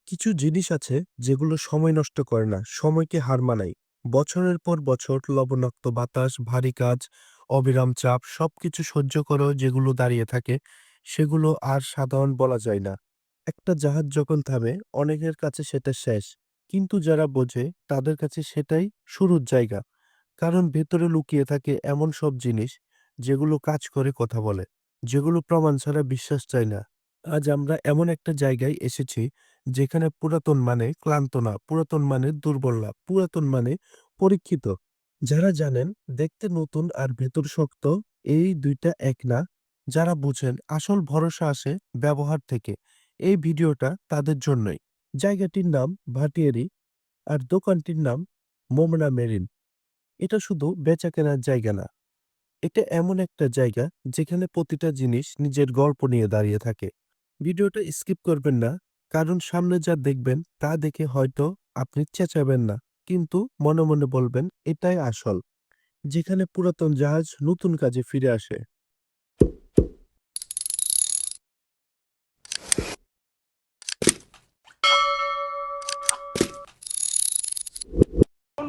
কিছু জিনিস আছে যেগুলো সময় নষ্ট করে না, সময়কে হার মানায়। বছরের পর বছর লবণাক্ত বাতাস, ভারী কাজ, অবিরাম চাপ সবকিছু সহ্য করেও যেগুলো দাঁড়িয়ে থাকে, সেগুলো আর সাধারণ বলা যায় না। একটা জাহাজ যখন থামে, অনেকের কাছে সেটা শেষ। কিন্তু যারা বোঝে তাদের কাছে সেটাই শুরুর জায়গা। কারণ ভেতরে লুকিয়ে থাকে এমন সব জিনিস যেগুলো কাজ করে, কথা বলে, যেগুলো প্রমাণ ছাড়া বিশ্বাস চায় না। আজ আমরা এমন একটা জায়গায় এসেছি যেখানে পুরাতন মানে ক্লান্ত না, পুরাতন মানে দুর্বল না, পুরাতন মানে পরীক্ষিত। যারা জানেন দেখতে নতুন আর ভেতর শক্ত, এই দুইটা এক না। যারা বুঝেন আসল ভরসা আসে ব্যবহার থেকে, এই ভিডিওটা তাদের জন্যই। জায়গাটির নাম ভাটিয়ারি, আর দোকানটির নাম মোমনা মেরিন। এটা শুধু বেচা কেনার জায়গা না, এটা এমন একটা জায়গা যেখানে প্রতিটা জিনিস নিজের গল্প নিয়ে দাঁড়িয়ে থাকে। ভিডিওটা স্কিপ করবেন না, কারণ সামনে যা দেখবেন তা দেখে হয়তো আপনি চেঁচাবেন না, কিন্তু মনে মনে বলবেন এটাই আসল, যেখানে পুরাতন জাহাজ নতুন কাজে ফিরে আসে।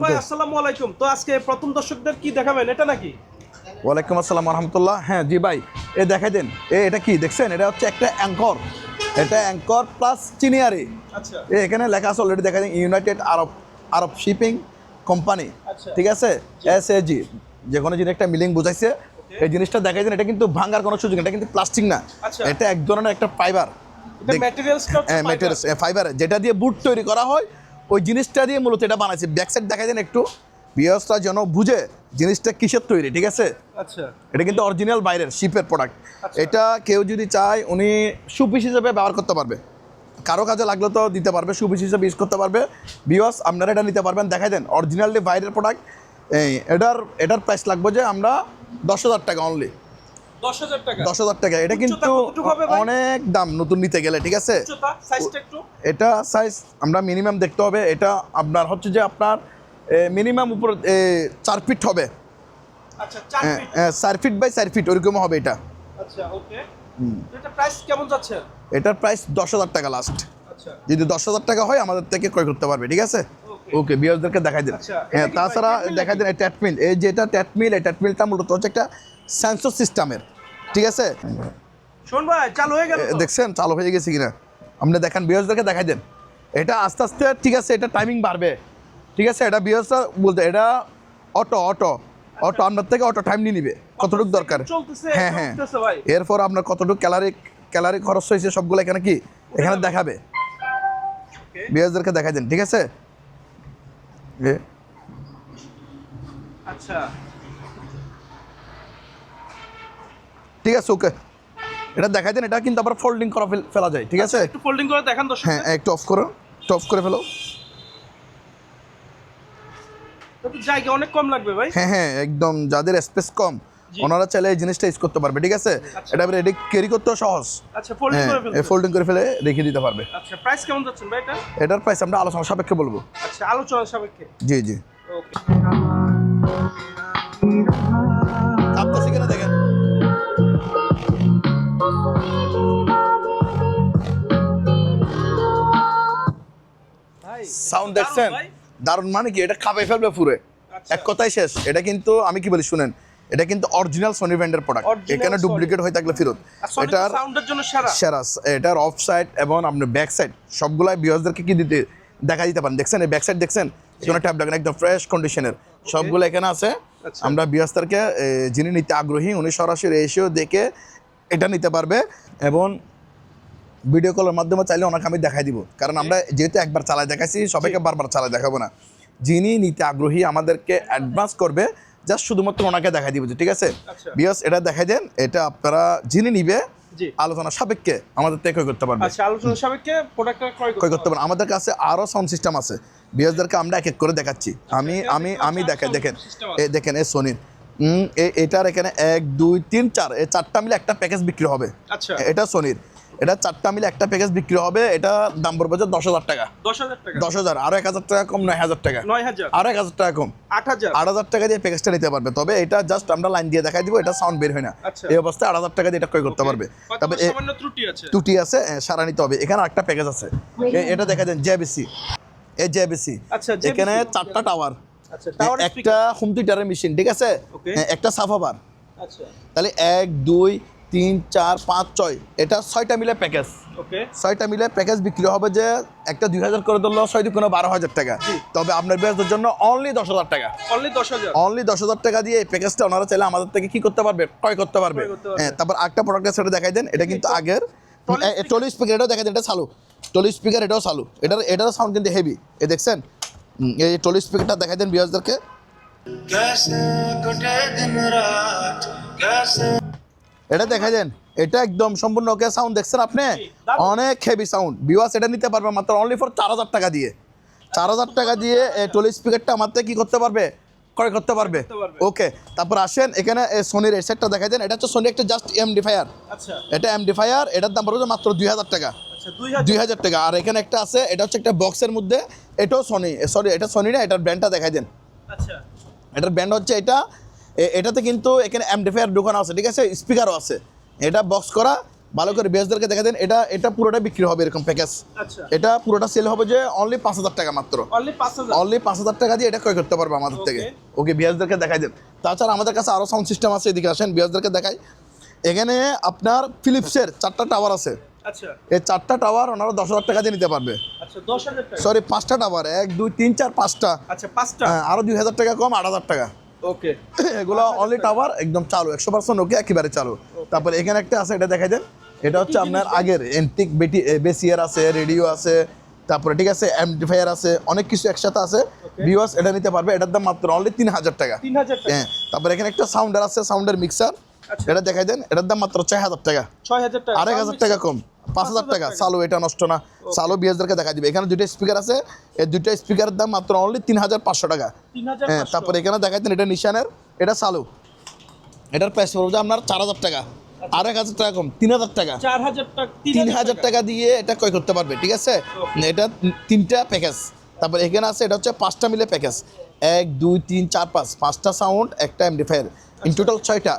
ভাই আসসালামু আলাইকুম। তো আজকে প্রথম দর্শকদের কি দেখাবেন, এটা নাকি? ওয়ালাইকুম আসসালাম রহমতুল্লাহ। হ্যাঁ জি ভাই, দেখাই দেন। এটা কি দেখছেন? এটা হচ্ছে একটা অ্যাঙ্কর। এটা অ্যাঙ্কর প্লাস চিনিয়ারি। আচ্ছা এখানে লেখা আছে অলরেডি, দেখা যায় ইউনাইটেড আরব আরব শিপিং কোম্পানি। আচ্ছা। ঠিক আছে, SAG, যে কোনো জিনিস একটা মিলিং বুঝাইছে। এই জিনিসটা দেখাই দেন। এটা কিন্তু ভাঙার কোনো সুযোগ নেই, এটা কিন্তু প্লাস্টিক না। আচ্ছা। এটা এক ধরনের একটা ফাইবার। এটা ম্যাটেরিয়ালসটা হচ্ছে ম্যাটেরিয়ালস ফাইবার, যেটা দিয়ে বুট তৈরি করা হয়। ওই জিনিসটা দিয়ে মূলত এটা বানাইছে। ব্যাক সাইড দেখাই দেন একটু, বিয়সটা যেন বুঝে জিনিসটা কিসের তৈরি। ঠিক আছে, আচ্ছা এটা কিন্তু অরিজিনাল বাইরের শিপের প্রোডাক্ট। আচ্ছা। এটা কেউ যদি চায় উনি সুপিস হিসেবে ব্যবহার করতে পারবে, কারো কাজে লাগলে তো দিতে পারবে, সুপিস হিসেবে ইউজ করতে পারবে। বিয়স আপনারা এটা নিতে পারবেন। দেখাই দেন অরিজিনালি বাইরের প্রোডাক্ট। এই এটার প্রাইস লাগবে যে আমরা 10,000 টাকা অনলি। 10,000 টাকা। 10,000 টাকা। এটা উচ্চতা কিন্তু কতটুকু হবে ভাই? অনেক দাম নতুন নিতে গেলে। ঠিক আছে, উচ্চতা সাইজটা একটু। এটা সাইজ আমরা মিনিমাম দেখতে হবে। এটা আপনার হচ্ছে যে আপনার মিনিমাম উপর 4 ফিট হবে। আচ্ছা 4 ফিট। 4 ফিট বাই 4 ফিট ওইরকম হবে এটা। আচ্ছা ওকে। তো এটা প্রাইস কেমন যাচ্ছে? এটার প্রাইস 10,000 টাকা লাস্ট। আচ্ছা যদি 10,000 টাকা হয় আমাদের থেকে ক্রয় করতে পারবে। ঠিক আছে, ওকে। ওকে বিয়ারদেরকে দেখাই দেন। আচ্ছা, এটা হ্যাঁ, কি তাছাড়া ভাই, treadmill দেখাই দেন ট্যাটমিল। এই যেটা ট্যাটমিল, এই ট্যাটমিলটা মূলত হচ্ছে একটা সেন্সর সিস্টেমের। ঠিক আছে, শোন ভাই চালু হয়ে গেল তো? দেখছেন চালু হয়ে গেছে কিনা? আপনি দেখান, বিয়ারদেরকে দেখাই দেন। এটা আস্তে আস্তে, ঠিক আছে, এটা টাইমিং বাড়বে। ঠিক আছে, এটা বিয়ারটা বলতে এটা অটো অটো অটো আপনার থেকে অটো টাইম নিয়ে নিবে কতটুকু দরকার। চলতেছে হ্যাঁ হ্যাঁ, চলতেছে ভাই। এরপর আপনার কতটুকু ক্যালারি খরচ হয়েছে সবগুলো এখানে কি এখানে দেখাবে। ওকে বিয়ারদেরকে দেখাই দেন। ঠিক আছে, আচ্ছা ঠিক আছে, ওকে, এটা দেখাই দেন। এটা কিন্তু আবার ফোল্ডিং করা ফেলা যায়। ঠিক আছে, একটু ফোল্ডিং করে দেখান দর্শকদের। হ্যাঁ, একটু অফ করো, একটু অফ করে ফেলো। তো জায়গা অনেক কম লাগবে ভাই। হ্যাঁ হ্যাঁ, একদম যাদের স্পেস কম জি। ওনারা চাইলে এই জিনিসটা ইউজ করতে পারবে। ঠিক আছে, আচ্ছা। এটা এবারে ক্যারি করতেও সহজ। আচ্ছা ফোল্ডিং হ্যাঁ, করে ফেলতে। ফোল্ডিং করে ফেলে রেখে দিতে পারবে। আচ্ছা প্রাইস কেমন যাচ্ছেন ভাই এটা? এটার প্রাইস আমরা আলোচনা সাপেক্ষে বলবো। আচ্ছা আলোচনা সাপেক্ষে। জি জি, ওকে কাঁপতেছে কিনা দেখেন। ভাই সাউন্ড দারুণ দেখছেন? ভাই। দারুণ মানে কি, এটা খাবে ফেলবে পুরো। আচ্ছা। এক কথাই শেষ। এটা কিন্তু আমি কি বলি শুনেন, এটা কিন্তু অরিজিনাল সনি ব্র্যান্ডের প্রোডাক্ট। Original এখানে Sony। ডুপ্লিকেট হয়ে থাকলে ফেরত। আর সনি তো এটার সাউন্ডের জন্য সেরা। সেরাস, এটার অফ সাইড এবং আপনার ব্যাক সাইড সবগুলাই ভিউয়ার্সদেরকে কি দিতে দেখা দিতে পারেন। দেখছেন এই ব্যাক সাইড, দেখছেন এখানে ট্যাব লাগানো একদম ফ্রেশ কন্ডিশনের সবগুলো এখানে আছে। আচ্ছা। আমরা ভিউয়ার্সদেরকে যিনি নিতে আগ্রহী উনি সরাসরি এসেও দেখে এটা নিতে পারবে, এবং ভিডিও কলের মাধ্যমে চাইলে ওনাকে আমি দেখাই দিব। কারণ আমরা যেহেতু একবার চালায় দেখাইছি, সবাইকে বারবার চালায় দেখাবো না। যিনি নিতে আগ্রহী আমাদেরকে অ্যাডভান্স করবে, জাস্ট শুধুমাত্র ওনাকে দেখাই দিব যে ঠিক আছে আচ্ছা। বিয়াস এটা দেখাই দেন। এটা আপনারা যিনি নিবে জি। আলোচনা সাপেক্ষে আমাদের থেকে ক্রয় করতে পারবে। আচ্ছা আলোচনা সাপেক্ষে প্রোডাক্টটা ক্রয় ক্রয় করতে করতে পারবেন। আমাদের কাছে আরও সাউন্ড সিস্টেম আছে, বিয়াসদেরকে আমরা এক এক করে দেখাচ্ছি। আমি আমি আমি দেখাই, দেখেন এই দেখেন এই সোনির এটার এখানে 1 2 3 4 এই 4টা মিলে একটা প্যাকেজ বিক্রি হবে। আচ্ছা এটা সোনির। এটা 4টা মিলে একটা প্যাকেজ বিক্রি হবে, এটা দাম পড়বে যে 10,000 টাকা। 10,000 টাকা, 10,000 আরো 1,000 টাকা কম, 9,000 টাকা, 9,000, আরো 1,000 টাকা কম, 8,000। 8,000 টাকা দিয়ে প্যাকেজটা নিতে পারবে। তবে এটা জাস্ট আমরা লাইন দিয়ে দেখাই দিব, এটা সাউন্ড বের হয় না। আচ্ছা। এই অবস্থায় 8,000 টাকা দিয়ে এটা ক্রয় করতে পারবে। হয়তো তবে সামান্য ত্রুটি আছে। ত্রুটি আছে, সারা নিতে হবে। এখানে একটা প্যাকেজ আছে, এটা দেখা দেন জেবিসি। এই জেবিসি আচ্ছা, এখানে JBC 4টা টাওয়ার, আচ্ছা, টাওয়ার একটা হোম থিয়েটারের মেশিন, ঠিক আছে, Okay. একটা সাফাবার। আচ্ছা, তাহলে 1 2 3 4 5 6, এটা 6টা মিলে প্যাকেজ। ওকে। 6টা মিলে প্যাকেজ বিক্রি হবে যে একটা 2,000 করে ধরলো, 6 2 12,000 টাকা। তবে আপনার বিয়ারদের জন্য অনলি 10,000 টাকা, অনলি 10,000। অনলি 10,000 টাকা দিয়ে এই প্যাকেজটা ওনারা চাইলে আমাদের থেকে কি করতে পারবে, ক্রয় করতে পারবে। ক্রয় করতে পারবে। হ্যাঁ, তারপর একটা প্রোডাক্টের সাথে দেখাই দেন, এটা কিন্তু আগের টলি স্পিকার, এটাও দেখাই দেন, এটা চালু টলি স্পিকার, এটাও চালু। এটার সাউন্ড কিন্তু হেভি, এই দেখছেন। এই টলি স্পিকারটা দেখাই দেন বিয়ারদেরকে। এটা দেখা দেন, এটা একদম সম্পূর্ণ ওকে সাউন্ড, দেখছেন আপনি, অনেক হেভি সাউন্ড। বিওয়াস এটা নিতে পারবে মাত্র অনলি ফর 4,000 টাকা দিয়ে। 4,000 টাকা দিয়ে এই টলি স্পিকারটা আমার থেকে কি করতে পারবে, ক্রয় করতে পারবে। ওকে, তারপর আসেন এখানে সোনির এই সেটটা দেখাই দেন। এটা হচ্ছে সোনি একটা জাস্ট এমডিফায়ার, আচ্ছা, এটা এমডিফায়ার, এটার দাম পড়বে মাত্র 2,000 টাকা। আচ্ছা, 2,000। 2,000 টাকা। আর এখানে একটা আছে, এটা হচ্ছে একটা বক্সের মধ্যে, এটাও সোনি, সরি এটা সোনি না, এটার ব্র্যান্ডটা দেখাই দেন। আচ্ছা, এটার ব্র্যান্ড হচ্ছে এটা। এটাতে কিন্তু এখানে এমডিফায়ার ঢোকানো আছে, ঠিক আছে, স্পিকারও আছে। এটা বক্স করা, ভালো করে বেসদেরকে দেখা দেন। এটা পুরোটা বিক্রি হবে এরকম প্যাকেজ। আচ্ছা, এটা পুরোটা সেল হবে যে অনলি 5,000 টাকা মাত্র। অনলি 5,000। অনলি 5,000 টাকা দিয়ে এটা ক্রয় করতে পারবে আমাদের থেকে। ওকে, বিয়াসদেরকে দেখাই দেন। তাছাড়া আমাদের কাছে আরও সাউন্ড সিস্টেম আছে, এদিকে আসেন বিয়াসদেরকে দেখাই। এখানে আপনার ফিলিপসের 4টা টাওয়ার আছে। আচ্ছা, এই 4টা টাওয়ার ওনারা 10,000 টাকা দিয়ে নিতে পারবে। আচ্ছা, 10,000 টাকা। সরি, 5টা টাওয়ার, 1 2 3 4 5টা। আচ্ছা, 5টা। হ্যাঁ, আরও 2,000 টাকা কম, 8,000 টাকা। ওকে, এগুলো অনলি টাওয়ার একদম চালু, 100% ওকে, একেবারে চালু। তারপরে এখানে একটা আছে, এটা দেখাই দেন। এটা হচ্ছে আপনার আগের এন্টিক বেসিয়ার আছে, রেডিও আছে, তারপরে ঠিক আছে এমডিফায়ার আছে, অনেক কিছু একসাথে আছে। ভিউয়ার্স এটা নিতে পারবে, এটার দাম মাত্র অনলি 3,000 টাকা। 3,000 টাকা। হ্যাঁ, তারপরে এখানে একটা সাউন্ডার আছে, সাউন্ডের মিক্সার, আচ্ছা। এটা দেখাই দেন। এটার দাম মাত্র 6,000 টাকা, 6,000 টাকা। 1,000 টাকা কম, 5,000 টাকা। চালু, এটা নষ্ট না, চালু বিএসদেরকে দেখা দিবে। এখানে 2টা স্পিকার আছে, এই 2টা স্পিকারের দাম মাত্র অনলি 3,500 টাকা। 3,500। হ্যাঁ, তারপরে এখানে দেখাই দেন, এটা নিশানের, এটা চালু, এটার প্রাইস পড়বে আপনার 4,000 টাকা, আর 1,000 টাকা কম, 3,000 টাকা। 4,000 টাকা, 3,000 টাকা দিয়ে এটা ক্রয় করতে পারবে, ঠিক আছে। এটা 3টা প্যাকেজ। তারপর এখানে আছে, এটা হচ্ছে 5টা মিলে প্যাকেজ, 1 2 3 4 5, 5টা সাউন্ড, একটা এমডিফায়ার, ইন টোটাল 6টা।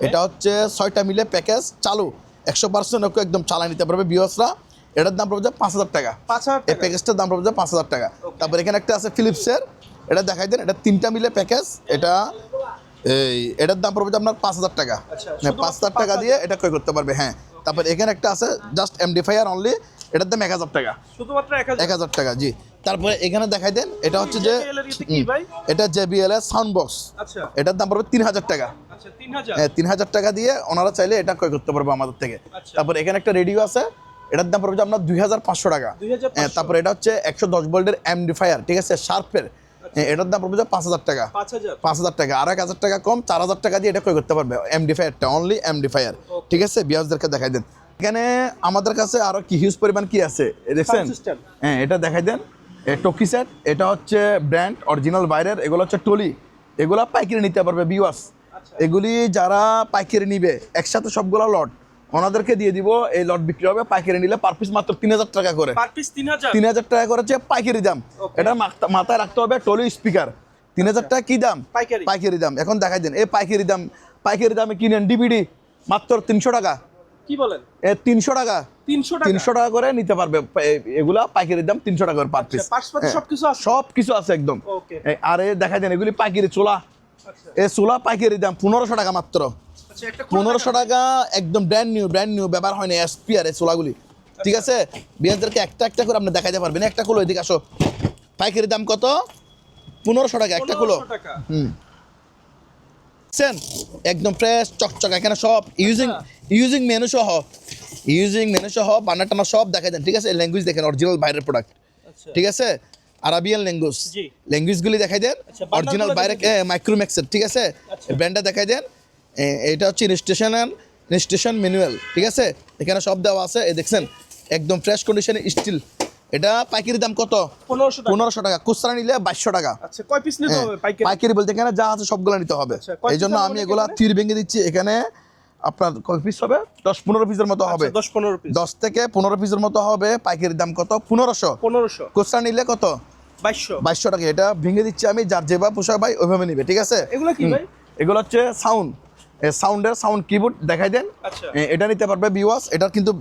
এটা হচ্ছে 6টা মিলে প্যাকেজ চালু, 100% ওকে একদম চালাই নিতে পারবে বিওসরা। এটার দাম পড়বে 5,000 টাকা। 5,000 এই টাকা। প্যাকেজটার দাম পড়বে 5,000 টাকা। তারপর এখানে একটা আছে ফিলিপসের, এটা দেখাই দেন। এটা 3টা মিলে প্যাকেজ, এটার দাম পড়বে আপনার 5,000 টাকা। আচ্ছা, 5,000 টাকা দিয়ে এটা ক্রয় করতে পারবে। হ্যাঁ, তারপর এখানে একটা আছে জাস্ট এমডিফায়ার অনলি, এটার দাম 1,000 টাকা, শুধুমাত্র 1,000। 1,000 টাকা, জি। তারপরে এখানে দেখাই দেন, এটা হচ্ছে যে JBL এর ইয়েতে কি ভাই? এটা JBL এর সাউন্ড বক্স, আচ্ছা, এটার দাম পড়বে 3,000 টাকা। আচ্ছা, 3,000। হ্যাঁ, 3,000 টাকা দিয়ে ওনারা চাইলে এটা ক্রয় করতে পারবে আমাদের থেকে। আচ্ছা। তারপর এখানে একটা রেডিও আছে, এটার দাম পড়বে আপনার 2,500 টাকা। 2,500। হ্যাঁ, তারপর এটা হচ্ছে 110 ভোল্টের এমডিফায়ার, ঠিক আছে, শার্পের, এটার দাম পড়বে 5,000 টাকা। 5,000। 5,000 টাকা, আর 1,000 টাকা কম, 4,000 টাকা দিয়ে এটা ক্রয় করতে পারবে এমডিফায়ারটা, অনলি এমডিফায়ার, ঠিক আছে। বিয়াসদেরকে দেখাই দেন। এখানে আমাদের কাছে আরো কি হিউজ পরিমাণ কি আছে দেখছেন। Sound system। হ্যাঁ, এটা দেখাই দেন, টকি সেট, এটা হচ্ছে ব্র্যান্ড অরিজিনাল বাইরের, এগুলো হচ্ছে টলি, এগুলো পাইকারি নিতে পারবে বিওয়াস। আচ্ছা। এগুলি যারা পাইকারি নিবে একসাথে সবগুলো লট ওনাদেরকে দিয়ে দিব, এই লট বিক্রি হবে পাইকারি নিলে পার পিস মাত্র 3,000 টাকা করে। Per piece 3,000। 3,000 টাকা করে হচ্ছে পাইকারি দাম। Okay। এটা মাথায় রাখতে হবে, টলি স্পিকার 3,000 টাকা কি দাম, পাইকারি। পাইকারি দাম। এখন দেখাই দেন, এই পাইকারি দামে কিনেন ডিভিডি মাত্র 300 টাকা, কি বলেন? 300 টাকা, 300 টাকা। 300 টাকা করে নিতে পারবে। এগুলা পাইকারি দাম 300 টাকা করে পার পিস। আচ্ছা, পাশাপাশি সবকিছু আছে। সব কিছু আছে একদম। ওকে। আর এই দেখাই দেন, এগুলি পাইকারি চুলা, আচ্ছা, এই চুলা পাইকারি দাম 1,500 টাকা মাত্র। আচ্ছা, একটা 1,500 টাকা একদম ব্র্যান্ড নিউ ব্যবহার হয় না, এসপিআর এই চুলাগুলি, ঠিক আছে। বিয়াসদেরকে একটা একটা করে আপনি দেখাইতে পারবেন। একটা কুলো, এদিকে আসো, পাইকারি দাম কত? 1,500 টাকা একটা কুলো। 1,500 টাকা। একদম ফ্রেশ চকচক। এখানে সব ইউজিং মেনু সহ বান্না টানা সব দেখাই দেন, ঠিক আছে। ল্যাঙ্গুয়েজ দেখেন, অরিজিনাল বাইরের প্রোডাক্ট, আচ্ছা, ঠিক আছে, আরাবিয়ান ল্যাঙ্গুয়েজ, জি। ল্যাঙ্গুয়েজগুলি দেখাই দেন, আচ্ছা, বান্নাগুলো অরিজিনাল বাইরে দেখাই মাইক্রোম্যাক্সের, ঠিক আছে, আচ্ছা। ব্র্যান্ডটা দেখাই দেন। এটা হচ্ছে ইনস্টেশন ম্যানুয়াল, ঠিক আছে, এখানে সব দেওয়া আছে। এই দেখছেন একদম ফ্রেশ কন্ডিশনে স্টিল। এটা পাইকারি দাম কত? 1,500 টাকা। 1,500 টাকা, খুচরা নিলে 2,200 টাকা। আচ্ছা, কয় পিস নিতে হবে পাইকারি? পাইকারি বলতে এখানে যা আছে সবগুলো নিতে হবে। আচ্ছা, কয় এই জন্য piece আমি হবে এগুলা এখানে? থির ভেঙে দিচ্ছি। এখানে আপনার কয় পিস হবে 10-15 পিসের মতো হবে, 10-15 পিস, 10 থেকে 15 পিসের মতো হবে। পাইকারি দাম কত? 1500। 1500, খুচরা নিলে কত? 2200 টাকা। এটা ভেঙে দিচ্ছি আমি, যার যেভাবে পোষায় ভাই ওইভাবে নিবে, ঠিক আছে? এগুলো কি ভাই? এগুলো হচ্ছে সাউন্ড কিবোর্ড দেখাই দেন। আচ্ছা, এটা নিতে পারবে ভিউয়ার্স। এটার কিন্তু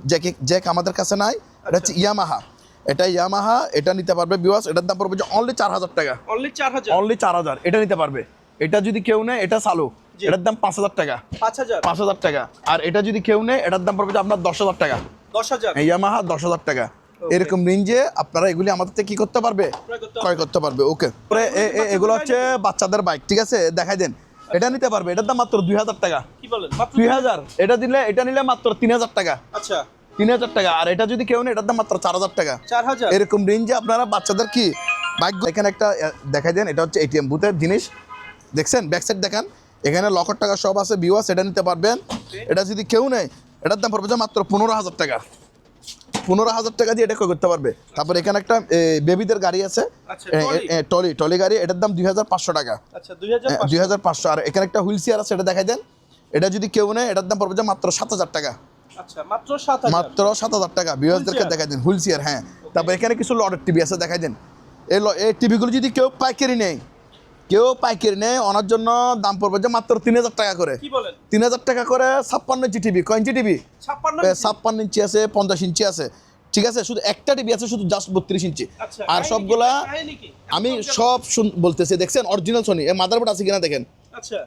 জ্যাক আমাদের কাছে নাই, এটা হচ্ছে ইয়ামাহা। এটা নিতে পারবে ভিউয়ার্স। এটার দাম পড়বে যে অনলি 4000 টাকা, অনলি 4000, অনলি 4000। এটা নিতে পারবে। এটা যদি কেউ নেয়, এটা চালু, এটার দাম 5000 টাকা, 5000 টাকা। আর এটা যদি কেউ নেয়, এটার দাম পড়বে যে আপনার 10000 টাকা, 10000, ইয়ামাহা 10000 টাকা। এরকম রেঞ্জে আপনারা এগুলি আমাদের থেকে কি করতে পারবে? ক্রয় করতে পারবে। ওকে, এগুলো হচ্ছে বাচ্চাদের বাইক, ঠিক আছে? দেখাই দেন। এটা নিতে পারবে, এটার দাম মাত্র 2000 টাকা। কি বলেন? মাত্র 2000। এটা নিলে মাত্র 3000 টাকা, আচ্ছা 3000 টাকা। আর এটা যদি কেউ নেয়, এটার দাম মাত্র 4000 টাকা। 4000, এরকম রেঞ্জে আপনারা বাচ্চাদের কি বাইক, এখানে একটা দেখাই দেন। এটা হচ্ছে এটিএম বুথের জিনিস, দেখছেন? ব্যাক সাইড দেখান, এখানে লকার টাকা সব আছে ভিউয়ার্স। এটা নিতে পারবেন। এটা যদি কেউ নেয়, এটার দাম পড়বে যে মাত্র 15000 টাকা। 15000 টাকা দিয়ে এটা করতে পারবে। তারপর এখানে একটা বেবিদের গাড়ি আছে, আচ্ছা টলি গাড়ি, এটার দাম 2500 টাকা, আচ্ছা 2500, 2500। আর এখানে একটা হুইল চেয়ার আছে, এটা দেখাই দেন। এটা যদি কেউ নেয়, এটার দাম পড়বে যে মাত্র 7000 টাকা, আচ্ছা মাত্র 7000, মাত্র 7000 টাকা। ভিউয়ার্সদেরকে দেখাই দেন হুইল চেয়ার। হ্যাঁ, তারপর এখানে কিছু লডের টিভি আছে, দেখাই দেন। এই টিভিগুলো যদি কেউ পাইকারি নেয়, ওনার জন্য দাম পড়বে যে মাত্র 3000 টাকা করে। কি বলেন? 3000 টাকা করে 56 ইঞ্চি টিভি। কয় ইঞ্চি টিভি? 56 ইঞ্চি আছে, 50 ইঞ্চি আছে, ঠিক আছে? শুধু একটা টিভি আছে, শুধু জাস্ট 32 ইঞ্চি। আচ্ছা, আর সবগুলা কাহিনী কি? আমি সব বলতেছি, দেখছেন অরিজিনাল সোনি। এই মাদারবোর্ড আছে কিনা দেখেন। আচ্ছা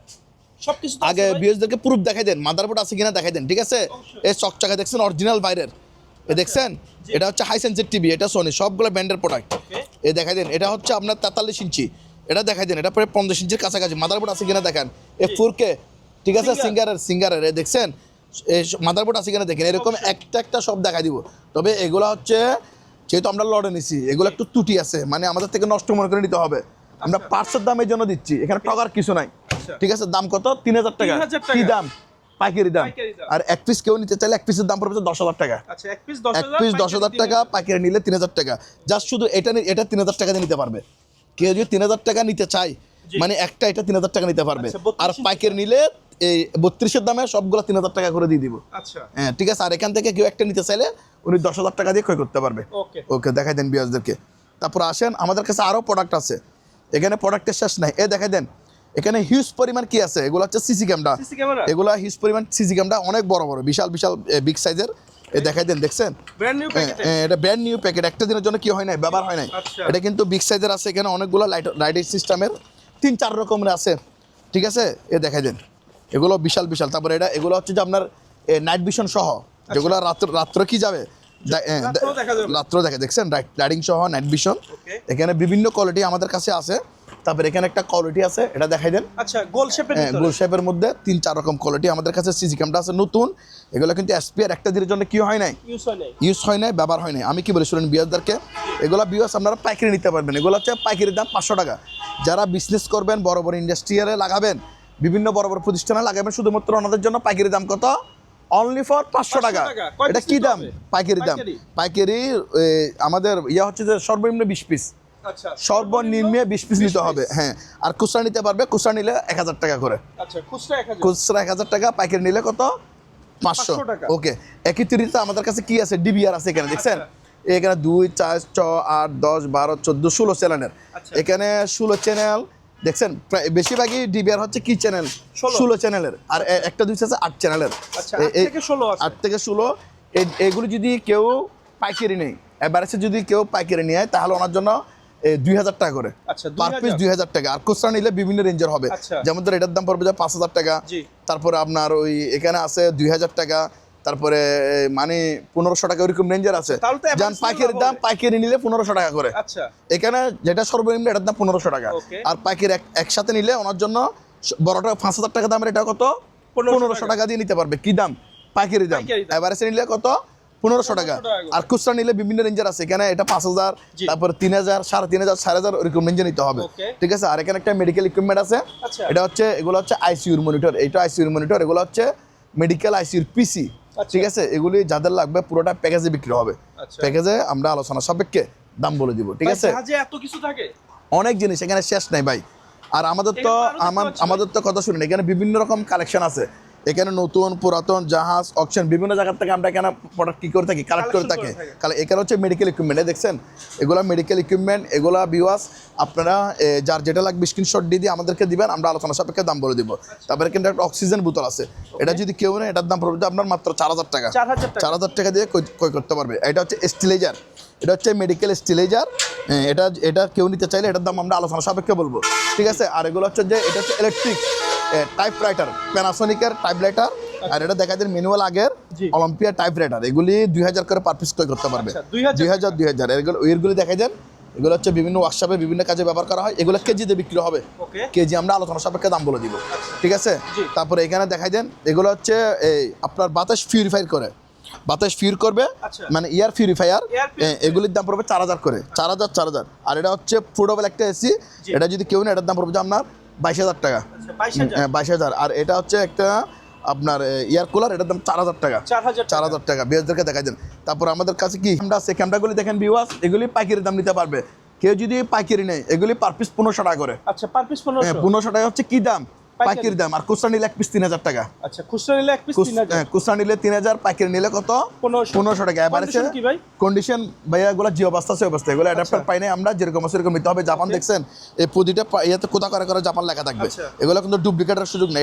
সবকিছু তো আগে আছে ভাই? বিএসদেরকে প্রুফ দেখাই দেন, মাদারবোর্ড আছে কিনা দেখাই দেন, ঠিক আছে? এই চকচকা দেখছেন, অরিজিনাল বাইরের। দেখছেন, এটা হচ্ছে হাই সেন্সের টিভি, এটা সোনি, সবগুলো ব্র্যান্ডের প্রোডাক্ট। এই দেখাই দেন। এটা হচ্ছে আপনার 43 ইঞ্চি, এটা দেখাই দেন। এটা প্রায় 50 ইঞ্চির কাছাকাছি। মাদারবোর্ড আছে কিনা দেখেন। এ 4K, ঠিক আছে? সিঙ্গারের দেখছেন, এই মাদারবোর্ড আছে কিনা দেখেন। এরকম একটা সব দেখাই দিব। তবে এগুলো হচ্ছে, যেহেতু আমরা লড়ে নিছি, এগুলো একটু ত্রুটি আছে, মানে আমাদের থেকে নষ্ট মনে করে নিতে হবে। আমরা পার্টসের দামের জন্য দিচ্ছি, এখানে টাকার কিছু নাই, ঠিক আছে? দাম কত? 3000 টাকা। 3000 টাকা। কি দাম? পাইকারি দাম। আর এক পিস কেউ নিতে চাইলে, এক পিসের দাম পড়বে 10000 টাকা। আচ্ছা এক পিস এক পিস 10000 টাকা, পাইকারি নিলে 3000 টাকা। জাস্ট শুধু এটা 3000 টাকা দিয়ে নিতে পারবে। কেউ যদি 3000 টাকা নিতে চায়, মানে একটা, এটা 3000 টাকা নিতে পারবে। আচ্ছা, 32 আর পাইকারি নিলে এই 32-এর দামে সবগুলো 3000 টাকা করে দিয়ে দিব। আচ্ছা হ্যাঁ, ঠিক আছে? আর এখান থেকে কেউ একটা নিতে চাইলে উনি 10000 টাকা দিয়ে ক্রয় করতে পারবে। ওকে ওকে, দেখাই দেন বিয়াসদেরকে। তারপর আসেন, আমাদের কাছে আরও প্রোডাক্ট আছে। এখানে প্রোডাক্টের শেষ নাই। দেখাই দেন, এখানে হিউজ পরিমাণ কি আছে। এগুলো হচ্ছে সিসি ক্যামেরা। এগুলো হিউজ পরিমাণ সিসি ক্যামেরা, অনেক বড় বড়, বিশাল বিগ সাইজের। দেখাই দেন, দেখছেন? ব্র্যান্ড নিউ প্যাকেট, এটা ব্র্যান্ড নিউ প্যাকেট, একটা দিনের জন্য কি হয় নাই, ব্যবহার হয় নাই। আচ্ছা। এটা কিন্তু বিগ সাইজের আছে। এখানে অনেকগুলো লাইটিং সিস্টেমের 3-4 রকমের আছে, ঠিক আছে? দেখাই দেন, এগুলো বিশাল। তারপরে এগুলো হচ্ছে যে আপনার নাইট ভিশন সহ, যেগুলো রাত্রে কি যাবে, রাত্র দেখা, দেখছেন? লাইটিং সহ নাইট ভিশন। এখানে বিভিন্ন কোয়ালিটি আমাদের কাছে আছে। তারপরে এখানে একটা কোয়ালিটি আছে, এটা দেখাই দেন। আচ্ছা গোল শেপের, গোল শেপের মধ্যে 3-4 রকম কোয়ালিটি আমাদের কাছে। সিসি ক্যামেরা আছে নতুন, এগুলো কিন্তু এসপিআর একটা দিনের জন্য কি হয় নাই, ইউজ হয় নাই, ব্যবহার হয় নাই। আমি কি বলি শুনেন বিয়াসদেরকে, এগুলো বিয়াস আপনারা পাইকারি নিতে পারবেন। এগুলো হচ্ছে পাইকারির দাম 500 টাকা। যারা বিজনেস করবেন, বড় বড় ইন্ডাস্ট্রিয়ালে লাগাবেন, বিভিন্ন বড় বড় প্রতিষ্ঠানে লাগাবেন, শুধুমাত্র ওনাদের জন্য পাইকারি দাম কত? অনলি ফর 500 টাকা। এটা কি দাম? পাইকারি দাম। পাইকারি আমাদের হচ্ছে যে সর্বনিম্ন 20 পিস, আচ্ছা সর্বনিম্ন 20 পিস নিতে হবে। হ্যাঁ, আর খুচরা নিতে পারবে। খুচরা নিলে 1000 টাকা করে। আচ্ছা খুচরা 1000, খুচরা 1000 টাকা, পাইকারি নিলে কত? 500 টাকা। ওকে, একই তিরিতে আমাদের কাছে কি আছে, ডিবিআর আছে এখানে, দেখছেন? এখানে 2, 4, 6, 8, 10, 12, 14, 16 চ্যানেলের। এখানে 16 চ্যানেল, দেখছেন? প্রায় বেশিরভাগই ডিবিআর হচ্ছে কি চ্যানেল, 16 চ্যানেলের। আর একটা দুইটা আছে 8 চ্যানেলের। আচ্ছা 8 থেকে 16 আছে। 8 থেকে 16। এগুলো যদি কেউ পাইকারি নেই, এবারে যদি কেউ পাইকারি নেয়, তাহলে ওনার জন্য 2000 টাকা করে, আচ্ছা পার পিস 2000 টাকা। আর খুচরা নিলে বিভিন্ন রেঞ্জের হবে, যেমন ধর এটার দাম পড়বে 5000 টাকা। তারপরে আপনার ওই এখানে আছে 2000 টাকা, তারপরে মানে 1500 টাকা, ওইরকম রেঞ্জের আছে। যেমন পাইকারির দাম, পাইকারি নিলে 1500 টাকা করে। আচ্ছা এখানে যেটা সর্বনিম্ন, এটার দাম 1500 টাকা। আর পাইকারি একসাথে নিলে ওনার জন্য বড়টা 5000 টাকা দামের, এটা কত? 1500 টাকা দিয়ে নিতে পারবে। কি দাম? পাইকারি দাম। এভারেজে নিলে কত? 1500 টাকা। আর খুচরা নিলে বিভিন্ন রেঞ্জের আছে। এখানে এটা 5000, তারপর 3000, 3500, 4000 ওরকম রেঞ্জে নিতে হবে, ঠিক আছে? আর এখানে একটা মেডিকেল ইকুইপমেন্ট আছে। এটা হচ্ছে, এগুলো হচ্ছে আইসিইউর মনিটর। এইটা আইসিইউর মনিটর, এগুলো হচ্ছে মেডিকেল আইসিইউর পিসি, ঠিক আছে? এগুলি যাদের লাগবে পুরোটা প্যাকেজে বিক্রি হবে। প্যাকেজে আমরা আলোচনা সাপেক্ষে দাম বলে দিব, ঠিক আছে? এত কিছু থাকে, অনেক জিনিস, এখানে শেষ নাই ভাই। আর আমাদের তো কথা শুনেন, এখানে বিভিন্ন রকম কালেকশন আছে। এখানে নতুন পুরাতন জাহাজ অকশন বিভিন্ন জায়গা থেকে আমরা এখানে প্রোডাক্ট কি করে থাকি কালেক্ট করে থাকি। এখানে হচ্ছে মেডিকেল ইকুইপমেন্ট দেখছেন, এগুলা মেডিকেল ইকুইপমেন্ট, এগুলা ভিউয়ার্স আপনারা যার যেটা লাগবে স্ক্রিনশট দিয়ে আমাদেরকে দিবেন, আমরা আলোচনা সাপেক্ষে দাম বলে দিব। তারপরে কিন্তু একটা অক্সিজেন বোতল আছে, এটা যদি কেউ নেয় এটার দাম পড়বে আপনার মাত্র 4000 টাকা। 4000 টাকা দিয়ে ক্রয় করতে পারবে। এটা হচ্ছে স্টিলাইজার, এটা হচ্ছে মেডিকেল স্টিলাইজার। এটা কেউ নিতে চাইলে এটার দাম আমরা আলোচনা সাপেক্ষে বলবো, ঠিক আছে। আর এগুলো হচ্ছে যে এটা হচ্ছে ইলেকট্রিক টাইপরাইটার, প্যানাসোনিকের টাইপরাইটার। আর এটা দেখা যায় ম্যানুয়াল আগের অলিম্পিয়া টাইপরাইটার, এগুলি 2000 করে পার পিস ক্রয় করতে পারবে। 2000 এগুলি দেখা যায়, এগুলো হচ্ছে বিভিন্ন ওয়ার্কশপে বিভিন্ন কাজে ব্যবহার করা হয়। এগুলো কেজিতে বিক্রি হবে, কেজি আমরা আলোচনা সাপেক্ষে দাম বলে দিব, ঠিক আছে। তারপরে এখানে দেখাই দেন, এগুলো হচ্ছে এই আপনার বাতাস পিউরিফাই করে, বাতাস পিউর করবে, মানে এয়ার পিউরিফায়ার। এগুলির দাম পড়বে 4000 করে, 4000। আর এটা হচ্ছে ফুডেবল একটা এসি, এটা যদি কেউ নেয় এটার দাম পড়বে আপনার 22000 টাকা। 22000। আর এটা হচ্ছে একটা আপনার এয়ার কুলার, এটার দাম 4000 টাকা। 4000 টাকা বিয়ারদেরকে দেখা দেন। তারপর আমাদের কাছে কি ক্যামেরা আছে, ক্যামেরাগুলি দেখেন ভিউয়ার্স, এগুলি পাইকারি দাম নিতে পারবে। কেউ যদি পাইকারি নেয় এগুলি পার পিস 1500 টাকা করে। আচ্ছা, পার পিস 1500 টাকা হচ্ছে কি দাম পাইকারি দাম। আর খুচরা নিলে এক পিস 3000 টাকা। আচ্ছা, খুচরা নিলে এক পিস 3000, খুচরা নিলে 3000, পাইকারি নিলে কত 1500 টাকা। এবারে কন্ডিশন ভাইয়া এগুলো যে অবস্থা সে অবস্থা, এগুলো অ্যাডাপ্টার পাই নাই আমরা, যেরকম আছে সেরকম নিতে হবে। জাপান দেখছেন এই প্রতিটা ইয়েতে কোথা করে করে জাপান লেখা থাকবে, এগুলো কিন্তু ডুপ্লিকেটের সুযোগ নেই।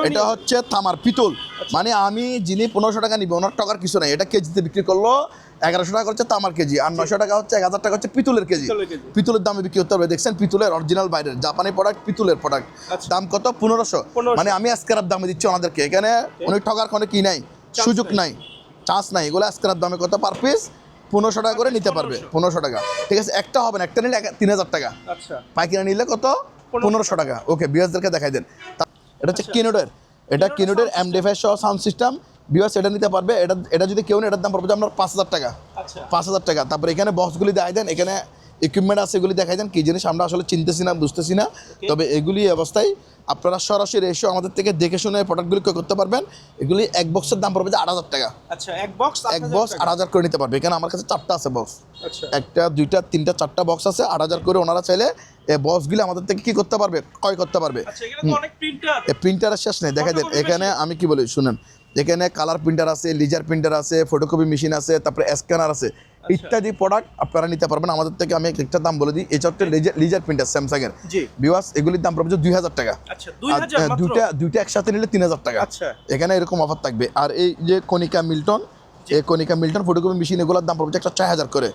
এটা হচ্ছে তামার পিতল, মানে আমি যিনি 1500 টাকা নিবে ওনার টাকার কিছু নাই। এটা কেজিতে বিক্রি করলো 1100 টাকা হচ্ছে তামার কেজি, আর 900 টাকা হচ্ছে 1000 টাকা হচ্ছে পিতলের কেজি। পিতলের দামে বিক্রি করতে হবে। দেখছেন পিতলের অরিজিনাল বাইরের জাপানি প্রোডাক্ট, পিতলের প্রোডাক্ট দাম কত 1500। মানে আমি স্ক্র্যাপ দামে দিচ্ছি ওনাদেরকে, এখানে অনেক ঠকার কোনো কি নাই, সুযোগ নাই, চান্স নাই। এগুলো স্ক্র্যাপ দামে কত পার পিস 1500 টাকা করে নিতে পারবে। 1500 টাকা, ঠিক আছে। একটা হবে না, একটা নিলে 3000 টাকা। পাইকারি নিলে কত 1500 টাকা। ওকে বিয়াসদেরকে দেখাই দেন। এটা হচ্ছে কিনোডের, এটা কিনোডের এমডিএফআই সহ সাউন্ড সিস্টেম। বিয়াস এটা নিতে পারবে। এটা যদি কেউ নেয় এটার দাম পড়বে আপনার 5000 টাকা। 5000 টাকা। তারপরে এখানে বক্সগুলি দেখাই দেন, এখানে ইকুইপমেন্ট আছে, এগুলি দেখাই দেন কি জিনিস আমরা আসলে চিনতেছি না, বুঝতেছি না। তবে এগুলি অবস্থায় আপনারা সরাসরি এসে আমাদের থেকে দেখে শুনে প্রোডাক্টগুলি ক্রয় করতে পারবেন। এগুলি এক বক্সের দাম পড়বে 8000 টাকা। আচ্ছা, এক বক্স 8000 করে নিতে পারবে। এখানে আমার কাছে 4টা আছে বক্স, একটা 2টা 3টা 4টা বক্স আছে। 8000 করে ওনারা চাইলে এই বক্সগুলি আমাদের থেকে কি করতে পারবে, ক্রয় করতে পারবে। প্রিন্টারের শেষ নেই, দেখা দেন এখানে আমি কি বলি শুনেন, এখানে কালার প্রিন্টার আছে, লিজার প্রিন্টার আছে, ফটোকপি মেশিন আছে, তারপরে স্ক্যানার আছে, ইত্যাদি প্রোডাক্ট আপনারা নিতে পারবেন আমাদের থেকে। আমি একটা দাম বলে দিই, এটা হচ্ছে লিজার প্রিন্টার স্যামসাং এর ভিউয়ার্স, এগুলির দাম পড়বে 2000 টাকা। দুইটা একসাথে নিলে 3000 টাকা। এখানে এরকম অফার থাকবে। আর এই যে কনিকা মিল্টন, এই কনিকা মিল্টন ফটোকপি মেশিন, এগুলোর দাম পড়বে একটা 6000 করে।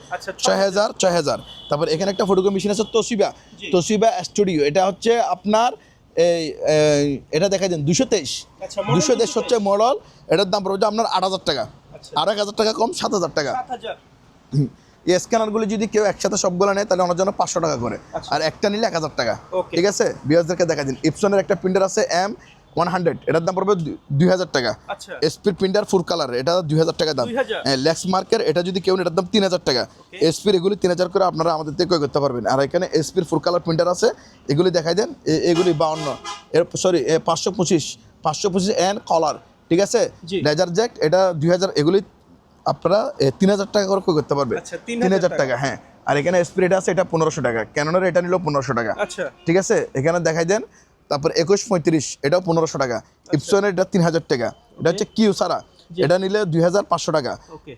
6000। তারপর এখানে একটা ফটোকপি মেশিন আছে তোশিবা স্টুডিও, এটা হচ্ছে আপনার এই এটা দেখাই দেন 223 হচ্ছে মডেল। এটার দাম পড়বে আপনার 8000 টাকা। আর 1000 টাকা কম, 7000 টাকা। এই স্ক্যানারগুলি যদি কেউ একসাথে সবগুলো নেয় তাহলে ওনার জন্য 500 টাকা করে, আর একটা নিলে 1000 টাকা, ঠিক আছে। বিয়াসদেরকে দেখা দিন, ইপসনের একটা প্রিন্টার আছে M100, এটার দাম পড়বে 2000 টাকা। এসপির প্রিন্টার ফুল কালার, এটা 2000 টাকা দাম। লেক্স মার্কের, এটা যদি কেউ নেয় এটার দাম 3000 টাকা। এসপির এগুলি 3000 করে আপনারা আমাদের থেকে ক্রয় করতে পারবেন। আর এখানে এসপির ফুল কালার প্রিন্টার আছে, এগুলি দেখাই দেন, এগুলি 525 এন কলার, ঠিক আছে। লেজার জ্যাক, এটা 2000, এগুলি আপনারা 3000 টাকা করে ক্রয় করতে পারবে। 3000 টাকা, হ্যাঁ। আর এখানে স্প্রেড আছে, এটা 1500 টাকা। ক্যাননের এটা নিল 1500 টাকা, ঠিক আছে। এখানে দেখাই দেন। তারপর 2135, এটাও 1500 টাকা। ইপসনের এটা 3000 টাকা। এটা হচ্ছে কিউ সারা, এটা নিলে 2500 টাকা।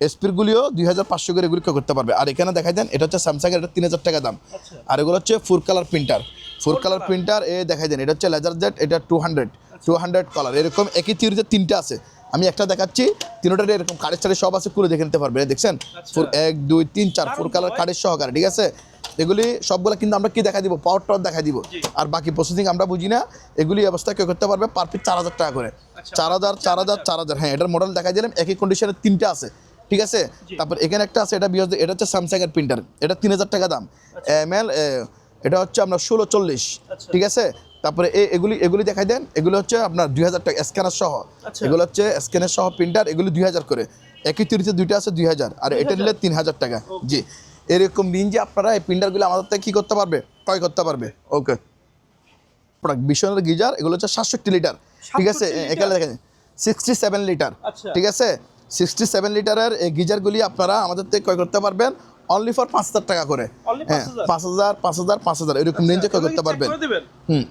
এসপির গুলিও 2500 করে এগুলি ক্রয় করতে পারবে। আর এখানে দেখাই দেন, এটা হচ্ছে স্যামসাং এর, এটা 3000 টাকা দাম। আর এগুলো হচ্ছে ফুল কালার প্রিন্টার, এ দেখাই দেন, এটা হচ্ছে লেজার জেট, এটা 200 কালার। এরকম একই থিওরিতে 3টা আছে, আমি একটা দেখাচ্ছি। তিনটার এরকম কার্ডের সাথে সব আছে, খুলে দেখে নিতে পারবে। দেখছেন 1 2 3 4 ফুল কালার কার্ডের সহকারে, ঠিক আছে। এগুলি সবগুলো কিন্তু আমরা কি দেখা দিব, পাওয়ার দেখাই দিব। আর বাকি প্রসেসিং আমরা বুঝি না। এগুলি অবস্থা কেউ করতে পারবে পার পিস 4000 টাকা করে। 4000। হ্যাঁ, এটার মডেল দেখাই দিলাম, একই কন্ডিশনের 3টা আছে, ঠিক আছে। তারপর এখানে একটা আছে, এটা হচ্ছে স্যামসাং এর প্রিন্টার, এটা 3000 টাকা দাম। ML, এটা হচ্ছে আপনার 1640, ঠিক আছে। তারপরে এগুলি দেখাই দেন, এগুলো হচ্ছে আপনার 2000 টাকা স্ক্যানার সহ। এগুলো হচ্ছে স্ক্যানার সহ প্রিন্টার, এগুলি 2000 করে। একই তিরিতে 2টা আছে 2000, আর এটা নিলে 3000 টাকা। জি, এরকম দিন যে আপনারা এই প্রিন্টারগুলো আমাদের থেকে কী করতে পারবে, ক্রয় করতে পারবে। ওকে, প্রোডাক্ট বিশনের গিজার, এগুলো হচ্ছে 67 লিটার, ঠিক আছে। এখানে দেখেন 67 লিটার, ঠিক আছে। 67 লিটারের এই গিজারগুলি আপনারা আমাদের থেকে ক্রয় করতে পারবেন অনলি ফর 5,000 টাকা করে। Only হ্যাঁ 5,000 5,000 এরকম রেঞ্জে এগুলো করতে check পারবেন। করে দিবেন?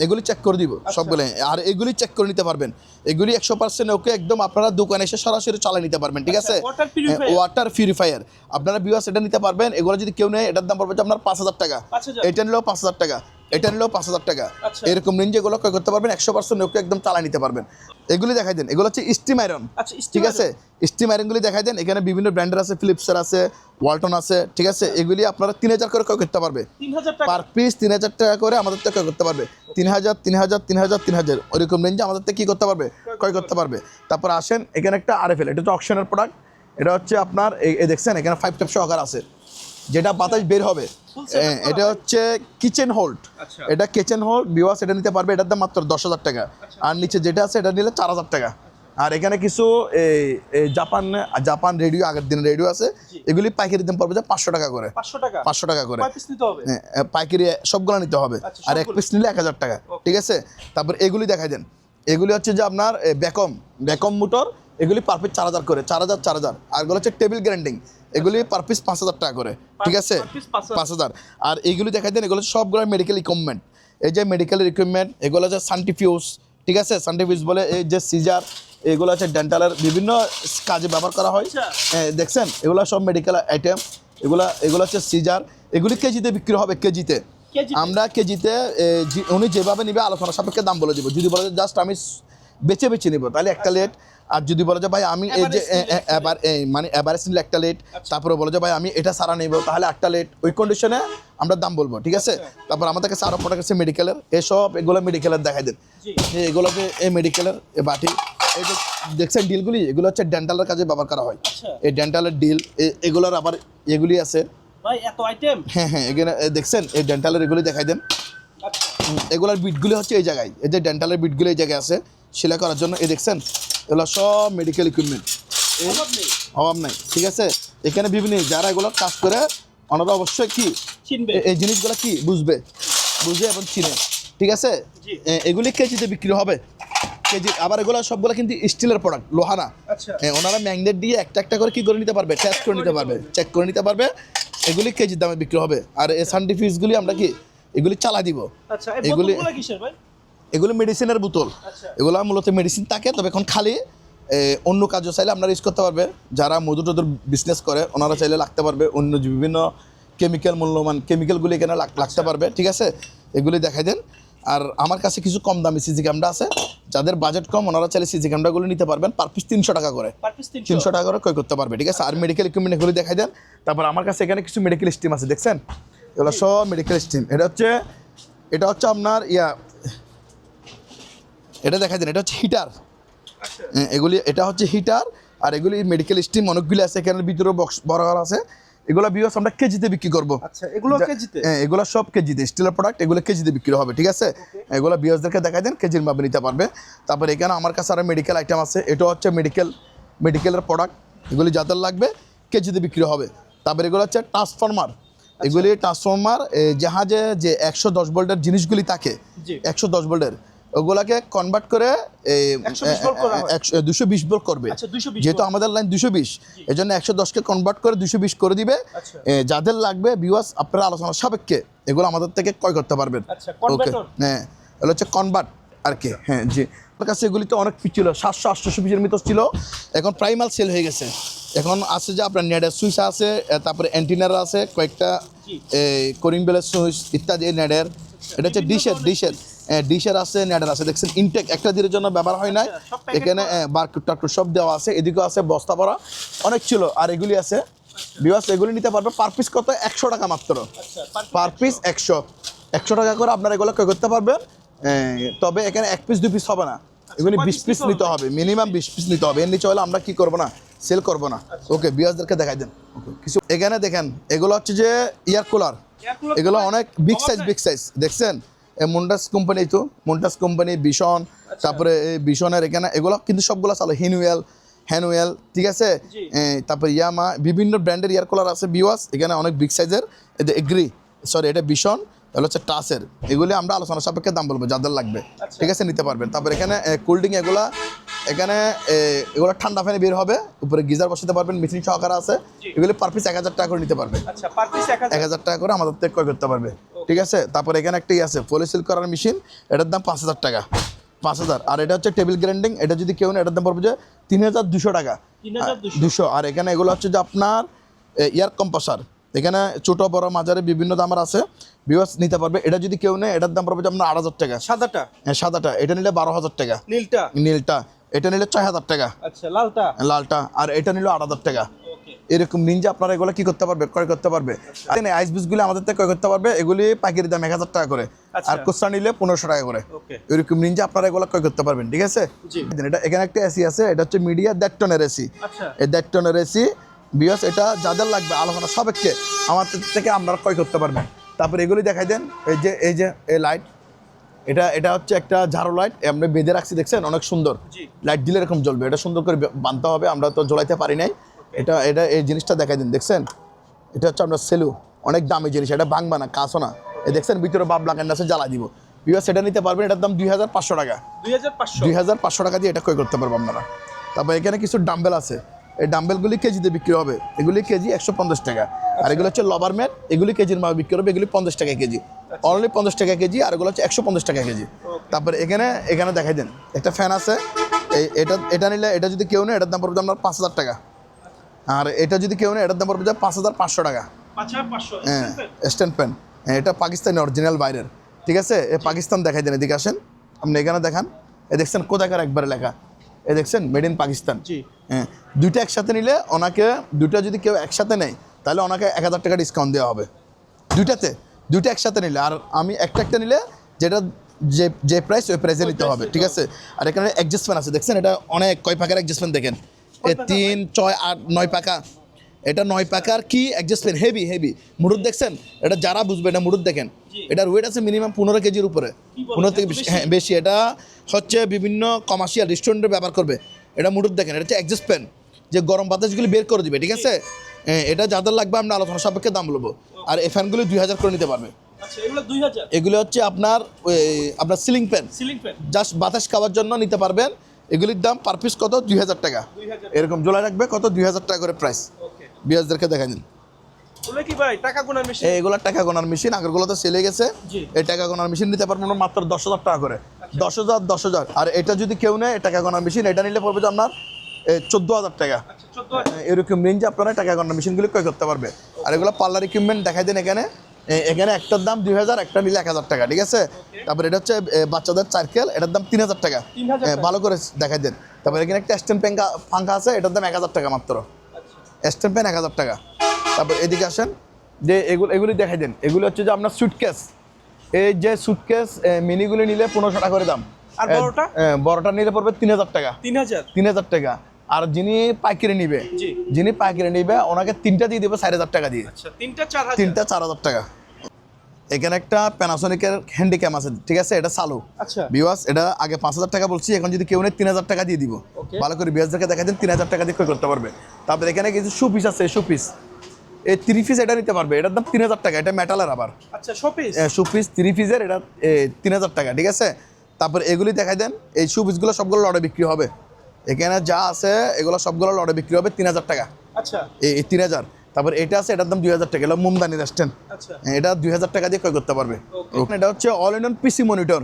এগুলি চেক করে দিব সবগুলো, আর এগুলি চেক করে নিতে পারবেন। এগুলি 100% ওকে, একদম আপনারা দোকানে এসে সরাসরি চালিয়ে নিতে পারবেন, ঠিক আছে? ওয়াটার পিউরিফায়ার ওয়াটার পিউরিফায়ার আপনারা ভিউয়ার্স এটা নিতে পারবেন। এগুলো যদি কেউ নেয় এটার দাম পড়বে যে আপনার 5,000 টাকা, 5,000 এটা নিলেও 5,000 টাকা, এটা নিলেও 5,000 টাকা। আচ্ছা। এরকম রেঞ্জে এগুলো ক্রয় করতে পারবেন, 100% ওকে একদম চালিয়ে নিতে পারবেন। এগুলি দেখাই দেন, এগুলো হচ্ছে স্টিম আয়রন, আচ্ছা, steam ঠিক iron। আছে? স্টিম আয়রনগুলি দেখাই দেন, এখানে বিভিন্ন ব্র্যান্ডের আছে, ফিলিপসের আছে, ওয়ালটন আছে, ঠিক আছে? এগুলি আপনারা 3,000 করে ক্রয় করতে পারবে। 3,000 টাকা। পার পিস 3,000 টাকা করে আমাদের থেকে ক্রয় করতে পারবে। 3,000 3,000 3,000 3,000 ওইরকম রেঞ্জে আমাদের থেকে কী করতে পারবে, ক্রয় করতে পারবে। তারপর আসেন এখানে একটা আরএফএল, এটা হচ্ছে অকশনের প্রোডাক্ট। এটা হচ্ছে আপনার এই দেখছেন এখানে 5 ট্যাপ সহকার আছে, যেটা বাতাস বের হবে। Full setup করা এটা হয়? হচ্ছে কিচেন হোল্ড, আচ্ছা। এটা কিচেন হোল্ড ভিউয়ার্স, এটা নিতে পারবে, এটার দাম মাত্র 10,000 টাকা। আর নিচে যেটা আছে এটা নিলে 4,000 টাকা। আর এখানে কিছু এই জাপান রেডিও, আগের দিনের রেডিও আছে, এগুলি পাইকারি দাম পড়বে যে 500 টাকা করে। 500 টাকা। 500 টাকা করে। কয় পিস নিতে হবে? হ্যাঁ, পাইকারি সবগুলো নিতে হবে। আচ্ছা, আর এক সবগুলো। পিস নিলে 1,000 টাকা, ঠিক আছে? তারপর এগুলি দেখাই দেন, এগুলি হচ্ছে যে আপনার ব্যাকম মোটর, এগুলি পার পিস 4,000 করে, 4,000। আর এগুলো হচ্ছে টেবিল গ্রাইন্ডিং, এগুলি পার পিস 5,000 টাকা করে, ঠিক আছে? per piece 5,000 5,000। আর এইগুলি দেখাই দেন, এগুলো সবগুলো মেডিকেল ইকুইপমেন্ট। এই যে মেডিকেলের ইকুইপমেন্ট, এগুলো হচ্ছে সান্টিফিউজ, ঠিক আছে? সান্টিফিউজ বলে এই যে সিজার, এগুলো হচ্ছে ডেন্টালের বিভিন্ন কাজে ব্যবহার করা হয়। আচ্ছা। দেখছেন এগুলো সব মেডিকেল আইটেম, এগুলো হচ্ছে সিজার, এগুলি কেজিতে বিক্রি হবে, কেজিতে। কেজিতে? আমরা কেজিতে উনি যেভাবে নিবে আলোচনা সাপেক্ষে দাম বলে দিব। যদি বলে যে জাস্ট আমি বেছে নিব তাহলে একটা লেট, আর যদি বলে যে ভাই আমি এই যে মানে এভারেজ নিলে একটা লেট, তারপরে বলে যে ভাই আমি এটা সারা নিব তাহলে একটা লেট, ওই কন্ডিশনে আমরা দাম বলবো, ঠিক আছে? তারপর আমাদের কাছে আরও প্রোডাক্ট আছে মেডিকেলের, এগুলো মেডিকেলের দেখাই দেন। জি। এগুলোকে এই মেডিকেলের বাটি, এই যে দেখছেন ডিলগুলি, এগুলো হচ্ছে ডেন্টালের কাজে ব্যবহার করা হয়। আচ্ছা। এই ডেন্টালের ডিল, এগুলোর আবার এগুলি আছে। ভাই এত আইটেম? হ্যাঁ এখানে দেখছেন এই ডেন্টালের এগুলি দেখাই দেন। আচ্ছা। এগুলোর বিটগুলি হচ্ছে এই জায়গায়, এই যে ডেন্টালের বিটগুলি এই জায়গায় আছে সেলাই করার জন্য। এই দেখছেন এগুলো সব মেডিকেল ইকুইপমেন্ট, অভাব নেই। অভাব নাই, ঠিক আছে? এখানে বিভিন্ন যারা এগুলো কাজ করে ওনারা অবশ্যই কি চিনবে। এই জিনিসগুলো কি বুঝবে এবং চিনে, ঠিক আছে? জি। এগুলি কেজিতে বিক্রি হবে, কেজি। আবার এগুলো সবগুলো কিন্তু স্টিলের প্রোডাক্ট, লোহা না। আচ্ছা। ওনারা ম্যাগনেট দিয়ে একটা একটা করে কি করে নিতে পারবে, টেস্ট করে নিতে পারবে, চেক করে নিতে পারবে। এগুলি কেজির দামে বিক্রি হবে। আর এই সান্টিফিউজগুলি আমরা কি এগুলি চালা দিব। আচ্ছা, এই এগুলি- বোতলগুলো কিসের ভাই? এগুলো মেডিসিনের বোতল, আচ্ছা। এগুলো মূলত মেডিসিন থাকে, তবে এখন খালি অন্য কাজও চাইলে আপনারা ইউজ করতে পারবে। যারা মধু টধুর বিজনেস করে ওনারা চাইলে লাগতে পারবে, অন্য বিভিন্ন মূল্যবান কেমিক্যালগুলি এখানে লাগতে পারবে, ঠিক আছে? এগুলি দেখাই দেন। আর আমার কাছে কিছু কম দামি সিজি ক্যামেরা আছে, যাদের বাজেট কম ওনারা চাইলে সিজি ক্যামেরাগুলো নিতে পারবেন, পার পিস 300 টাকা করে, পার পিস 300 300 টাকা করে ক্রয় করতে পারবে, ঠিক আছে? আর মেডিকেল ইকুইপমেন্ট এগুলি দেখাই দেন। তারপর আমার কাছে এখানে কিছু মেডিকেল স্টিম আছে, দেখছেন এগুলো সব মেডিকেল স্টিম। এটা হচ্ছে আপনার এটা দেখা দেন, এটা হচ্ছে হিটার। আচ্ছা। এটা হচ্ছে হিটার। আর এগুলি মেডিকেল স্টিম অনেকগুলি আছে, এখানে ভিতরে বক্স বড় আছে। এগুলো বিকজ আমরা কেজিতে বিক্রি করবো। আচ্ছা, এগুলো কেজিতে? হ্যাঁ এগুলো সব কেজিতে, স্টিলের প্রোডাক্ট, এগুলো কেজিতে বিক্রি হবে, ঠিক আছে? এগুলো বিকজদেরকে দেখাই দেন, কেজির মাপে নিতে পারবে। তারপর এখানে আমার কাছে আরও মেডিকেল আইটেম আছে, এটা হচ্ছে মেডিকেলের প্রোডাক্ট, এগুলি যাদের লাগবে কেজিতে বিক্রি হবে। তারপর এগুলো হচ্ছে ট্রান্সফরমার, এগুলি ট্রান্সফরমার জাহাজে যে 110 ভোল্টের জিনিসগুলি থাকে, জি। 110 ভোল্টের ওগুলাকে কনভার্ট করে 120 ভোল্ট করা হয়। 220 ভোল্ট করবে। আচ্ছা, 220 যেহেতু ভোল্ট। আমাদের লাইন 220, এই জন্য 110কে কনভার্ট করে 220 করে দিবে। আচ্ছা। যাদের লাগবে ভিউয়ার্স আপনারা আলোচনা সাপেক্ষে এগুলো আমাদের থেকে ক্রয় করতে পারবেন। আচ্ছা, কনভার্টর? হ্যাঁ এগুলো হচ্ছে কনভার্ট আর কি। হ্যাঁ জি, আমার কাছে এগুলিতে অনেক পিস ছিল, 700-800 পিসের মতো ছিল, এখন প্রাইমাল সেল হয়ে গেছে। এখন আছে যে আপনার নেটের সুইচ আছে, তারপরে অ্যান্টিনার আছে কয়েকটা, করিং বেলের সুইচ ইত্যাদি নেটের। এটা হচ্ছে ডিশের আছে, নেটের আছে। দেখছেন ইনটেক একটা দিনের জন্য ব্যবহার হয় না, সব প্যাকেট এখানে বারকোড টারকোড সব দেওয়া আছে, এদিকেও আছে বস্তা ভরা অনেক ছিল। আর এগুলি আছে বিকজ এগুলি নিতে পারবে পার পিস কত, 100 টাকা মাত্র, আচ্ছা, পার পিস 100 টাকা করে আপনারা এগুলো ক্রয় করতে পারবেন। তবে এখানে 1 পিস 2 পিস হবে না, এগুলি 20 পিস নিতে হবে, মিনিমাম 20 পিস নিতে হবে। এর নিচে হলে আমরা কি করবো না, সেল করবো না। ওকে বিয়াসদেরকে দেখাই দেন। ওকে কিছু এখানে দেখেন, এগুলো হচ্ছে যে এয়ার কুলার, এগুলো অনেক বিগ সাইজ দেখছেন। মন্টাস কোম্পানি বিশন, তারপরে বিশনের এখানে এগুলো কিন্তু সবগুলো চালো, হ্যানুয়েল, ঠিক আছে? তারপরে ইয়ামা, বিভিন্ন ব্র্যান্ডের এয়ার কুলার আছে বিওয়াস এখানে, অনেক বিগ সাইজের। এগ্রি সরি এটা ভীষণ, তাহলে হচ্ছে টাসের। এগুলি আমরা আলোচনা সাপেক্ষে দাম বলবো যাদের লাগবে, ঠিক আছে, নিতে পারবেন। তারপর এখানে কোল্ড ড্রিঙ্ক এগুলা, এখানে এগুলো ঠান্ডা ফ্যানে বের হবে, উপরে গিজার বসাতে পারবেন, মেশিন সহকারে আছে। এগুলি পার পিস 1000 টাকা করে নিতে পারবে। আচ্ছা, পার পিস 1000 টাকা করে আমাদের থেকে ক্রয় করতে পারবে, ঠিক আছে। তারপর এখানে একটাই আছে পলিসিল করার মেশিন, এটার দাম 5000 টাকা, 5000। আর এটা হচ্ছে টেবিল গ্রাইন্ডিং, এটা যদি কেউ নেয় এটার দাম পড়বে যে 3200 টাকা, 200। আর এখানে এগুলো হচ্ছে যে আপনার এয়ার কম্প্রেসার, এখানে ছোট বড় মাঝারি বিভিন্ন দামের আছে, ভিউয়ার্স নিতে পারবে। এটা যদি কেউ নেয় এটার দাম পড়বে যে আপনার 8000 টাকা। সাদাটা? হ্যাঁ সাদাটা, এটা নিলে 12000 টাকা। নীলটা? নীলটা এটা নিলে 6000 টাকা। আচ্ছা, লালটা? লালটা, আর এটা নিল 8000 টাকা। ওকে। এরকম নিনজা আপনারা এগুলো কি করতে পারবে, ক্রয় করতে পারবে। আইস বিসগুলি আমাদের থেকে ক্রয় করতে পারবে, এগুলি পাইকারি দাম 1000 টাকা করে, আর খুচরা নিলে 1500 টাকা করে। ওকে। এরকম নিনজা আপনারা এগুলো ক্রয় করতে পারবেন, ঠিক আছে। জি। এটা এখানে একটা এসি আছে, এটা হচ্ছে মিডিয়া 1.5 টনের এসি। আচ্ছা। এই 1.5 টনের এসি বিয়স, এটা যাদের লাগবে আলোচনা সাপেক্ষে আমাদের থেকে আপনারা ক্রয় করতে পারবেন। তারপর এগুলি দেখাই দেন, এই যে এই লাইট, এটা হচ্ছে একটা ঝাড়ু লাইট, আমরা বেঁধে রাখছি, দেখছেন অনেক সুন্দর। লাইট দিলে এরকম জ্বলবে, এটা সুন্দর করে বাঁধতে হবে, আমরা তো জ্বলাইতে পারি নাই। এটা এই জিনিসটা দেখাই দিন, দেখছেন এটা হচ্ছে আমরা সেলু, অনেক দামি জিনিস, এটা ভাঙবা না, কাঁচো না। এই দেখছেন ভিতরে বাপ লাগান আছে, জ্বালা দিব। বিকজ সেটা নিতে পারবেন, এটার দাম 2500 টাকা। 2500 টাকা দিয়ে এটা ক্রয় করতে পারবো আপনারা। তারপর এখানে কিছু ডাম্বেল আছে, এই ডাম্বেলগুলি কেজিতে বিক্রি হবে, এগুলি কেজি 150 টাকা। আর এগুলো হচ্ছে লবার ম্যাট, এগুলি কেজির মাপে বিক্রি হবে, এগুলি 50 টাকা কেজি, অনলি 50 টাকা কেজি। আর এগুলো হচ্ছে 150 টাকা কেজি। তারপর এখানে দেখাই দেন একটা ফ্যান আছে, এটা নিলে, এটা যদি কেউ নেয় এটার দাম পড়বে আপনার 5000 টাকা। আর এটা যদি কেউ নেয় এটার দাম পড়বে 5500 টাকা। 5500? হ্যাঁ, স্ট্যান্ড ফ্যান, এটা পাকিস্তানি অরিজিনাল বাইরের, ঠিক আছে। এ পাকিস্তান দেখাই দেন, এদিকে আসেন, আপনি এখানে দেখান, এ দেখছেন কোথাকার একবারে লেখা, এ দেখছেন মেড ইন পাকিস্তান। হ্যাঁ, দুইটা একসাথে নিলে ওনাকে, দুইটা যদি কেউ একসাথে নেয় তাহলে ওনাকে 1000 টাকা ডিসকাউন্ট দেওয়া হবে দুইটা একসাথে নিলে। আর আমি একটা নিলে যেটা যে প্রাইস ওই প্রাইসে নিতে হবে, ঠিক আছে। আর এখানে অ্যাডজাস্ট ফ্যান আছে, দেখছেন এটা অনেক কয় পাকার অ্যাডজাস্ট ফ্যান, দেখেন 3, 6, 8, 9 পাকা। এটা 9 পাকার কি অ্যাডজাস্ট ফ্যান, হেভি মুরুদ, দেখছেন এটা যারা বুঝবে, এটা মুরুদ দেখেন, এটার ওয়েট আছে মিনিমাম 15 কেজির উপরে, 15 থেকে বেশি। হ্যাঁ বেশি, এটা হচ্ছে বিভিন্ন কমার্শিয়াল রেস্টুরেন্টে ব্যবহার করবে। এটা মুরুদ দেখেন, এটা হচ্ছে অ্যাডজাস্ট ফ্যান, যে গরম বাতাসগুলি বের করে দিবে, ঠিক আছে। এটা যাদের লাগবে আমরা আলোচনা সাপেক্ষে দাম বলবো। আর এই ফ্যানগুলি 2000 করে নিতে পারবে। এগুলো হচ্ছে আপনার সিলিং ফ্যান, জাস্ট বাতাস খাওয়ার জন্য নিতে পারবেন। এগুলির দাম পার পিস কত, 2000 টাকা। এরকম জোলা রাখবে কত, 2000 টাকা করে প্রাইস। বিয়াসদেরকে দেখা দিন, এগুলো টাকা গোনার মেশিন, আগেরগুলো তো সেলে গেছে। এই টাকা গোনার মেশিন নিতে পারবেন মাত্র 10,000 টাকা করে, 10,000। আর এটা যদি কেউ নেয় টাকা গোনার মেশিন, এটা নিলে পড়বে যে আপনার 14,000 টাকা। এরকম রেঞ্জে আপনারা টাকা গোনার মেশিনগুলি ক্রয় করতে পারবে। আর এগুলো পার্লার ইকুইপমেন্ট দেখাই দেন, এখানে একটার দাম 2000, একটা নিলে 1000 টাকা, ঠিক আছে। তারপর এটা হচ্ছে বাচ্চাদের সাইকেল, এটার দাম 3000 টাকা, ভালো করে দেখাই দেন। তারপর এখানে একটা স্ট্যান্ড পাঙ্খা আছে, এটার দাম 1000 টাকা মাত্র, স্ট্যান্ড ফ্যান 1000 টাকা। তারপর এদিকে আসেন, যে এগুলি দেখাই দেন, এগুলি হচ্ছে যে আপনার সুটকেস, এই যে সুটকেস মিনিগুলি নিলে 1500 টাকা করে দাম। আর বড়টা নিলে পড়বে 3000 টাকা, 3000 টাকা। আর যিনি পাইকারি নিবে ওনাকে 3টা দিয়ে দেবে 4000 টাকা দিয়ে, 3টা 4000 টাকা। এখানে একটা প্যানাসোনিকের হ্যান্ডিক্যাম আছে, ঠিক আছে, এটা চালু। ভিউয়ার্স এটা আগে 5000 টাকা বলছি, এখন যদি কেউ নেয় 3000 টাকা দিয়ে দিব। ভালো করে ভিউয়ার্সদেরকে দেখা দিন, 3000 টাকা দিয়ে ক্রয় করতে পারবে। তারপর এখানে কিছু শু পিস আছে, শু পিস এই 3 পিস এটা নিতে পারবে, এটার দাম 3000 টাকা, এটা মেটালের আবার। শু পিস 3 পিসের এটা 3000 টাকা, ঠিক আছে। তারপর এগুলি দেখাই দেন, এই শু পিসগুলো সবগুলো লড়ে বিক্রি হবে, এখানে যা আছে এগুলো সবগুলো লড়ে বিক্রি হবে 3000 টাকা, এই 3000। তারপর এটা আছে, এটার দাম 2000 টাকা, এটা মুমদানি রেস্টেন্ট, এটা 2000 টাকা দিয়ে ক্রয় করতে পারবে। এটা হচ্ছে all in one PC monitor,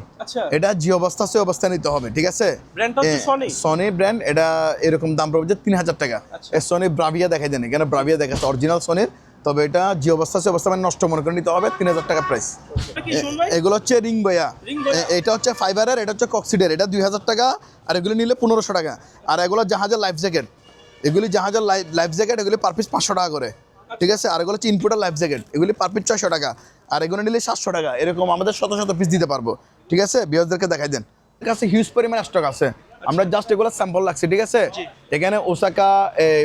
এটা যে অবস্থা সে অবস্থা নিতে হবে, ঠিক আছে। সনি ব্র্যান্ড, এটা এরকম দাম পড়বে 3000 টাকা। সনি ব্রাভিয়া দেখাই দেন, এখানে ব্রাভিয়া দেখাচ্ছে অরিজিনাল সনির, তবে এটা যে অবস্থা সে অবস্থা মানে নষ্ট মনে করে নিতে হবে, 3000 টাকা প্রাইস। এগুলো হচ্ছে রিং বয়া, এটা হচ্ছে ফাইবারের, এটা হচ্ছে কক্সিডের, এটা 2000 টাকা। আর এগুলো নিলে 1500 টাকা। আর এগুলো জাহাজের লাইফ জ্যাকেট, এগুলি জাহাজের লাইফ জ্যাকেট, এগুলি পার পিস 500 টাকা করে, ঠিক আছে। আর এগুলো হচ্ছে ইনপুটার লাইফ জ্যাকেট, এগুলি পার পিস 600 টাকা। আর এগুলো নিলে 700 টাকা, এরকম আমাদের শত পিস দিতে পারবো, ঠিক আছে। বিয়ারদেরকে দেখাই দেন, এর কাছে হিউজ পরিমাণ স্টক আছে, আমরা জাস্ট এগুলো স্যাম্পল লাগছে, ঠিক আছে। এখানে Osaka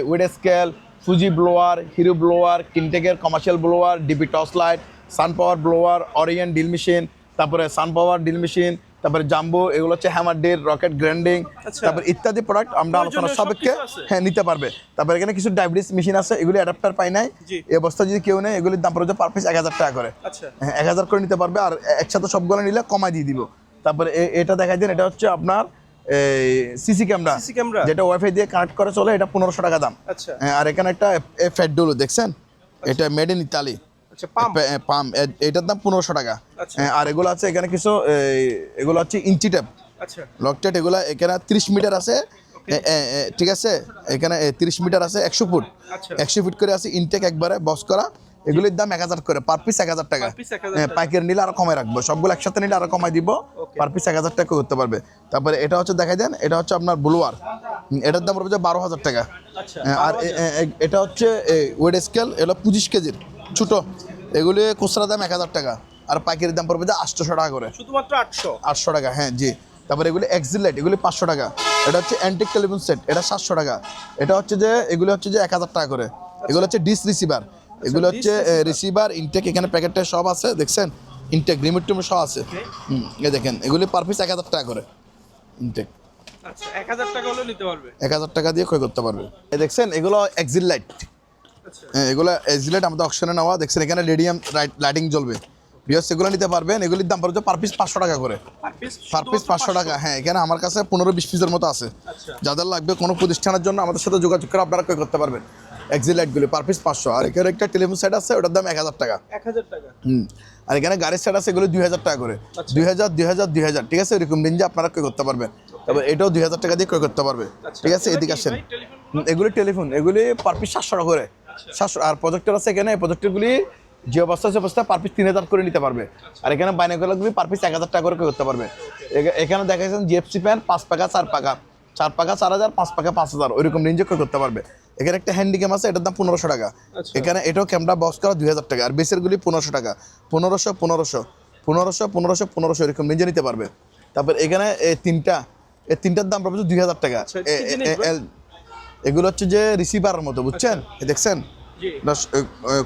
weight scale, Fuji blower, Hero blower, কিনটেকের commercial blower, DP torch light, Sun Power blower, Orient drill machine, তারপরে সান পাওয়ার ডিল মেশিন, তারপরে জাম্বো, এগুলো হচ্ছে হ্যামার ডিল, রকেট গ্রাইন্ডিং, আচ্ছা। তারপর ইত্যাদি প্রোডাক্ট আমরা আলোচনা প্রয়োজনীয় সাপেক্ষে সবকিছু আছে? হ্যাঁ নিতে পারবে। তারপর এখানে কিছু ডায়াবেটিস মেশিন আছে, এগুলি অ্যাডাপ্টার পাই নাই, জি। এই অবস্থা যদি কেউ নেয় এগুলির দাম পড়বে পার পিস 1000 টাকা করে। আচ্ছা। হ্যাঁ 1000 করে নিতে পারবে, আর একসাথে সবগুলো নিলে কমাই দিয়ে দিব। তারপরে এটা দেখাই দিন, এটা হচ্ছে আপনার এই সিসি ক্যামেরা, সিসি ক্যামেরা, যেটা ওয়াইফাই দিয়ে কানেক্ট করে চলে, এটা 1500 টাকা দাম। আচ্ছা হ্যাঁ, আর এখানে একটা ফ্যাট ডোলো দেখছেন, এটা মেড ইন ইতালি আচ্ছা, পাম্প, পাম্প, এটার দাম 1500 টাকা। আচ্ছা। হ্যাঁ, আর এগুলো আছে এখানে কিছু এগুলো হচ্ছে ইঞ্চি ট্যাপ, আচ্ছা লকটেট, এগুলো এখানে 30 মিটার আছে, ঠিক আছে, এখানে 30 মিটার আছে, 100 ফুট, আচ্ছা 100 ফিট করে আছে ইনটেক একবারে বক্স করা। এগুলির দাম 1000 করে, পার পিস 1000 টাকা। Per piece 1000 হ্যাঁ, টাকা। পাইকারি নিলে আরো কমায় রাখবো, সবগুলো একসাথে নিলে আরো কমাই দিব, Okay. পার পিস 1000 টাকা করতে পারবে। তারপরে এটা হচ্ছে দেখাই দেন, এটা হচ্ছে আপনার ব্লুয়ার, এটার দাম পড়বে 12000 টাকা। আচ্ছা হ্যাঁ, আর 12,000 এটা হচ্ছে ওয়েট স্কেল, এটা 25 কেজির ছোট, এগুলি খুচরা দাম 1000 টাকা, আর পাইকারি দাম পড়বে 800 টাকা করে, শুধুমাত্র 800। 800 টাকা। হ্যাঁ জি। তারপরে এগুলি এক্সিল লাইট, এগুলি 500 টাকা। এটা হচ্ছে অ্যান্টিক টেলিফোন সেট, এটা 700 টাকা। এটা হচ্ছে যে এগুলি হচ্ছে যে 1000 টাকা করে। এগুলো হচ্ছে ডিস রিসিভার, এগুলো হচ্ছে রিসিভার, ইনটেক, এখানে প্যাকেটটা সব আছে দেখছেন, ইনটেক রিমোট টিমোট সব আছে। এই দেখেন, এগুলি পার পিস 1000 টাকা করে ইনটেক। আচ্ছা 1000 টাকা হলে নিতে পারবে। 1000 টাকা দিয়ে ক্রয় করতে পারবে। এই দেখছেন, এগুলো এক্সিল লাইট, আচ্ছা এগুলো এক্সিল লাইট আমাদের অকশনে নেওয়া, দেখছেন এখানে রেডিয়াম লাইটিং জ্বলবে। বিয়াস এগুলো নিতে পারবেন, এগুলির দাম পড়বে পার পিস 500 টাকা করে, পার পিস, পার পিস 500 টাকা। হ্যাঁ, এখানে আমার কাছে 15-20 পিসের মতো আছে, আচ্ছা যাদের লাগবে কোনো প্রতিষ্ঠানের জন্য আমাদের সাথে যোগাযোগ করে আপনারা ক্রয় করতে পারবেন। এক্সিল লাইটগুলি পার পিস 500। আর এখানে একটা টেলিফোন সেট আছে, ওটার দাম 1000 টাকা। 1000 টাকা। আর এখানে গাড়ির সেট আছে, এগুলো 2000 টাকা করে, 2000, ঠিক আছে, এরকম রেঞ্জে আপনারা ক্রয় করতে পারবেন। তারপর এটাও 2000 টাকা দিয়ে ক্রয় করতে পারবে, ঠিক আছে। এদিকে আসেন, এগুলি টেলিফোন, এগুলি পার পিস 700 টাকা করে, 700। আর প্রজেক্টর আছে এখানে, প্রজেক্টরগুলি যে অবস্থা সে অবস্থা পার পিস 3000 করে নিতে পারবে। আর এখানে বাইনাকুলারগুলি পার পিস 1000 টাকা করে করতে পারবে। এখানে দেখা যাচ্ছে জিএফসি ফ্যান 5 পাকা 4 পাকা, 4 পাকা 4000, 5 পাকা 5000, ওইরকম রেঞ্জে করতে পারবে। এখানে একটা হ্যান্ডিক্যাম আছে, এটার দাম 1500 টাকা। এখানে এটাও ক্যামেরা বক্স করা 2000 টাকা। আর বেসেরগুলি 1500 টাকা, 1500 এরকম রেঞ্জে নিতে পারবে। তারপর এখানে এই তিনটার দাম পড়বে 2000 টাকা। এগুলো হচ্ছে যে রিসিভারের মতো, বুঝছেন, দেখছেন, জি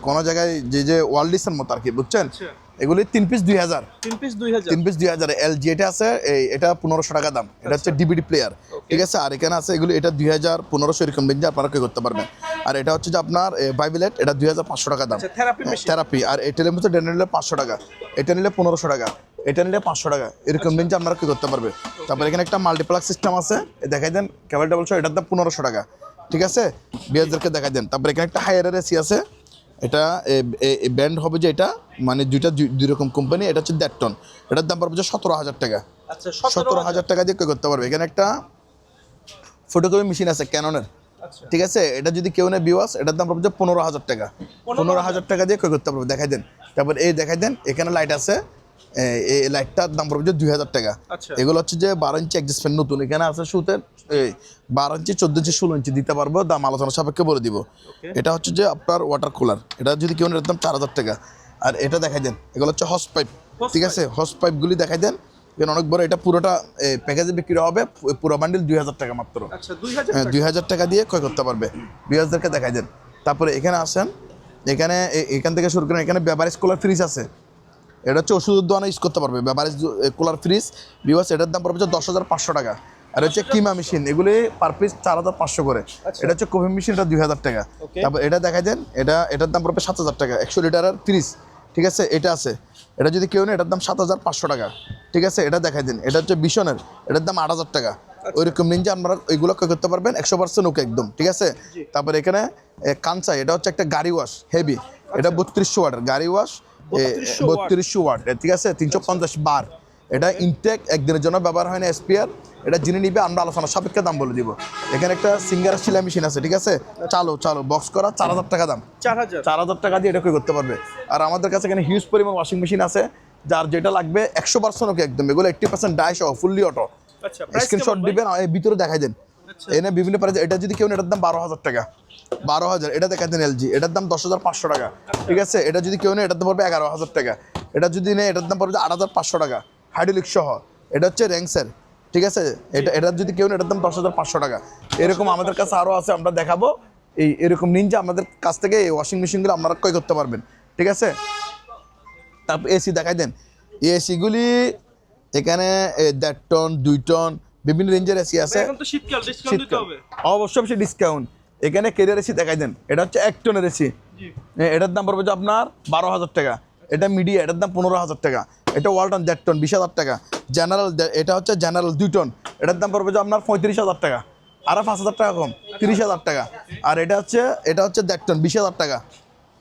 কোনো জায়গায় যে ওয়ার্ল্ড ডিসের মতো আর কি, বুঝছেন। আচ্ছা এগুলি 3 পিস 2000, 3 পিস 2000। 3 পিস 2000। এলজি এটা আছে, এটা 1500 টাকা দাম, এটা হচ্ছে ডিভিডি প্লেয়ার, ঠিক আছে। আর এখানে আছে এগুলি, এটা 2000, 1500 এরকম রেঞ্জে আপনারা ক্রয় করতে পারবেন। আর এটা হচ্ছে যে আপনার ভাইবিলেট, এটা 2500 টাকা দাম, আচ্ছা থেরাপি মেশিন। থেরাপি। আর এটা নিলে 500 টাকা, এটা নিলে 1500 টাকা, এটা নিলে 500 টাকা, এরকম রেঞ্জে আপনারা ক্রয় করতে পারবে। তারপর এখানে একটা মাল্টিপ্লাক্স সিস্টেম আছে, দেখাই দেন, কেবল টেবল সহ, এটার দাম 1500 টাকা, ঠিক আছে, বিয়ারদেরকে দেখাই দেন। তারপর এখানে একটা হায়ার এসি আছে, এটা ব্র্যান্ড হবে যে এটা, মানে দুই রকম কোম্পানি, এটা হচ্ছে দ্যাটটন, এটার দাম পড়বে 17000 টাকা, আচ্ছা 17000 টাকা দিয়ে ক্রয় করতে পারবে। এখানে একটা ফটোকপি মেশিন আছে ক্যাননের, আচ্ছা ঠিক আছে, এটা যদি কেউ নেয় ভিউয়ার্স, এটার দাম পড়বে 15000 টাকা, 15000 টাকা দিয়ে ক্রয় করতে পারবে। দেখাই দেন। তারপর এই দেখাই দেন, এখানে লাইট আছে, এই লাইটটার দাম পড়বে 2000 টাকা। আচ্ছা এগুলো হচ্ছে যে 12 ইঞ্চি অ্যাডজাস্ট ফ্যান নতুন, এখানে আছে সুতের 12 ইঞ্চি, 14 ইঞ্চি, 16 ইঞ্চি দিতে পারবো, দাম আলোচনা সাপেক্ষে বলে দিব। এটা হচ্ছে যে আপনার ওয়াটার কুলার, এটা যদি কেউ নেয়, এর দাম 4000 টাকা। আর এটা দেখাই দেন, এগুলো হচ্ছে হস পাইপ, ঠিক আছে, হস পাইপগুলি দেখাই দেন, এখানে অনেক বড়, এটা পুরোটা প্যাকেজে বিক্রি হবে, পুরো বান্ডিল 2000 টাকা মাত্র। আচ্ছা 2000 হ্যাঁ, 2000 টাকা দিয়ে ক্রয় করতে পারবে, বিয়ারদেরকে দেখাই দেন। তারপরে এখানে আসেন, এখান থেকে শুরু করেন, এখানে বেভারেজ কুলার ফ্রিজ আছে, এটা হচ্ছে ওষুধের দোকানে ইউজ করতে পারবে, বেভারেজ কুলার ফ্রিজ, বিভার্স, এটার দাম পড়বে 10500 টাকা। আর হচ্ছে কিমা মেশিন, এগুলি পার পিস 4500 করে। এটা হচ্ছে কফি মেশিন, এটা 2000 টাকা। তারপর এটা দেখাই দেন, এটার দাম পড়বে 7000 টাকা, 100 লিটারের ফ্রিজ, ঠিক আছে, এটা আছে, এটা যদি কেউ নেয়, এটার দাম 7500 টাকা, ঠিক আছে। এটা দেখাই দেন, এটা হচ্ছে বিশনের, এটার দাম 8000 টাকা, ওইরকম রেঞ্জে আপনারা ওইগুলো ক্রয় করতে পারবেন, 100% ওকে একদম, ঠিক আছে। তারপর এখানে কানসাই, এটা হচ্ছে একটা গাড়ি ওয়াশ হেভি, এটা 3200 ওয়াটের গাড়ি ওয়াশ, 3200 ওয়াট, ঠিক আছে, 350 বার। এটা ইনটেক, একদিনের জন্য ব্যবহার হয় না, এসপিআর। এটা যিনি নিবে আমরা আলোচনা সাপেক্ষে দাম বলে দিব। এখানে একটা সিঙ্গারের সেলাই মেশিন আছে, ঠিক আছে, চালো বক্স করা, 4000 টাকা দাম, 4000 টাকা দিয়ে এটা ক্রয় করতে পারবে। আর আমাদের কাছে এখানে হিউজ পরিমাণ ওয়াশিং মেশিন আছে, যার যেটা লাগবে 100% ওকে একদম, এগুলো 80% ডাই সহ ফুললি অটো। আচ্ছা স্ক্রিনশট দিবেন, এই ভিতরে দেখাই দেন, এনে বিভিন্ন প্রাইস। এটা যদি কেউ নেয়, এটার দাম 12000 টাকা, 12000। এটা দেখাই দেন এলজি, এটার দাম 10500 টাকা, ঠিক আছে। এটা যদি কেউ নেয়, এটার দাম পড়বে 11000 টাকা। এটা যদি নেয়, এটার দাম পড়বে 8500 টাকা, হাইড্রোলিক সহ। এটা হচ্ছে র্যাংসের, ঠিক আছে, এটা যদি কেউ নেয়, এটার দাম 10500 টাকা। এরকম আমাদের কাছে আরও আছে, আমরা দেখাবো। এরকম নিনজা আমাদের কাছ থেকে এই ওয়াশিং মেশিনগুলো আপনারা ক্রয় করতে পারবেন, ঠিক আছে। তারপর এসি দেখাই দেন, এই এসিগুলি এখানে 1.5 টন 2 টন বিভিন্ন রেঞ্জের এসি আছে। এখন তো শীতকাল, ডিসকাউন্ট দিতে হবে। অবশ্যই অবশ্যই ডিসকাউন্ট। এখানে কেরিয়ার এসি দেখাই দেন, এটা হচ্ছে 1 টনের এসি, জি এটার দাম পড়বে যে আপনার 12,000 টাকা। এটা মিডিয়া, এটার দাম 15,000 টাকা। এটা ওয়ালটন 1.5 টন 20,000 টাকা। জেনারেল, এটা হচ্ছে জেনারেল 2 টন, এটার দাম পড়বে যে আপনার 35,000 টাকা, আরও 5,000 টাকা কম, 30,000 টাকা। আর এটা হচ্ছে 1.5 টন 20,000 টাকা।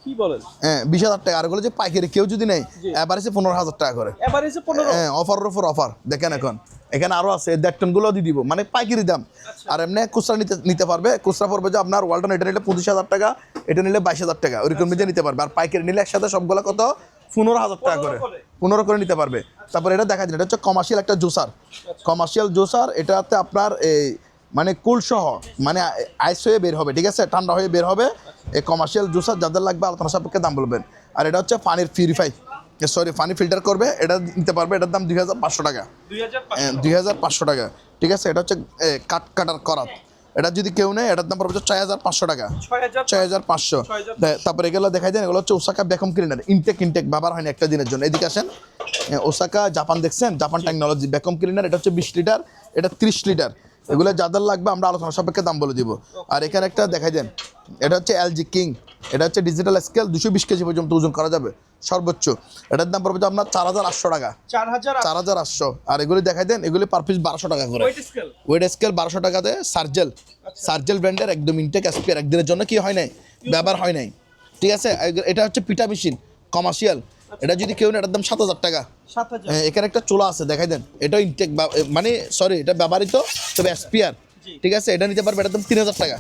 কি বলেন, হ্যাঁ 20,000 টাকা। আর এগুলো যে পাইকারি কেউ যদি নেয় এভারেজে 15,000 টাকা করে। এভারেজে 15? হ্যাঁ, অফারের উপর অফার দেখেন। এখন এখানে আরও আছে, 1.5 টন গুলো দিয়ে দিব, মানে পাইকারি দাম। আর এমনি খুচরা নিতে পারবে, খুচরা পড়বে যে আপনার ওয়ালটন এটা নিলে 25,000 টাকা, এটা নিলে 22,000 টাকা, ওইরকম যে নিতে পারবে। আর পাইকারি নিলে একসাথে সবগুলো কত 15,000 টাকা করে, 15 করে নিতে পারবে। তারপর এটা দেখা যায়, এটা হচ্ছে কমার্শিয়াল একটা জুসার, কমার্শিয়াল জুসার। এটাতে আপনার এই মানে কুল সহ, মানে আইস হয়ে বের হবে, ঠিক আছে, ঠান্ডা হয়ে বের হবে। এই কমার্শিয়াল জুসার যাদের লাগবে আলোচনা সাপেক্ষে দাম বলবেন। আর এটা হচ্ছে পানির পিউরিফাই, সরি পানি ফিল্টার করবে, এটা নিতে পারবে। এটার দাম 2,500 টাকা, 2,500 টাকা, ঠিক আছে। এটা হচ্ছে কাটার করাত, এটা যদি কেউ নেয় এটার দাম পড়বে 6,500 টাকা, 6,500। তারপরে এগুলো দেখাই দেন, এগুলো হচ্ছে ওসাকা ভ্যাকুয়াম ক্লিনার, ইনটেক ব্যবহার হয় না একটা দিনের জন্য। এদিকে আসেন, ওসাকা জাপান দেখছেন, জাপান টেকনোলজি ভ্যাকুয়াম ক্লিনার, এটা হচ্ছে 20 লিটার, এটা 30 লিটার। এগুলো যাদের লাগবে আমরা আলোচনা সাপেক্ষে দাম বলে দিব। আর এখানে একটা দেখাই দেন, এটা হচ্ছে এলজি কিং, এটা হচ্ছে ডিজিটাল স্কেল, 220 কেজি পর্যন্ত ওজন করা যাবে সর্বোচ্চ। এটার দাম পড়বে আপনার 4,800 টাকা, 4,800। আর এগুলি দেখাই দেন, এগুলি পার পিস 1200 টাকা করে। ওয়েট স্কেল 1200 টাকাতে। সার্জেল ব্র্যান্ডের একদম ইনটেক এসপিআর, একদিনের জন্য কি হয় নাই, ব্যবহার হয় নাই, ঠিক আছে। এটা হচ্ছে পিঠা মেশিন কমার্শিয়াল, এটা যদি কেউ নেয় এটার দাম 7,000 টাকা। এখানে একটা চুলা আছে দেখাই দেন, এটা ইনটেক, মানে সরি এটা ব্যবহৃত তবে এসপিআর, ঠিক আছে। এটা নিতে পারবে, এটার দাম 3,000 টাকা।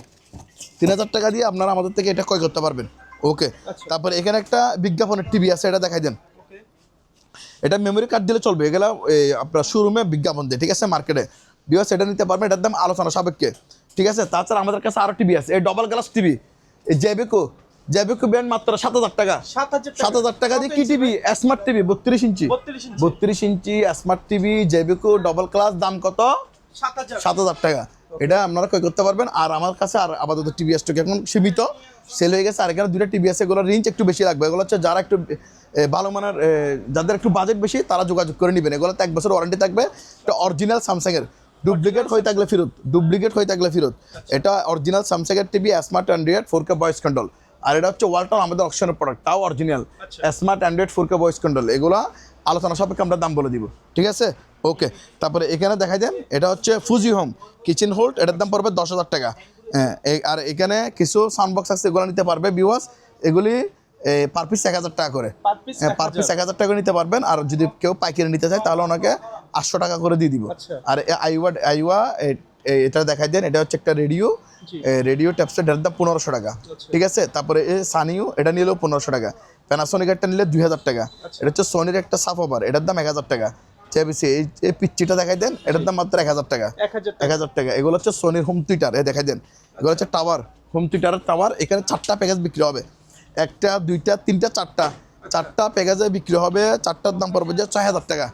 3,000 টাকা দিয়ে আপনারা আমাদের থেকে এটা ক্রয় করতে পারবেন। ওকে, তারপরে এখানে একটা বিজ্ঞাপনের টিভি আছে, এটা দেখাই দেন। এটা মেমোরি কার্ড দিলে চলবে, এগুলো আপনার শোরুমে বিজ্ঞাপন দেয়, ঠিক আছে, মার্কেটে বিকজ এটা নিতে পারবেন, এটার দাম আলোচনা সাপেক্ষে, ঠিক আছে। তাছাড়া আমাদের কাছে আরও টিভি আছে, এই ডবল গ্লাস টিভি, এই জেবিকো ব্র্যান্ড মাত্র 7,000 টাকা। 7,000 টাকা দিয়ে কি টিভি, স্মার্ট টিভি 32 ইঞ্চি, 32 ইঞ্চি স্মার্ট টিভি জেবিকো ডবল গ্লাস, দাম কত, 7,000 টাকা। এটা আপনারা ক্রয় করতে পারবেন। আর আমার কাছে আর আপাতত টিভি স্টক এখন সীমিত, সেল হয়ে গেছে। আর এখানে 2টা টিভি আছে, এগুলোর রেঞ্জ একটু বেশি লাগবে। এগুলো হচ্ছে যারা একটু ভালো মানের, যাদের একটু বাজেট বেশি তারা যোগাযোগ করে নেবেন। এগুলোতে 1 বছর ওয়ারেন্টি থাকবে। এটা অরিজিনাল স্যামসাংয়ের, ডুপ্লিকেট হয়ে থাকলে ফেরত। এটা অরিজিনাল স্যামসাংয়ের TV, smart Android 4K voice control. আর এটা হচ্ছে ওয়ালটন আমাদের অপশনের প্রোডাক্ট, তাও original smart Android 4K voice control. এগুলো আলোচনা সাপেক্ষে আমরা দাম বলে দিব, ঠিক আছে। ওকে, তারপরে এখানে দেখাই দেন, এটা হচ্ছে ফুজি হোম কিচেন হোল্ড, এটার দাম পড়বে 10,000 টাকা। আর এখানে কিছু সাউন্ড বক্স আছে, এগুলো নিতে পারবে ভিউয়ার্স। এগুলি পার পিস 1,000 টাকা করে, পার পিস 1,000 টাকা করে নিতে পারবেন। আর যদি কেউ পাইকারি নিতে চায় তাহলে ওনাকে 800 টাকা করে দিয়ে দিব। আর আইওয়া এটা দেখাই দেন, এটা হচ্ছে একটা রেডিও ট্যাপসেট, এটার দাম 1,500 টাকা, ঠিক আছে। তারপরে সানিও, এটা নিলেও 1,500 টাকা। প্যানাসোনিক একটা নিলে 2,000 টাকা। এটা হচ্ছে সোনির একটা সাফ ওভার, এটার দাম 1,000 টাকা। এই পিচ্চিটা দেখাই দেন, এটার দাম মাত্র 1,000 টাকা, 1,000 টাকা। এগুলো হচ্ছে সোনির হোম থিয়েটার, দেখাই দেন। এগুলো হচ্ছে টাওয়ার, হোম থিয়েটারের টাওয়ার। এখানে 4টা প্যাকেজ বিক্রি হবে, 1টা 2টা 3টা 4টা প্যাকেজে বিক্রি হবে। 4টার দাম পড়বে যে 6,000 টাকা,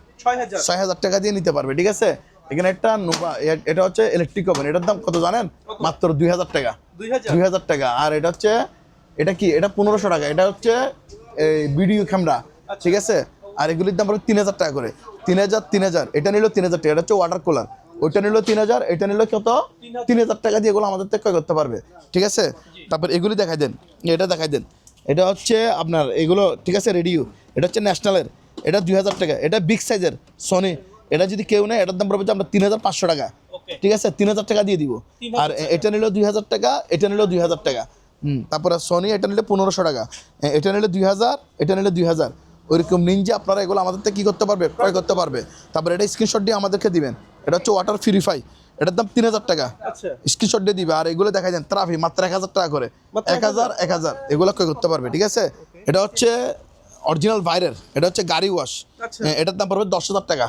6,000 টাকা দিয়ে নিতে পারবে, ঠিক আছে। এখানে একটা নোভা, এটা হচ্ছে ইলেকট্রিক ওভেন, এটার দাম কত জানেন, মাত্র 2,000 টাকা, 2,000 টাকা। আর এটা হচ্ছে, এটা কি, এটা 1,500 টাকা। এটা হচ্ছে ভিডিও ক্যামেরা, ঠিক আছে। আর এগুলির দাম পড়বে 3,000 টাকা করে, 3,000। এটা নিল 3,000 টাকা। এটা হচ্ছে ওয়াটার কুলার, ওইটা নিল 3,000, এটা নিল কত, 3,000 টাকা দিয়ে এগুলো আমাদের থেকে ক্রয় করতে পারবে, ঠিক আছে। তারপর এগুলি দেখাই দেন, এটা দেখাই দেন। এটা হচ্ছে আপনার এগুলো, ঠিক আছে, রেডিও। এটা হচ্ছে ন্যাশনালের, এটা 2,000 টাকা। এটা বিগ সাইজের সোনি, এটা যদি কেউ নেয় এটার দাম পড়বে আমরা 3,500 টাকা, ঠিক আছে, 3,000 টাকা দিয়ে দিব। আর এটা নিল 2,000 টাকা, এটা নিল 2,000 টাকা। তারপরে সোনি এটা নিলে 1,500 টাকা, এটা নিলে 2,000, এটা নিলে 2,000। ওইরকম নিনজা আপনারা এগুলো আমাদের থেকে কী করতে পারবে, ক্রয় করতে পারবে। তারপরে এটা স্ক্রিনশট দিয়ে আমাদেরকে দিবেন। এটা হচ্ছে ওয়াটার পিউরিফাই, এটার দাম 3,000 টাকা, স্ক্রিনশট দিয়ে দিবে। আর এগুলো দেখাই দেন ট্রাফি, মাত্র 1,000 টাকা করে, 1,000 এগুলো ক্রয় করতে পারবে, ঠিক আছে। এটা হচ্ছে অরিজিনাল ভাইরের, এটা হচ্ছে গাড়ি ওয়াশ, এটার দাম পড়বে 10,000 টাকা,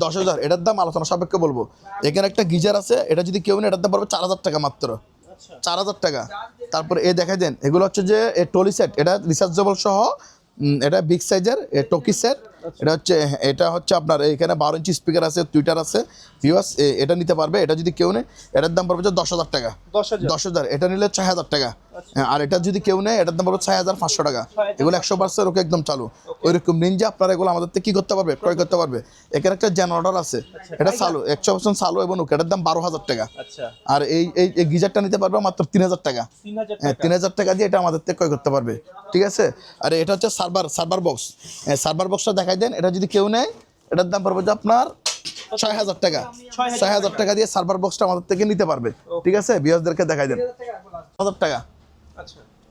10,000। এটার দাম আলোচনা সাপেক্ষে বলবো। এখানে একটা গিজার আছে, এটা যদি কেউ নেয় এটার দাম পড়বে 4,000 টাকা, মাত্র 4,000 টাকা। তারপরে দেখাই দেন, এগুলো হচ্ছে যে টলি সেট, এটা রিচার্জেবল সহ, এটা বিগ সাইজের টকি সেট, এটা হচ্ছে আপনার এখানে 12 ইঞ্চি স্পিকার আছে, টুইটার আছে, ভিউয়ার্স এটা নিতে পারবে। এটা যদি কেউ নেয় এটার দাম পড়বে 10,000 টাকা। 10,000 এটা নিলে 6,000 টাকা। আর এটা যদি কেউ নেয় এটার দাম পড়বে 6,500 টাকা। এগুলো 100% ওকে একদম চালু। ওইরকম নিনজা আপনারা এগুলো আমাদের থেকে কি করতে পারবে, ক্রয় করতে পারবে। এখানে একটা জেনারেটর আছে, এটা চালু 100% চালু এবং ওকে এটার দাম 12,000 টাকা। আর এই গিজারটা নিতে পারবে মাত্র 3,000 টাকা। 3,000 টাকা দিয়ে এটা আমাদের থেকে ক্রয় করতে পারবে, ঠিক আছে। আর এটা হচ্ছে সার্ভার বক্স। সার্ভার বক্সটা দেখাই দেন। এটা যদি কেউ নেয় এটার দাম পড়বে যে আপনার 6,000 টাকা। 6,000 টাকা দিয়ে সার্ভার বক্সটা আমাদের থেকে নিতে পারবে, ঠিক আছে। ভিউয়ারদেরকে দেখাই দেন। 4,000 টাকা।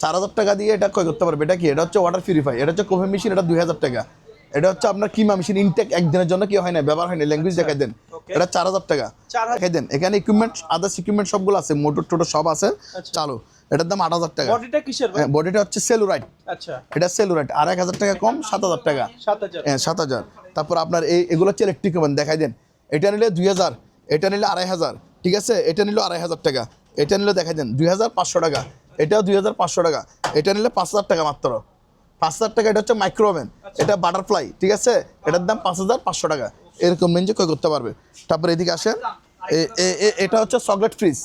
4,000 টাকা দিয়ে এটা ক্রয় করতে পারবে। এটা কি? এটা হচ্ছে ওয়াটার পিউরিফাই। এটা হচ্ছে কফি মেশিন, এটা 2,000 টাকা। এটা হচ্ছে আপনার কিমা মেশিন, ইনটেক একদিনের জন্য কি হয় না, ব্যবহার হয় না, ল্যাঙ্গুয়েজ দেখাই দেন। এটা 4,000 টাকা দেখাই দেন। এখানে ইকুইপমেন্ট, আদার্স ইকুইপমেন্ট সবগুলো আছে, মোটর টোটর সব আছে চালু। এটার দাম 8,000 টাকা। বডিটা কিসের ভাই? বডিটা হচ্ছে সেলুরাইট। আচ্ছা, এটা সেলুরাইট। আর 1,000 টাকা কম, 7,000 টাকা। 7,000। 7,000। তারপর আপনার এগুলো হচ্ছে ইলেকট্রিক ওভেন দেখাই দেন। এটা নিলে 2,000, এটা নিলে 2,500, ঠিক আছে। এটা নিলে 2,500 টাকা। এটা নিলে দেখাই দেন 2,500 টাকা। এটাও 2,500 টাকা। এটা নিলে 5,000 টাকা মাত্র। 5,000 টাকা। এটা হচ্ছে মাইক্রো ওভেন, এটা বাটারফ্লাই, ঠিক আছে। এটার দাম 5,500 টাকা। এরকম রেঞ্জে ক্রয় করতে পারবে। তারপর এদিকে আসেন, এটা হচ্ছে চকলেট ফ্রিজ।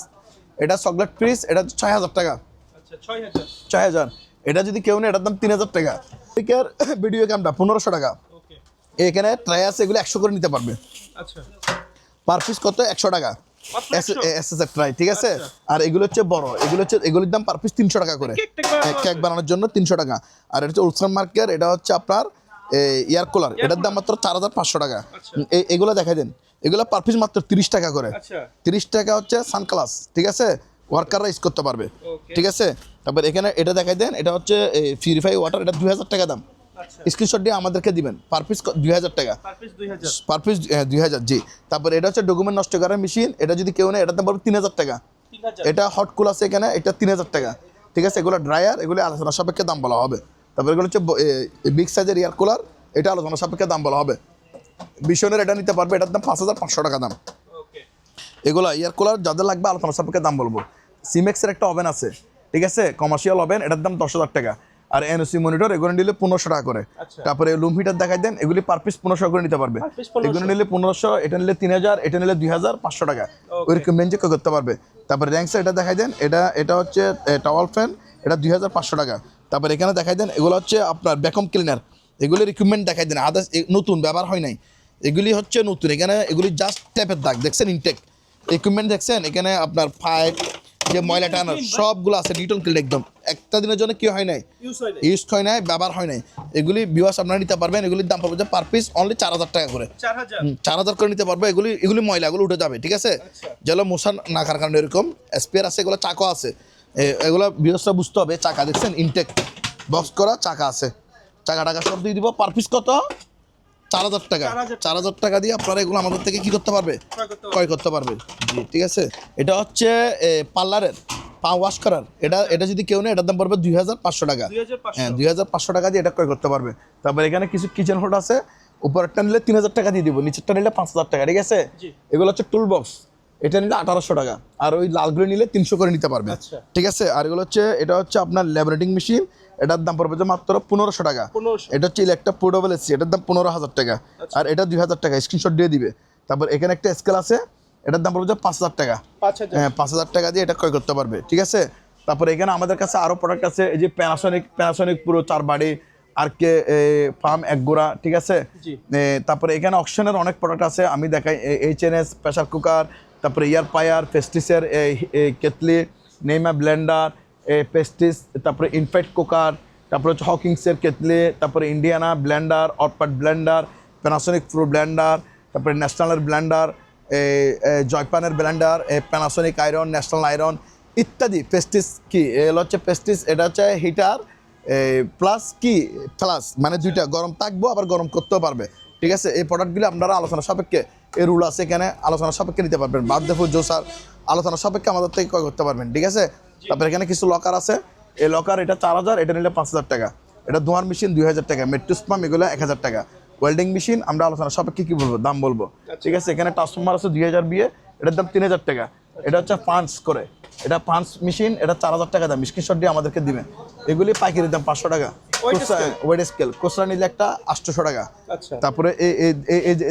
এটা চকলেট ফ্রিজ, এটা 6,000 টাকা। 6,000। এটা যদি কেউ নেয় এটার দাম 3,000 টাকা। ভিডিও ক্যামেরা 1,500 টাকা। এখানে ট্রাই আছে, এগুলো 100 করে নিতে পারবে। পার পিস কত? 100 টাকা। এসএসএর ট্রাই, ঠিক আছে। আর এগুলো হচ্ছে বড়, এগুলোর দাম পার পিস 300 টাকা করে। কেক বানানোর জন্য 300 টাকা। আর এটা হচ্ছে উলসান মার্কের, এটা হচ্ছে আপনার এয়ার কুলার, এটার দাম মাত্র 4,500 টাকা। এগুলো দেখাই দেন। এগুলো পার পিস মাত্র 30 টাকা করে। 30 টাকা হচ্ছে সানক্লাস, ঠিক আছে। ওয়ার্কাররা ইউজ করতে পারবে, ঠিক আছে। তারপর এখানে এটা দেখাই দেন। এটা হচ্ছে পিউরিফাই ওয়াটার, এটা 2,000 টাকা দাম। স্ক্রিনশট দিয়ে আমাদেরকে দিবেন। পার পিস 2,000 টাকা। পার পিস 2,000, জি। তারপর এটা হচ্ছে ডকুমেন্ট নষ্ট করার মেশিন। এটা যদি কেউ নেয় এটার দাম পড়বে 3,000 টাকা। এটা হট কুল আছে এখানে, এটা 3,000 টাকা, ঠিক আছে। এগুলো ড্রায়ার, এগুলো আলোচনা সাপেক্ষে দাম বলা হবে। তারপর এগুলো হচ্ছে বিগ সাইজের এয়ার কুলার, এটা আলোচনা সাপেক্ষে দাম বলা হবে। বিশনের এটা নিতে পারবে, এটার দাম 5,500 টাকা দাম। এগুলো এয়ার কুলার যাদের লাগবে আলোচনা সাপেক্ষে দাম বলবো। সিমেক্সের একটা ওভেন আছে, ঠিক আছে, কমার্শিয়াল ওভেন, এটার দাম 10,000 টাকা। আর এনওসি মনিটর এগুলো নিলে 1,500 টাকা করে। তারপরে লুম হিটার দেখাই দেন, এগুলি পার পিস 1,500 করে নিতে পারবে। এগুলো নিলে 1,500, এটা নিলে 3,000, এটা নিলে 2,500 টাকা। ওইরকম রেঞ্জে করতে পারবে। তারপরে র্যাঙ্কসে এটা দেখাই দেন। এটা হচ্ছে টাওয়াল ফ্যান, এটা 2,500 টাকা। তারপর এখানে দেখাই দেন, এগুলো হচ্ছে আপনার ভ্যাকুয়াম ক্লিনার। এগুলির ইকুইপমেন্ট দেখাই দেন, আদার্স নতুন, ব্যবহার হয় নাই। এগুলি হচ্ছে নতুন। এখানে এগুলি জাস্ট ট্যাপের দাগ দেখছেন, ইনটেক ইকুইপমেন্ট দেখছেন। এখানে আপনার পাইপ, যে ময়লা টানার সবগুলো আছে, নিট অ্যান্ড ক্লিন একদম। একটা দিনের জন্য কি হয় নাই, ইউজ হয় নাই, ব্যবহার হয় নাই। এগুলি ভিউয়ার্স আপনারা নিতে পারবেন। এগুলির দাম পাবে পার পিস অনলি 4,000 টাকা করে। 4,000 করে নিতে পারবে। এগুলি ময়লাগুলো উঠে যাবে, ঠিক আছে। যেগুলো মশা না খাওয়ার কারণে এরকম স্পেয়ার আছে, এগুলো চাকা আছে। এগুলো ভিউয়ার্সরা বুঝতে হবে। চাকা দেখছেন, ইনটেক বক্স করা চাকা আছে। চাকা টাকা সব দিয়ে দিব। পার পিস কত? 4,000 টাকা। 4,000 টাকা দিয়ে আপনারা এগুলো আমাদের থেকে কি করতে পারবে, ক্রয় করতে পারবে, জি, ঠিক আছে। এটা হচ্ছে পার্লারের পা ওয়াশ করার। এটা যদি কেউ নেয় এটার দাম পড়বে 2,500 টাকা। হ্যাঁ, 2,500 টাকা দিয়ে এটা ক্রয় করতে পারবে। তারপর এখানে কিছু কিচেন হোল্ড আছে। উপরেরটা নিলে 3,000 টাকা দিয়ে দিব, নিচেরটা নিলে 5,000 টাকা, ঠিক আছে। এগুলো হচ্ছে টুল বক্স, এটা নিলে 1,800 টাকা। আর ওই লালগুলো নিলে 300 করে নিতে পারবে, ঠিক আছে। আর এগুলো হচ্ছে, এটা হচ্ছে আপনার ল্যামিনেটিং মেশিন, এটার দাম পড়বে যে মাত্র 1,500 টাকা। এটা হচ্ছে ইলেকট্রা পোর্টেবল এসি, এটার দাম 15,000 টাকা। আর এটা 2,000 টাকা, স্ক্রিনশট দিয়ে দিবে। তারপর এখানে একটা স্কেল আছে, এটার দাম পড়বে যে 5,000 টাকা। হ্যাঁ, 5,000 টাকা দিয়ে এটা ক্রয় করতে পারবে, ঠিক আছে। তারপরে এখানে আমাদের কাছে আরও প্রোডাক্ট আছে। এই যে প্যানাসনিক পুরো 4 বাড়ি, আর কে ফার্ম 1 গোড়া, ঠিক আছে। তারপরে এখানে অকশনের অনেক প্রোডাক্ট আছে, আমি দেখাই। HNS প্রেসার কুকার, তারপরে ইয়ার পায়ার, পেস্টিসের কেটলি, নেইমা ব্লেন্ডার, পেস্টিস, তারপরে ইনফেক্ট কুকার, তারপরে হচ্ছে হকিংসের কেটলি, তারপরে ইন্ডিয়ানা ব্লেন্ডার, অটপাট ব্লেন্ডার, প্যানাসনিক প্রো ব্লেন্ডার, তারপরে ন্যাশনালের ব্লেন্ডার, জয়পানের blender, Panasonic iron, National iron ইত্যাদি। পেস্টিস কি এগুলো হচ্ছে পেস্টিস, এটা হচ্ছে হিটার প্লাস কি প্লাস, মানে দুইটা গরম থাকবো আবার গরম করতেও পারবে, ঠিক আছে। এই প্রোডাক্টগুলো আপনারা আলোচনা সাপেক্ষে, এই রুল আছে এখানে, আলোচনা সাপেক্ষে নিতে পারবেন। বার্থডে ফুড জোসার আলোচনা সাপেক্ষে আমাদের থেকে ক্রয় করতে পারবেন, ঠিক আছে। তারপরে এখানে কিছু লকার আছে। এই লকার, এটা 4,000, এটা নিলে 5,000 টাকা। এটা ধোয়ার মেশিন 2,000 টাকা। মেট্রোস পাম্প এগুলো 1,000 টাকা। ওয়েল্ডিং মেশিন আমরা আলোচনা সাপেক্ষে কি বলবো, দাম বলবো, ঠিক আছে। এখানে ট্রান্সফর্মার আছে 2,000 বিয়ে, এটার দাম 3,000 টাকা। এটা হচ্ছে পাঞ্চ করে, এটা পাঞ্চ মেশিন, এটা 4000 টাকা দাম, স্ক্রিনশট দিয়ে আমাদেরকে দিবেন। এগুলি পাইকারি দাম 500 টাকা, ওয়েট স্কেল কোসরা নিলে একটা 800 টাকা। আচ্ছা তারপরে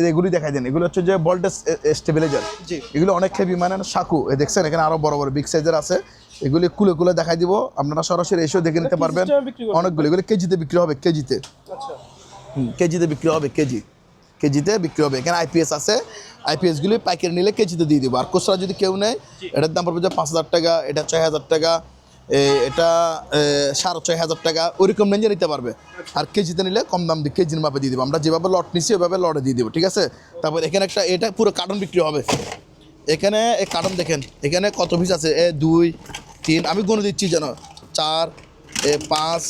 এগুলি দেখাই দেন, এগুলো হচ্ছে যে ভোল্টেজ স্টেবিলাইজার, জি এগুলো অনেক হেভি, মানে সাকু দেখছেন, এখানে আরো বড় বড় বিগ সাইজের আছে, এগুলি কুলে কুলে দেখাই দিব, আপনারা সরাসরি এসেও দেখে নিতে পারবেন। অনেকগুলো এগুলি কেজিতে বিক্রি হবে, কেজিতে, আচ্ছা কেজিতে বিক্রি হবে, কেজিতে বিক্রি হবে। এখানে আইপিএস আছে, আইপিএসগুলি পাইকারি নিলে কেজিতে দিয়ে দিব। আর খুচরা যদি কেউ নেয়, এটার দাম পড়বে যে 5000 টাকা, এটা 6000 টাকা, এটা 6500 টাকা, ওইরকম রেঞ্জে নিতে পারবে। আর কেজিতে নিলে কম দাম দিয়ে কেজির মাপে দিয়ে দিব, আমরা যেভাবে লট নিচ্ছি ওইভাবে লটে দিয়ে দিব, ঠিক আছে। তারপর এখানে একটা, এটা পুরো কার্টন বিক্রি হবে। এখানে এই কার্টন দেখেন, এখানে কত পিস আছে, 2 3, আমি গুনে দিচ্ছি যেন, 4 5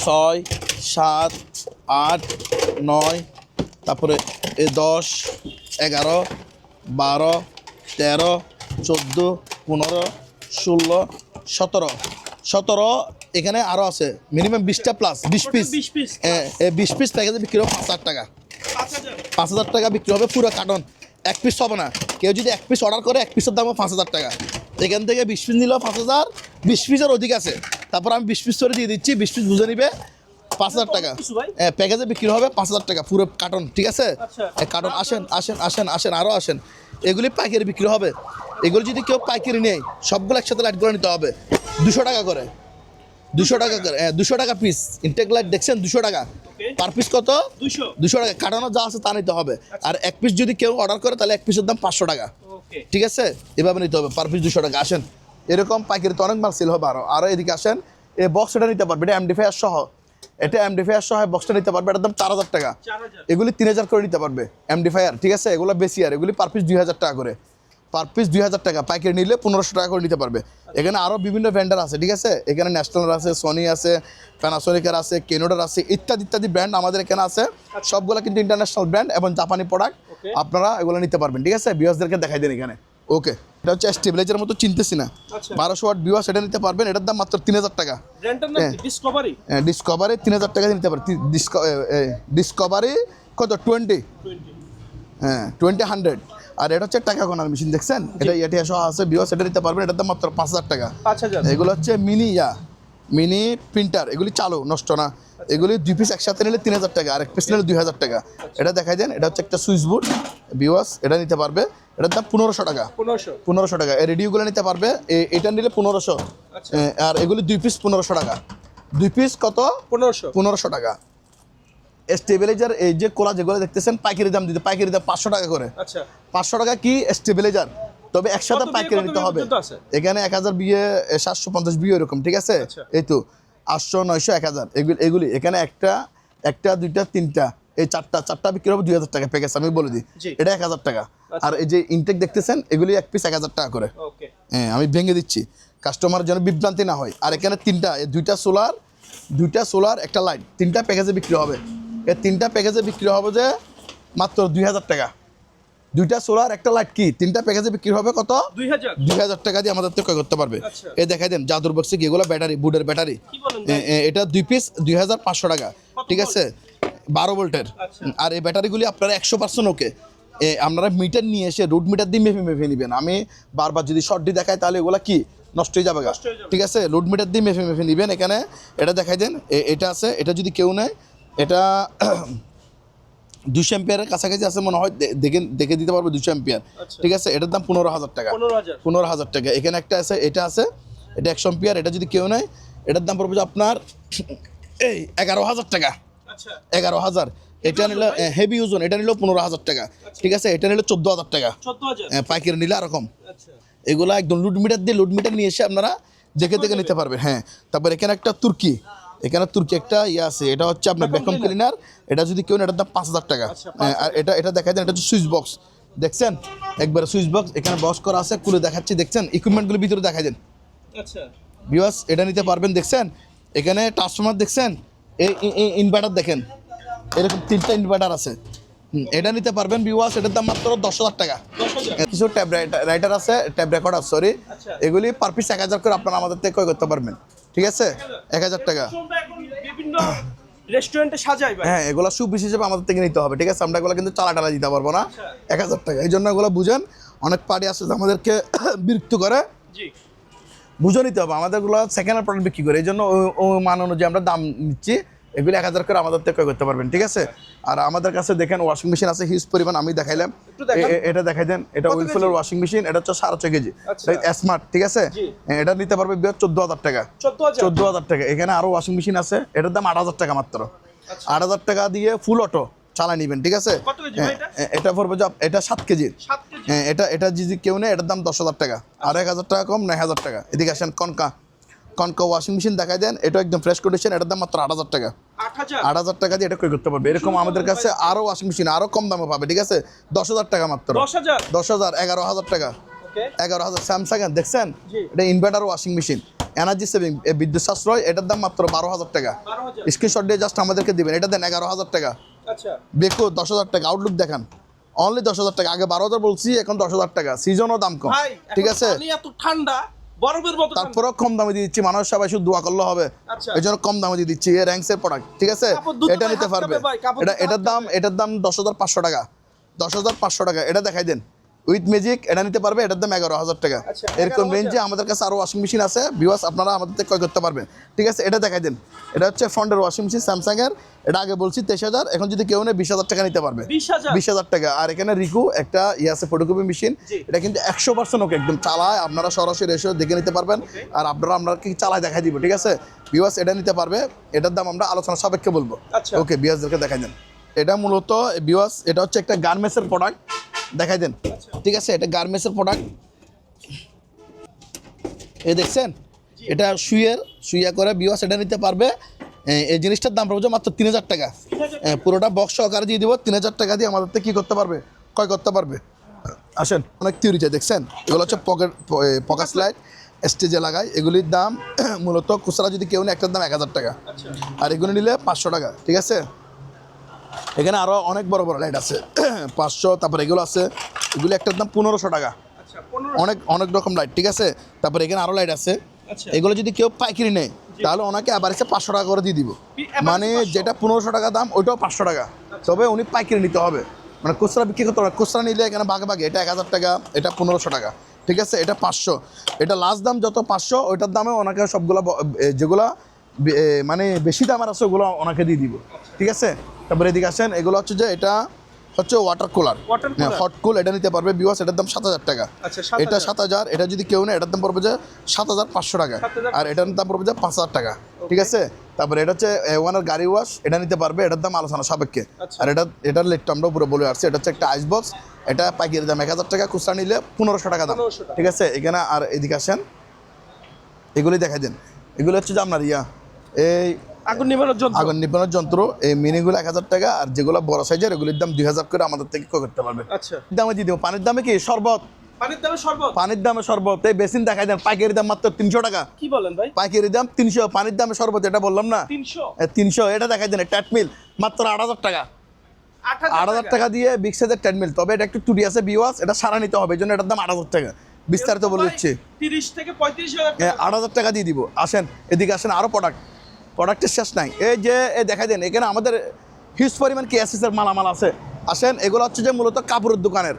6 7 8 9, তারপরে 10 11 12 13 14 15 16 17 17, এখানে আরও আছে মিনিমাম 20টা প্লাস 20 পিস, 20 পিস 20 পিস প্যাকেজে বিক্রি হবে 5000 টাকা, 5000 5000 টাকা বিক্রি হবে পুরো কার্টন। এক পিস হবে না, কেউ যদি এক পিস অর্ডার করে এক পিসের দাম 5000 টাকা, এখান থেকে 20 পিস নিলেও 5000, 20 পিসের অধিক আছে, তারপর আমি 20 পিস করে দিয়ে দিচ্ছি, 20 পিস বুঝে নিবে 5000 টাকা, কিছু ভাই প্যাকেজে বিক্রি হবে 5000 টাকা পুরো কার্টন, ঠিক আছে। আচ্ছা। কার্টন আসেন আসেন আসেন আসেন, আরও আসেন, এগুলি পাইকারি বিক্রি হবে। এগুলো যদি কেউ পাইকারি নেয়, সবগুলো একসাথে লাইট করে নিতে হবে 200 টাকা করে, 200 টাকা করে, 200 টাকা পিস ইনটেক লাইট দেখছেন, 200 টাকা পার পিস, কত 200 200 টাকা, কাটানো যা আছে তা নিতে হবে। আর এক পিস যদি কেউ অর্ডার করে তাহলে এক পিসের দাম 500 টাকা, ওকে ঠিক আছে, এভাবে নিতে হবে, পার পিস 200 টাকা। আসেন, এরকম পাইকারি তো অনেক মাল সেল হবে। আরও এদিকে আসেন, এই বক্স এটা নিতে পারবে, এটা এমডিফায়ার সহ, এটা এমডিফায়ার সহ বক্সটা নিতে পারবে, এটার দাম 4000 টাকা, 4000 এগুলি 3000 করে নিতে পারবে এমডিফায়ার, ঠিক আছে, এগুলো বেশি, আর এগুলি পার পিস 2000 টাকা করে, পার পিস 2000 টাকা, পাইকারি নিলে 1500 টাকা করে নিতে পারবে। এখানে আরও বিভিন্ন ভেন্ডার আছে, ঠিক আছে, এখানে ন্যাশনাল আছে, সোনি আছে, প্যানাসোনিকের আছে, কেনোডার আছে, ইত্যাদি ইত্যাদি ব্র্যান্ড আমাদের এখানে আছে, সবগুলো কিন্তু ইন্টারন্যাশনাল ব্র্যান্ড এবং জাপানি প্রোডাক্ট, আপনারা এগুলো নিতে পারবেন, ঠিক আছে। বিওসদেরকে দেখাই দেন এখানে, ওকে, এটা হচ্ছে স্টেবিলাইজার মতো চিনতেছি না, আচ্ছা 1200 ওয়াট বিওস, এটা নিতে পারবেন, এটার দাম মাত্র 3000 টাকা, ব্র্যান্ডটার নাম কি ডিসকভারি ডিসকভারি 3000 টাকা নিতে পারবেন, ডিসকভারি কত 20, 20 হ্যাঁ 20 100। আর এটা হচ্ছে টাকা গোনার মেশিন দেখছেন, এটা এটিএস সহ আছে, বিওস এটা নিতে পারবেন, এটার দাম মাত্র 5000 টাকা। 5000 এগুলো হচ্ছে মিনি প্রিন্টার, এগুলি চালু, নষ্ট না, এগুলি 2 পিস একসাথে নিলে 3000 টাকা, আর এক পিস নিলে 2000 টাকা। এটা দেখাই দেন, এটা হচ্ছে একটা সুইচ বোর্ড বিওস, এটা নিতে পারবে, এটার দাম 1500 টাকা, 1500 টাকা। এই রেডিওগুলো নিতে পারবে, এটা নিলে 1500, আচ্ছা আর এগুলি 2 পিস 1500 টাকা, 2 পিস কত 1500 টাকা। স্টেবিলাইজার এই যে কোলা যেগুলো দেখতেছেন পাইকারি দাম দিতে, পাইকারি দাম 500 টাকা করে, আচ্ছা 500 টাকা কি স্টেবিলাইজার, তবে একসাথে কত পাইকারি বিয়ে, নিতে কত হবে। বিয়ে আছে? এখানে 1000 বিয়ে, 750 বিয়ে এরকম, ঠিক আছে, আচ্ছা। এই তো 800 900 1000, এগুলি এখানে একটা দুইটা তিনটা, এই চারটা বিক্রি হবে 2000 টাকা প্যাকেজ, আমি বলে দিই, জি। এটা 1000 টাকা। আর এই যে ইনটেক দেখতেছেন, এগুলি এক পিস 1000 টাকা করে, ওকে হ্যাঁ আমি ভেঙে দিচ্ছি কাস্টমার যেন বিভ্রান্তি না হয়। আর এখানে দুইটা সোলার একটা লাইট, 3টা প্যাকেজে বিক্রি হবে, এই 3টা প্যাকেজে বিক্রি হবে যে মাত্র 2000 টাকা, 2টা সোলার একটা লাইট, কি 3টা প্যাকেজে বিক্রি হবে কত 2000 2000 টাকা দিয়ে আমাদের থেকে ক্রয় করতে পারবে। আচ্ছা। এই দেখাই দেন জাদুর বক্সে কি, এগুলো ব্যাটারি, বুডের ব্যাটারি, কি বলেন ভাই? এটা 2 পিস 2500 টাকা, ঠিক আছে, 12 ভোল্টের। আচ্ছা। আর এই ব্যাটারিগুলি আপনারা 100% ওকে, আপনারা মিটার নিয়ে এসে রুট মিটার দিয়ে মেপে নেবেন। আমি বারবার যদি শর্টটি দেখাই তাহলে এগুলো কি নষ্ট হয়ে যাবে, নষ্ট হয়ে যাবে। ঠিক আছে, রুট মিটার দিয়ে মেপে নেবেন। এখানে এটা দেখাই দেন, এটা আছে, এটা যদি কেউ নেয়, এটা 200 অ্যাম্পিয়ারের কাছাকাছি আছে মনে হয়, দেখে দিতে পারবে 200 অ্যাম্পিয়ার, আচ্ছা। ঠিক আছে, এটার দাম 15000 টাকা, 15000 টাকা। এখানে একটা আছে, এটা আছে, এটা 100 অ্যাম্পিয়ার, এটা যদি কেউ নেয় এটার দাম পড়বে যে আপনার এই 11000 টাকা, আচ্ছা 11000। এটা নিলে হেভি ওজন, এটা নিলেও 15000 টাকা, ঠিক আছে, এটা নিলে 14000 টাকা, 14000 পাইকারি নিলে এরকম। আচ্ছা এগুলো একদম লুড মিটার নিয়ে এসে আপনারা দেখে নিতে পারবেন, হ্যাঁ। তারপর এখানে একটা তুর্কি একটা ইয়ে আছে, এটা হচ্ছে আপনার ভ্যাকুয়াম ক্লিনার, এটা যদি কেউ নেয় এটার দাম 5000 টাকা। আচ্ছা, আর এটা দেখাই দেন, এটা হচ্ছে সুইচ বক্স, দেখছেন একবারে সুইচ বক্স, এখানে বক্স করা আছে, খুলে দেখাচ্ছি, দেখছেন ইকুইপমেন্টগুলো ভিতরে দেখাই দেন আচ্ছা ভিউয়ার্স, এটা নিতে পারবেন, দেখছেন এখানে ট্রান্সফরমার, দেখছেন এই ইনভার্টার দেখেন, এরকম 3টা ইনভার্টার আছে, এটা নিতে পারবেন ভিউয়ার্স, এটার দাম মাত্র 10000 টাকা। 10000 কিছু ট্যাব রাইটার আছে, ট্যাব রেকর্ডার, সরি, আচ্ছা। এগুলি পার পিস 1000 করে আপনারা আমাদের থেকে ক্রয় করতে পারবেন, ঠিক আছে, 1000 টাকা। তোমরা এখন বিভিন্ন রেস্টুরেন্টে সাজাই ভাই হ্যাঁ, এগুলো সুপিস হিসেবে আমাদের থেকে নিতে হবে, ঠিক আছে, আমরা এগুলো কিন্তু চালা দিতে পারবো না, 1000 টাকা। এই জন্য এগুলো বুঝেন, অনেক পার্টি আছে যে আমাদেরকে বিরক্ত করে, জি বুঝে নিতে হবে আমাদেরগুলো সেকেন্ড হ্যান্ড প্রোডাক্ট বিক্রি করে, এই জন্য ওই মান অনুযায়ী আমরা দাম নিচ্ছি। এগুলি 1000 করে আমাদের থেকে ক্রয় করতে পারবেন, ঠিক আছে। আর আমাদের কাছে দেখেন ওয়াশিং মেশিন আছে হিউজ পরিমাণ, আমি দেখাইলাম। একটু দেখান। এটা দেখাই দেন, এটা কত উইলফুলের কেজি? ওয়াশিং মেশিন, এটা হচ্ছে 6.5 কেজি আচ্ছা। স্মার্ট, ঠিক আছে। জি। এটা নিতে পারবে 14,000 টাকা, 14,000 14,000 টাকা। এখানে আরো ওয়াশিং মেশিন আছে, এটার দাম 8,000 টাকা মাত্র। 8,000 টাকা দিয়ে ফুল অটো চালা নিবেন, ঠিক আছে। কত কেজি ভাই এটা? এটা পড়বে যে এটা 7 কেজি। 7 কেজি। এটা যদি কেউ নেয় এটার দাম 10,000 টাকা, আর 1,000 টাকা কম, 9,000 টাকা। এদিকে আসেন কনকা ওয়াশিং মেশিন দেখাই দেন, এটা একদম ফ্রেশ কন্ডিশন, এটার দাম মাত্র 8,000 টাকা। 8,000 8,000 টাকা দিয়ে এটা ক্রয় করতে পারবে। এরকম আমাদের কাছে আরো ওয়াশিং মেশিন আরো কম দামে পাবে, ঠিক আছে। 10,000 টাকা মাত্র, 10,000 10,000, 11,000 টাকা, ওকে 11,000। স্যামসাং এর দেখছেন, জি। এটা inverter washing machine, energy saving, বিদ্যুৎ সাশ্রয়, এটার দাম মাত্র 12,000 টাকা। 12,000 স্ক্রিনশট দিয়ে জাস্ট আমাদেরকে দিবেন, এটা দেন 11,000 টাকা। আচ্ছা বেকো 10,000 টাকা, আউটলুক দেখান অনলি 10,000 টাকা, আগে 12,000 বলছি, এখন 10,000 টাকা, সিজনও দাম কম, ভাই ঠিক এখন আছে। পানি এত ঠান্ডা, বরফের মতো ঠান্ডা। তারপরেও কম দামে দিয়ে দিচ্ছি, মানুষ সবাই শুধু দোয়া করলে হবে, আচ্ছা। এই জন্য কম দামে দিয়ে দিচ্ছি। এ র্যাঙ্কসের প্রোডাক্ট, ঠিক আছে। কাপড় ধুতে এটা ভাই নিতে হাত পারবে, কাঁপে ভাই, কাপড় ধুতে এটার দাম 10,500 টাকা, 10,500 টাকা। এটা দেখাই দেন উইথ ম্যাজিক, এটা নিতে পারবে, এটার দাম 11,000 টাকা। আচ্ছা, এরকম 11,000 রেঞ্জে আমাদের কাছে আরো ওয়াশিং মেশিন আছে, ভিউয়ার্স আপনারা আমাদের থেকে ক্রয় করতে পারবেন, ঠিক আছে। এটা দেখাই দেন, এটা হচ্ছে ফ্রন্টের ওয়াশিং মেশিন স্যামসাং এর, এটা আগে বলছি 23,000, এখন যদি কেউ নেয় 20,000 টাকা নিতে পারবে, 20,000 20,000 টাকা। আর এখানে রিকু একটা আছে ফটোকপি মেশিন, জি। এটা কিন্তু 100% ওকে, একদম চালায়, আপনারা সরাসরি এসে দেখে নিতে পারবেন। আর আমরা কি চালায় দেখাই দিব, ঠিক আছে। ভিউয়ার্স এটা নিতে পারবে, এটার দাম আমরা আলোচনা সাপেক্ষে বলবো, আচ্ছা। ওকে। ভিউয়ার্সদেরকে দেখাই দেন, এটা মূলত ভিউয়ার্স এটা হচ্ছে একটা গার্মেন্টসের প্রোডাক্ট, দেখাই দেন, ঠিক আছে। এটা গার্মেন্টসের প্রোডাক্ট, এই দেখছেন, এটা শুইয়া করে ভিউয়ার্স এটা নিতে পারবে। এই জিনিসটার দাম পড়বে মাত্র 3,000 টাকা, পুরোটা বক্স সহকারে দিয়ে দিব। 3,000 টাকা দিয়ে আমাদের থেকে কী করতে পারবে, ক্রয় করতে পারবে। আসেন, অনেক থিওরিতে দেখছেন, এগুলো হচ্ছে পকেট স্লাইড, স্টেজে লাগায়। এগুলির দাম মূলত খুচরা যদি কেউ নেয় একটার দাম 1,000 টাকা, আচ্ছা আর এগুলো নিলে 500 টাকা, ঠিক আছে। এখানে আরও অনেক বড় বড় লাইট আছে 500, তারপর এগুলো আছে, এগুলো একটার দাম 1,500 টাকা, আচ্ছা 15 অনেক রকম লাইট, ঠিক আছে। তারপর এখানে আরও লাইট আছে, আচ্ছা এগুলো যদি কেউ পাইকারি নেয় তাহলে ওনাকে আবার এসে 500 টাকা করে দিয়ে দিব, average মানে 500 যেটা 1,500 টাকা দাম ওইটাও 500 টাকা, তবে উনি পাইকারি নিতে হবে, মানে খুচরা বিক্রি করতে হবে। খুচরা নিলে এখানে ভাগে ভাগে, এটা 1,000 টাকা, এটা 1,500 টাকা, ঠিক আছে। এটা 500, এটা লাস্ট দাম যত 500, ওইটার দামে ওনাকে সবগুলো যেগুলো মানে বেশি দামের আছে ওগুলো ওনাকে দিয়ে দিব, ঠিক আছে। তারপরে এদিকে আসেন, এগুলো হচ্ছে যে এটা হচ্ছে water cooler, Water cooler? Hot কুল, এটা নিতে পারবে ভিউয়ার্স, এটার দাম 7,000 টাকা। আচ্ছা এটা 7,000 7,000, এটা যদি কেউ নেয় এটার দাম পড়বে যে 7,500 টাকা, 7,500 আর এটার দাম পড়বে যে 5,000 টাকা, ঠিক আছে। তারপরে এটা হচ্ছে ওয়ানের গাড়ি ওয়াশ, এটা নিতে পারবে, এটার দাম আলোচনা সাপেক্ষে। আচ্ছা। আর এটার লেটটা আমরা পুরো বলে আসছি, এটা হচ্ছে একটা আইস বক্স, এটা পাইকারি দাম 1,000 টাকা, খুচরা নিলে 1,500 টাকা দাম, 1,500 টাকা। ঠিক আছে। এখানে আর এদিকে আসেন, এগুলি দেখাই দেন, এগুলো হচ্ছে যে আপনার এই আগুন নিভানোর যন্ত্র। আগুন নিবানোর যন্ত্র, এই মিনিগুলো 1,000 টাকা, আর যেগুলো বড় সাইজের এগুলির দাম 2,000 করে আমাদের থেকে ক্রয় করতে পারবে। আচ্ছা দামে দিয়ে দেবো। পানির দামে কি শরবত, পানির দামে শরবত। পানির দামে শরবত, এই বেসিন দেখাই দেন, পাইকারি দাম মাত্র 300 টাকা, কি বলেন ভাই? পাইকারি দাম 300, পানির দামে শরবত, এটা বললাম না 300 300। এটা দেখাই দেন ট্যাটমিল মাত্র 8,000 টাকা, 8,000 টাকা দিয়ে বিগ সাইজের ট্যাটমিল, তবে এটা একটু টুটি আছে ভিউয়ার্স, এটা সারা নিতে হবে, এই জন্য এটার দাম 8,000 টাকা। বিস্তারিত বলে দিচ্ছি, 30 থেকে 35,000 টাকা। 8,000 টাকা দিয়ে দিব। আসেন এদিকে আসেন, আরও প্রোডাক্টের শেষ নাই। এই যে দেখাই দেন, এখানে আমাদের হিউজ পরিমাণ কেএসএসের মালামাল আছে। আসেন, এগুলো হচ্ছে যে মূলত কাপড়ের দোকানের,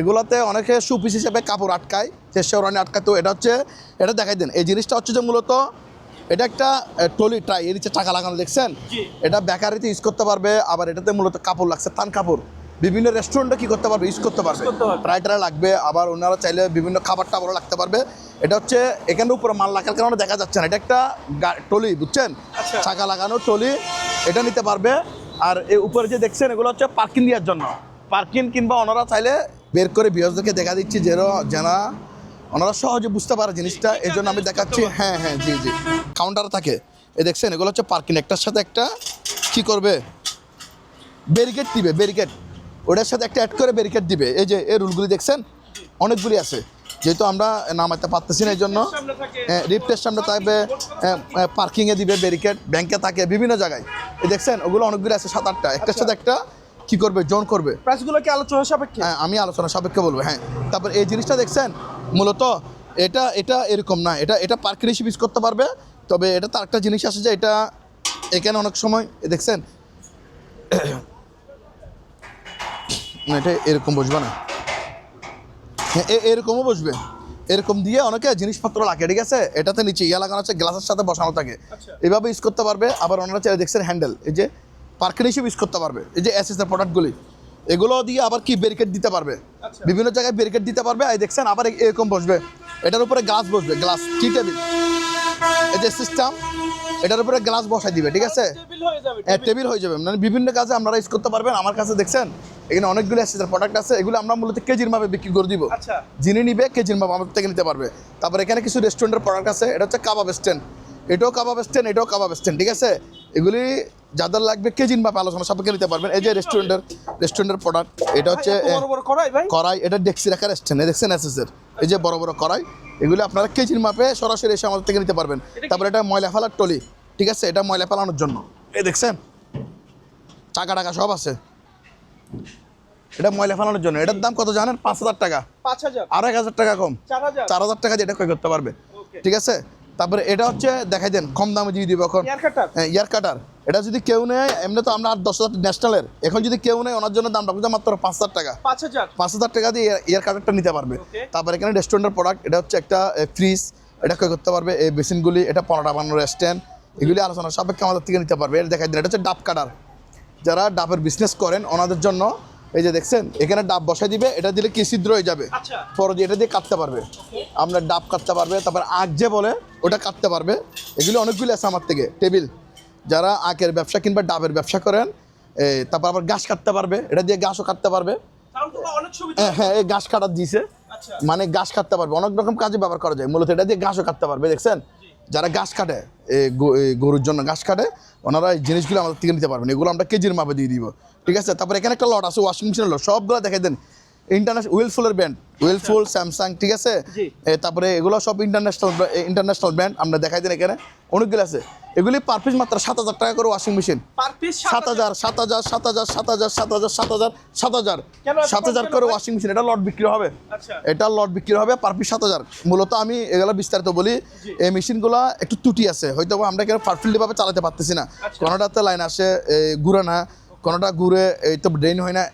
এগুলোতে অনেকে সুপিস হিসেবে কাপড় আটকায়, শেষরানি আটকায়, তো এটা দেখাই দেন। এই জিনিসটা হচ্ছে যে মূলত এটা একটা টলি ট্রাই, এর নিচে টাকা লাগানো দেখছেন, জি। এটা বেকারিতে ইউজ করতে পারবে, আবার এটাতে মূলত কাপড় লাগছে, থান কাপড়, বিভিন্ন রেস্টুরেন্টে কি করতে পারবে, ইউজ করতে পারবে, করতে পারবে। ট্রাই লাগবে, আবার ওনারা চাইলে বিভিন্ন খাবার টাবারও লাগতে পারবে। এটা হচ্ছে এখানে উপরে মাল রাখার কারণে দেখা যাচ্ছে না, এটা একটা টলি, বুঝছেন, আচ্ছা। চাকা লাগানো টলি, এটা নিতে পারবে। আর এই উপরে যে দেখছেন এগুলো হচ্ছে পার্কিং দেওয়ার জন্য, পার্কিং, কিংবা ওনারা চাইলে বের করে ভিউয়ার্সদেরকে দেখা দিচ্ছি যেন ওনারা সহজে বুঝতে পারে জিনিসটা, এই জন্য আমি দেখাচ্ছি। হ্যাঁ, জি, কাউন্টার থাকে, এই দেখছেন এগুলো হচ্ছে পার্কিং, একটার সাথে একটা কি করবে, ব্যারিকেড দিবে, ব্যারিকেড ওটার সাথে একটা অ্যাড করে ব্যারিকেড দিবে। এই যে এই রুলগুলি দেখছেন অনেকগুলি আছে, যেহেতু আমরা নামাতে পারতেছি না, এই জন্য সামনে থাকে রিফটের সামনে থাকবে, পার্কিংয়ে দিবে ব্যারিকেড, ব্যাংকে থাকে, বিভিন্ন জায়গায় এই দেখছেন ওগুলো অনেকগুলি আছে, 7-8টা, একটার সাথে একটা কি করবে, জোন করবে। প্রাইসগুলো কি আলোচনা সাপেক্ষে? হ্যাঁ, আমি আলোচনা সাপেক্ষে বলবো। হ্যাঁ, তারপর এই জিনিসটা দেখছেন মূলত এটা এরকম না, এটা পার্কিং হিসেবে ইউজ করতে পারবে, তবে এটা তার একটা জিনিস আছে যে এটা এখানে অনেক সময় দেখছেন না, এটা এরকম বুঝবে না, হ্যাঁ, এরকমও বসবে, এরকম দিয়ে অনেকে জিনিসপত্র লাগে, ঠিক আছে। এটাতে নিচে ইয়া লাগানো আছে, গ্লাসের সাথে বসানো থাকে, আচ্ছা। এভাবে ইউজ করতে পারবে। আবার ওনারা চাইলে দেখছেন হ্যান্ডেল, এই যে পার্কের হিসেবে ইউজ করতে পারবে। এই যে এসএসের প্রোডাক্টগুলি, এগুলো দিয়ে আবার কি ব্যারিকেড দিতে পারবে, আচ্ছা। বিভিন্ন জায়গায় ব্যারিকেড দিতে পারবে। এই দেখছেন আবার এরকম বসবে, এটার উপরে গ্লাস বসবে, গ্লাস টি টেবিল, এই যে সিস্টেম, এটার উপরে গ্লাস বসাই দিবে, ঠিক আছে। টেবিল হয়ে যাবে, টেবিল হয়ে যাবে, মানে বিভিন্ন কাজে আপনারা ইউজ করতে পারবেন। আমার কাছে দেখছেন এখানে অনেকগুলো এসএসের প্রোডাক্ট আছে, এগুলো আমরা মূলত কেজির মাপে বিক্রি করে দিব। আচ্ছা। যিনি নিবে কেজির মাপ আমার থেকে নিতে পারবে। তারপর এখানে কিছু রেস্টুরেন্টের প্রোডাক্ট আছে, এটা হচ্ছে কাবাব স্ট্যান্ড, এটাও কাবাব স্ট্যান্ড, এটাও কাবাব স্ট্যান্ড, ঠিক আছে। এগুলি যাদের লাগবে কেজির মাপে আলোচনা সাপেক্ষে নিতে পারবেন। এই যে রেস্টুরেন্টের প্রোডাক্ট, এটা হচ্ছে ভাই, এত বড় বড় কড়াই ভাই। কড়াই, এটা ডেক্সি রাখার স্ট্যান্ড, দেখছেন এসএসের এই যে বড় বড় কড়াই, এগুলো আপনারা কেজির মাপে সরাসরি এসে আমাদের থেকে নিতে পারবেন। তারপর এটা ময়লা ফেলার টলি, ঠিক আছে, এটা ময়লা ফেলানোর জন্য, এই দেখছেন চাকা টাকা সব আছে, এটা ময়লা ফেলানোর জন্য। এটার দাম কত জানেন? 5,000 টাকা, 5,000, আর 1,000 টাকা কম, 4,000, 4,000 টাকা দিয়ে এটা ক্রয় করতে পারবে, ওকে। ঠিক আছে। তারপরে এটা হচ্ছে দেখাই দেন, কম দামে দিয়ে দিব এখন, এয়ার কাটার, ইয়ার কাটার। এটা যদি কেউ নেয়, এমনি তো আমরা 10,000 ন্যাশনালের, এখন যদি কেউ নেয় ওনার জন্য দাম রাখবে মাত্র 5,000 টাকা, 5,000, 5,000 টাকা দিয়ে ইয়ার কাটারটা নিতে পারবে। Okay. তারপর এখানে রেস্টুরেন্টের প্রোডাক্ট, এটা হচ্ছে একটা ফ্রিজ, এটা ক্রয় করতে পারবে। এই বেসিনগুলি, এটা পরোটা বানানোর স্ট্যান্ড, এগুলি আলোচনা সাপেক্ষে আমাদের থেকে নিতে পারবে। এটা দেখাই দিন, এটা হচ্ছে ডাব কাটার, যারা ডাবের বিজনেস করেন ওনাদের জন্য। এই যে দেখছেন এখানে ডাব বসাই দিবে, এটা দিলে কি ছিদ্র হয়ে যাবে, আচ্ছা। পরে এটা দিয়ে কাটতে পারবে, আমরা ডাব কাটতে পারবে। তারপর আখ যে বলে ওটা কাটতে পারবে। এগুলি অনেকগুলি আছে আমার থেকে। টেবিল, যারা আখের ব্যবসা কিংবা ডাবের ব্যবসা করেন, তারপর আবার ঘাস কাটতে পারবে, এটা দিয়ে ঘাসও কাটতে পারবে। তাহলে তো অনেক সুবিধা। হ্যাঁ, এই ঘাস কাটার দিছে, আচ্ছা। মানে ঘাস কাটতে পারবে, অনেক রকম কাজে ব্যবহার করা যায়। মূলত এটা দিয়ে ঘাসও কাটতে পারবে, দেখছেন যারা ঘাস কাটে, এই গরুর জন্য ঘাস কাটে, ওনারা এই জিনিসগুলো আমাদের থেকে নিতে পারবেন। এগুলো আমরা কেজির মাপে দিয়ে দিব, ঠিক আছে। তারপর এখানে একটা লট আছে ওয়াশিং মেশিনের লট, সবগুলো দেখাই দেন। ইন্টারন্যাশনাল হুইলফুলের ব্র্যান্ড, হুইলফুল, স্যামসাং, ঠিক আছে। জি। তারপরে এগুলো সব ইন্টারন্যাশনাল ব্র্যান্ড, আমরা দেখাই দেন। এখানে অনেকগুলো আছে, এগুলি পার পিস মাত্র 7,000 টাকা করে ওয়াশিং মেশিন। পার পিস 7,000, 7,000, 7,000, 7,000, 7,000, 7,000, 7,000, কেন এত 7,000 কম করে কেন ভাই? Washing machine. এটা লট বিক্রি হবে, আচ্ছা। এটা লট বিক্রি হবে পার পিস 7,000। মূলত আমি এগুলো বিস্তারিত বলি, এই মেশিনগুলো একটু ত্রুটি আছে, হয়তো আমরা এখানে পারফেক্টলিভাবে চালাতে পারতেছি না। আচ্ছা। কোনোটাতে লাইন আসে ঘুরে না, কোনোটা ঘুরে এই তো ড্রেন হয় না,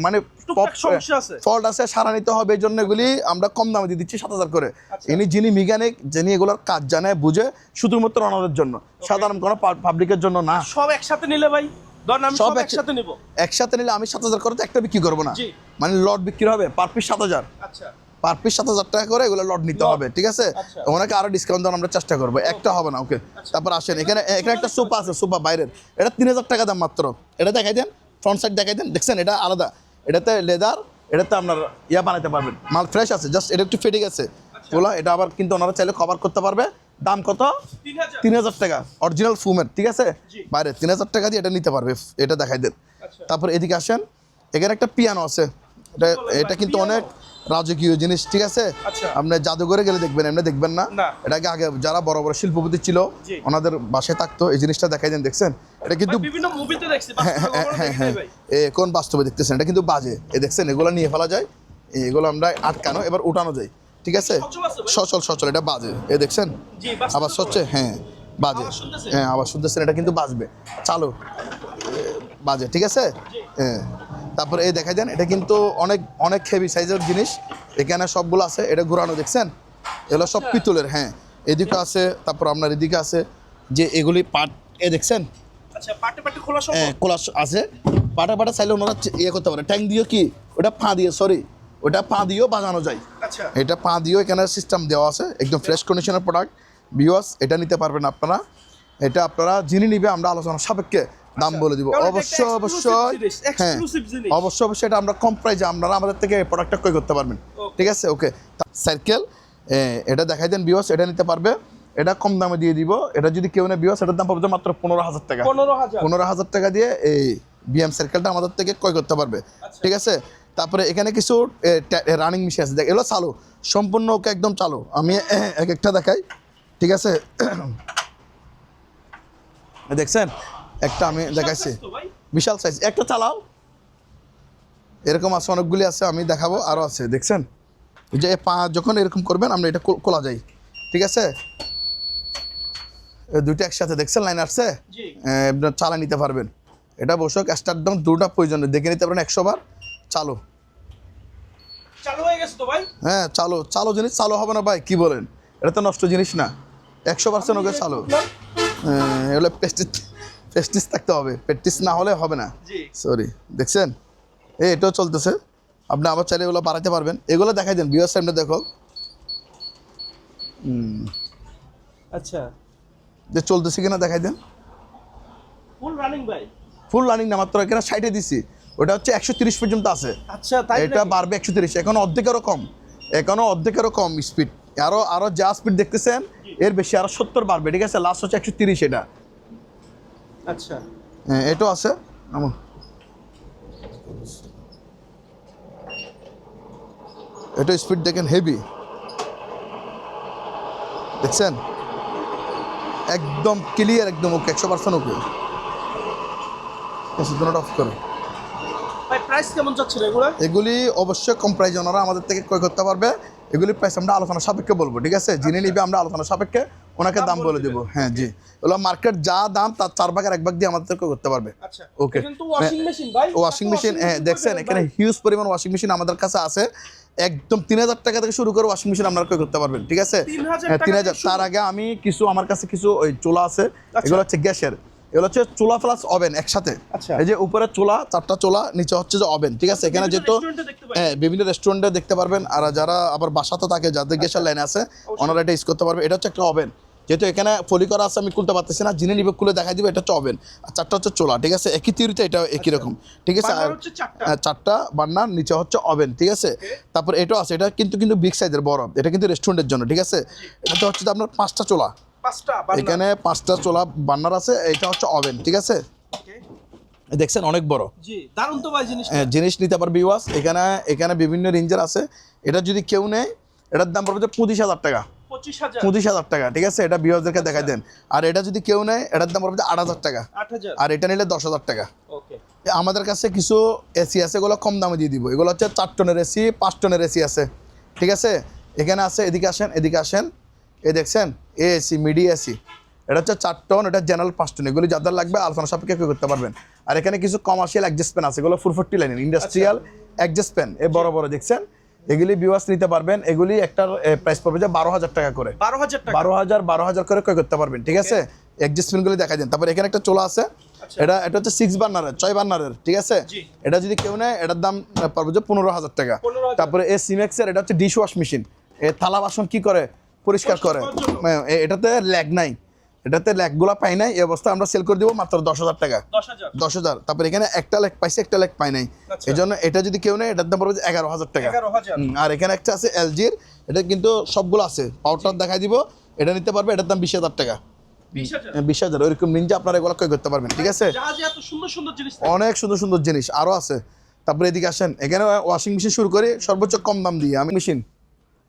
মানে টুকটাক সমস্যা আছে। ফল্ট আছে, সারা নিতে হবে। এই জন্য এগুলি আমরা কম দামে দিয়ে দিচ্ছি 7,000 করে। আচ্ছা। যিনি মেকানিক, যিনি এগুলোর কাজ জানে বুঝে, শুধুমাত্র ওনাদের জন্য, সাধারণ কোনো পাবলিকের জন্য না। সব একসাথে নিলে ভাই, ধরেন আমি সব সব একসাথে নিব। একসাথে নিলে আমি 7,000 করে তো একটা বিক্রি করবো না, জি। মানে লট বিক্রি হবে পার পিস 7,000, আচ্ছা। পার পিস 7,000 টাকা করে এগুলো লট নিতে লট। হবে, ঠিক আছে। আচ্ছা। ওনাকে আরো ডিসকাউন্ট দেওয়ার আমরা চেষ্টা করবো, একটা হবে না, ওকে। তারপর আসেন এখানে, এখানে একটা সোফা আছে, সোফা বাইরের, এটা 3,000 টাকা দাম মাত্র। এটা দেখাই দেন, ফ্রন্ট সাইড দেখাই দেন, দেখছেন এটা আলাদা, এটাতে লেদার, এটাতে আপনার ইয়া বানাতে পারবেন, মাল ফ্রেশ আছে, জাস্ট এটা একটু ফেটে গেছে বলা। এটা আবার কিন্তু ওনারা চাইলে কভার করতে পারবে। দাম কত? 3,000, 3,000 টাকা, অরিজিনাল ফুমের, ঠিক আছে। জি। বাইরে 3,000 টাকা দিয়ে এটা নিতে পারবে, এটা দেখাই দেন। আচ্ছা। তারপর এদিকে আসেন, এখানে একটা পিয়ানো আছে, এটা এটা কিন্তু পিয়ানো? অনেক রাজকীয় জিনিস, ঠিক আছে। আচ্ছা। আপনি জাদুঘরে গেলে দেখবেন, এমনি দেখবেন না। না। এটাকে আগে যারা বড় বড় শিল্পপতি ছিল, জি। ওনাদের বাসায় থাকতো, এই জিনিসটা দেখাই দেন, দেখছেন এটা কিন্তু ভাই, বিভিন্ন মুভিতে দেখছি, হ্যাঁ, বাস্তবে হ্যাঁ, কখনো হ্যাঁ, দেখি হ্যাঁ, নাই ভাই। কোন বাস্তবে দেখতেছেন, এটা কিন্তু বাজে, এ দেখছেন এগুলো নিয়ে ফেলা যায়, এগুলো আমরা আটকানো, এবার উঠানো যায়, ঠিক আছে। সচল আছে ভাই? সচল, সচল, এটা বাজে, এ দেখছেন জি, বাস্তবে আবার হচ্ছে, হ্যাঁ বাজে, আওয়াজ শুনতেছেন? হ্যাঁ আবার শুনতেছেন, এটা কিন্তু বাজবে, চালু বাজে, ঠিক আছে। হ্যাঁ, তারপরে এই দেখাই দেন, এটা কিন্তু অনেক অনেক হেভি সাইজের জিনিস, এখানে সবগুলো আছে, এটা ঘোরানো, দেখছেন এগুলো সব পিতলের। হ্যাঁ, এদিকে আছে, তারপর আপনার এদিকে আছে, যে এগুলি পাট, এ দেখছেন আচ্ছা, পাটে পাটে খোলা সম্ভব? কোলাস আছে, পাটা পাটা চাইলে ওনারা ইয়ে করতে পারে, ট্যাঙ্ক দিয়ে কি ওটা পা দিয়ে, সরি ওটা পা দিয়েও বাজানো যায়। আচ্ছা। এটা পা দিয়েও এখানে সিস্টেম দেওয়া আছে, একদম ফ্রেশ কন্ডিশনের প্রোডাক্ট। ভিউয়ার্স, এটা নিতে পারবেন আপনারা, এটা আপনারা যিনি নিবে আমরা আলোচনা সাপেক্ষে দাম বলে দিব। কারণ এটা অবশ্যই একটা অবশ্যই, জিনিস, হ্যাঁ exclusive জিনিস। অবশ্যই অবশ্যই, এটা আমরা কম প্রাইজে আপনারা আমাদের থেকে এই প্রোডাক্টটা ক্রয় করতে পারবেন, Okay. ঠিক আছে, ওকে। সাইকেল, এটা দেখাই দেন ভিউয়ার্স, এটা নিতে পারবে, এটা কম দামে দিয়ে দিব। এটা যদি কেউ নেয় ভিউয়ার্স, এটার দাম পাবে মাত্র 15,000 টাকা। 15,000, 15,000 টাকা দিয়ে এই বিএম সার্কেলটা আমাদের থেকে ক্রয় করতে পারবে, আচ্ছা। ঠিক আছে। তারপরে এখানে কিছু রানিং মেশিন আছে, দেখ এগুলো চালু, সম্পূর্ণ ওকে একদম চালু। আমি এক একটা দেখাই, ঠিক আছে। দেখছেন একটা আমি দেখাইছি, তো ভাই, বিশাল সাইজ, একটা চালাও, এরকম আছে অনেকগুলি আছে, আমি দেখাবো, আরও আছে, দেখছেন যে পা যখন এরকম করবেন আমরা এটা খোলা যায়, ঠিক আছে। দুইটা একসাথে, দেখছেন লাইন আসছে, জি। আপনার চালা নিতে পারবেন। এটা বসক স্টার্ট ডাউন দুটা প্রয়োজন, দেখে নিতে পারেন 100 বার, চালু চালু হয়ে গেছে আছে তো ভাই? হ্যাঁ চালু চালু জিনিস চালু হবে না ভাই, কি বলেন? এটা তো নষ্ট জিনিস না, 100% ওকে চালু। এগুলো প্রেস্টিজ থাকতে হবে, প্র্যাকটিস না হলে হবে না। জি। সরি, দেখছেন এটাও চলতেছে, আপনি আবার চাইলে এগুলো বাড়াতে পারবেন। এগুলো দেখাই দেন ভিউয়ার সামনে দেখো আচ্ছা, যে চলতেছে কিনা দেখাই দেন। ফুল রানিং ভাই? ফুল রানিং না, মাত্র এখানে 60-এ দিছি, ওটা হচ্ছে 130 পর্যন্ত আছে। আচ্ছা, তাই এটা নাকি? বাড়বে 130, এখনো অর্ধেকেরও কম, এখনো অর্ধেকেরও কম স্পিড। আরো যা স্পিড দেখতেছেন এর বেশি আরো 70 বাড়বে, ঠিক আছে? লাস্ট হচ্ছে 130 এটা। আচ্ছা, হ্যাঁ এটাও আছে আমার। এটা স্পিড দেখেন হেভি, দেখছেন একদম ক্লিয়ার, একদম ওকে, 100% ওকে। অফ করো। ভাই প্রাইস কেমন যাচ্ছে এগুলো? এগুলি অবশ্যই কম প্রাইস ওনারা আমাদের থেকে ক্রয় করতে পারবে। এগুলি প্রাইস আমরা আলোচনা সাপেক্ষে বলবো, ঠিক আছে? যিনি নিবে আমরা আলোচনা সাপেক্ষে ওনাকে দাম বলে দেবো। হ্যাঁ জি, ওগুলো মার্কেট যা দাম তার 4 ভাগের 1 ভাগ দিয়ে আমাদের থেকে করতে পারবে। আচ্ছা, ওকে। কিন্তু ওয়াশিং মেশিন ভাই, ওয়াশিং মেশিন, হ্যাঁ দেখছেন এখানে হিউজ পরিমাণ ওয়াশিং মেশিন আমাদের কাছে আছে। একদম 3000 টাকা থেকে শুরু করে ওয়াশিং মেশিন আপনারা ক্রয় করতে পারবেন, ঠিক আছে? 3000 হ্যাঁ টাকা 3000। তার আগে আমি কিছু, আমার কাছে কিছু ওই চুলা আছে, এগুলো হচ্ছে গ্যাসের, এগুলো হচ্ছে চুলা প্লাস ওভেন একসাথে। আচ্ছা। এই যে উপরে চুলা, 4টা চুলা, নিচে হচ্ছে যে ওভেন, ঠিক আছে? এখানে যেহেতু হ্যাঁ বিভিন্ন রেস্টুরেন্টে দেখতে পারবেন, আর যারা আবার বাসাতে থাকে যাদের গ্যাসের লাইন আছে ওনারা এটা ইউজ করতে পারবে। এটা হচ্ছে একটা ওভেন, যেহেতু এখানে ফলি করা আছে আমি খুলতে পারতেছি না, যিনি নিবে খুলে দেখাই দিবে। এটা হচ্ছে ওভেন, আর 4টা হচ্ছে চুলা, ঠিক আছে? একই তিরিতে এটা একই রকম, ঠিক আছে? আর 4টা বান্নার, নিচে হচ্ছে ওভেন, ঠিক আছে? তারপর এটাও আছে, এটা কিন্তু বিগ সাইজের বড়, এটা কিন্তু রেস্টুরেন্টের জন্য, ঠিক আছে? এটা তো হচ্ছে আপনার 5টা চুলা, এখানে 5টা চুলা বান্নার আছে, এটা হচ্ছে ওভেন, ঠিক আছে? দেখছেন অনেক বড়। জি, দারুণ তো ভাই জিনিস। জিনিস নিতে পারবে ভিউয়ার্স, এখানে বিভিন্ন রেঞ্জের আছে। এটা যদি কেউ নেয় এটার দাম পড়বে 25,000 টাকা। 25,000 টাকা, ঠিক আছে? এটা ভিউয়ার্সদেরকে দেখাই দেন। আর এটা যদি কেউ নেয় এটার দাম পড়বে 8,000 টাকা। আর এটা নিলে 10,000 টাকা। ওকে। আমাদের কাছে কিছু এসি আছে, এগুলো কম দামে দিয়ে দিব। এগুলো হচ্ছে 4 টনের এসি, 5 টনের এসি আছে, ঠিক আছে? এখানে আছে, এদিকে আসেন, এদিকে আসেন, এই দেখছেন এসি, মিডি এসি, এটা হচ্ছে 4 টন, এটা জেনারেল 5 টন। এগুলি যাদের লাগবে আলোচনা সাপেক্ষে ক্রয় করতে পারবেন। আর এখানে কিছু কমার্শিয়াল অ্যাডজাস্ট ফ্যান আছে, এগুলো 440 লাইনের ইন্ডাস্ট্রিয়াল অ্যাডজাস্ট ফ্যান, এ বড় বড় দেখছেন, এগুলি ভিউয়ার্স নিতে পারবেন। এগুলি একটার প্রাইস পড়বে যে 12,000 টাকা করে, 12,000 করে ক্রয় করতে পারবেন, ঠিক আছে? অ্যাডজাস্ট ফ্যানগুলি দেখা দেন। তারপর এখানে একটা চোলা আছে, এটা হচ্ছে 6 বার্নারের, 6 বার্নারের, ঠিক আছে? এটা যদি কেউ নেয় এটার দাম পড়বে যে 15,000 টাকা। তারপরে এই সিমেক্সের, এটা হচ্ছে ডিশ ওয়াশ মেশিন, এ থালা বাসন কি করে পরিষ্কার করে, এটাতে ল্যাগ নাই, এটাতে ল্যাগগুলো পাই নাই, এই অবস্থা আমরা সেল করে দিব মাত্র 10,000 টাকা। 10,000। তারপর এখানে একটা ল্যাগ পাইছে, একটা ল্যাগ পাই নাই, এই জন্য এটা যদি কেউ নেয় এটার দাম পড়বে 11,000 টাকা। আর এখানে একটা আছে এলজির, এটা কিন্তু সবগুলো আছে, পাউডার দেখাই দিব, এটা নিতে পারবে, এটার দাম 20,000 টাকা। 20,000 ওইরকম নিনজা আপনারা এগুলো ক্রয় করতে পারবেন, ঠিক আছে? অনেক সুন্দর সুন্দর জিনিস আরও আছে। তারপরে এদিকে আসেন, এখানে ওয়াশিং মেশিন শুরু করি সর্বোচ্চ কম দাম দিয়ে আমি মেশিন,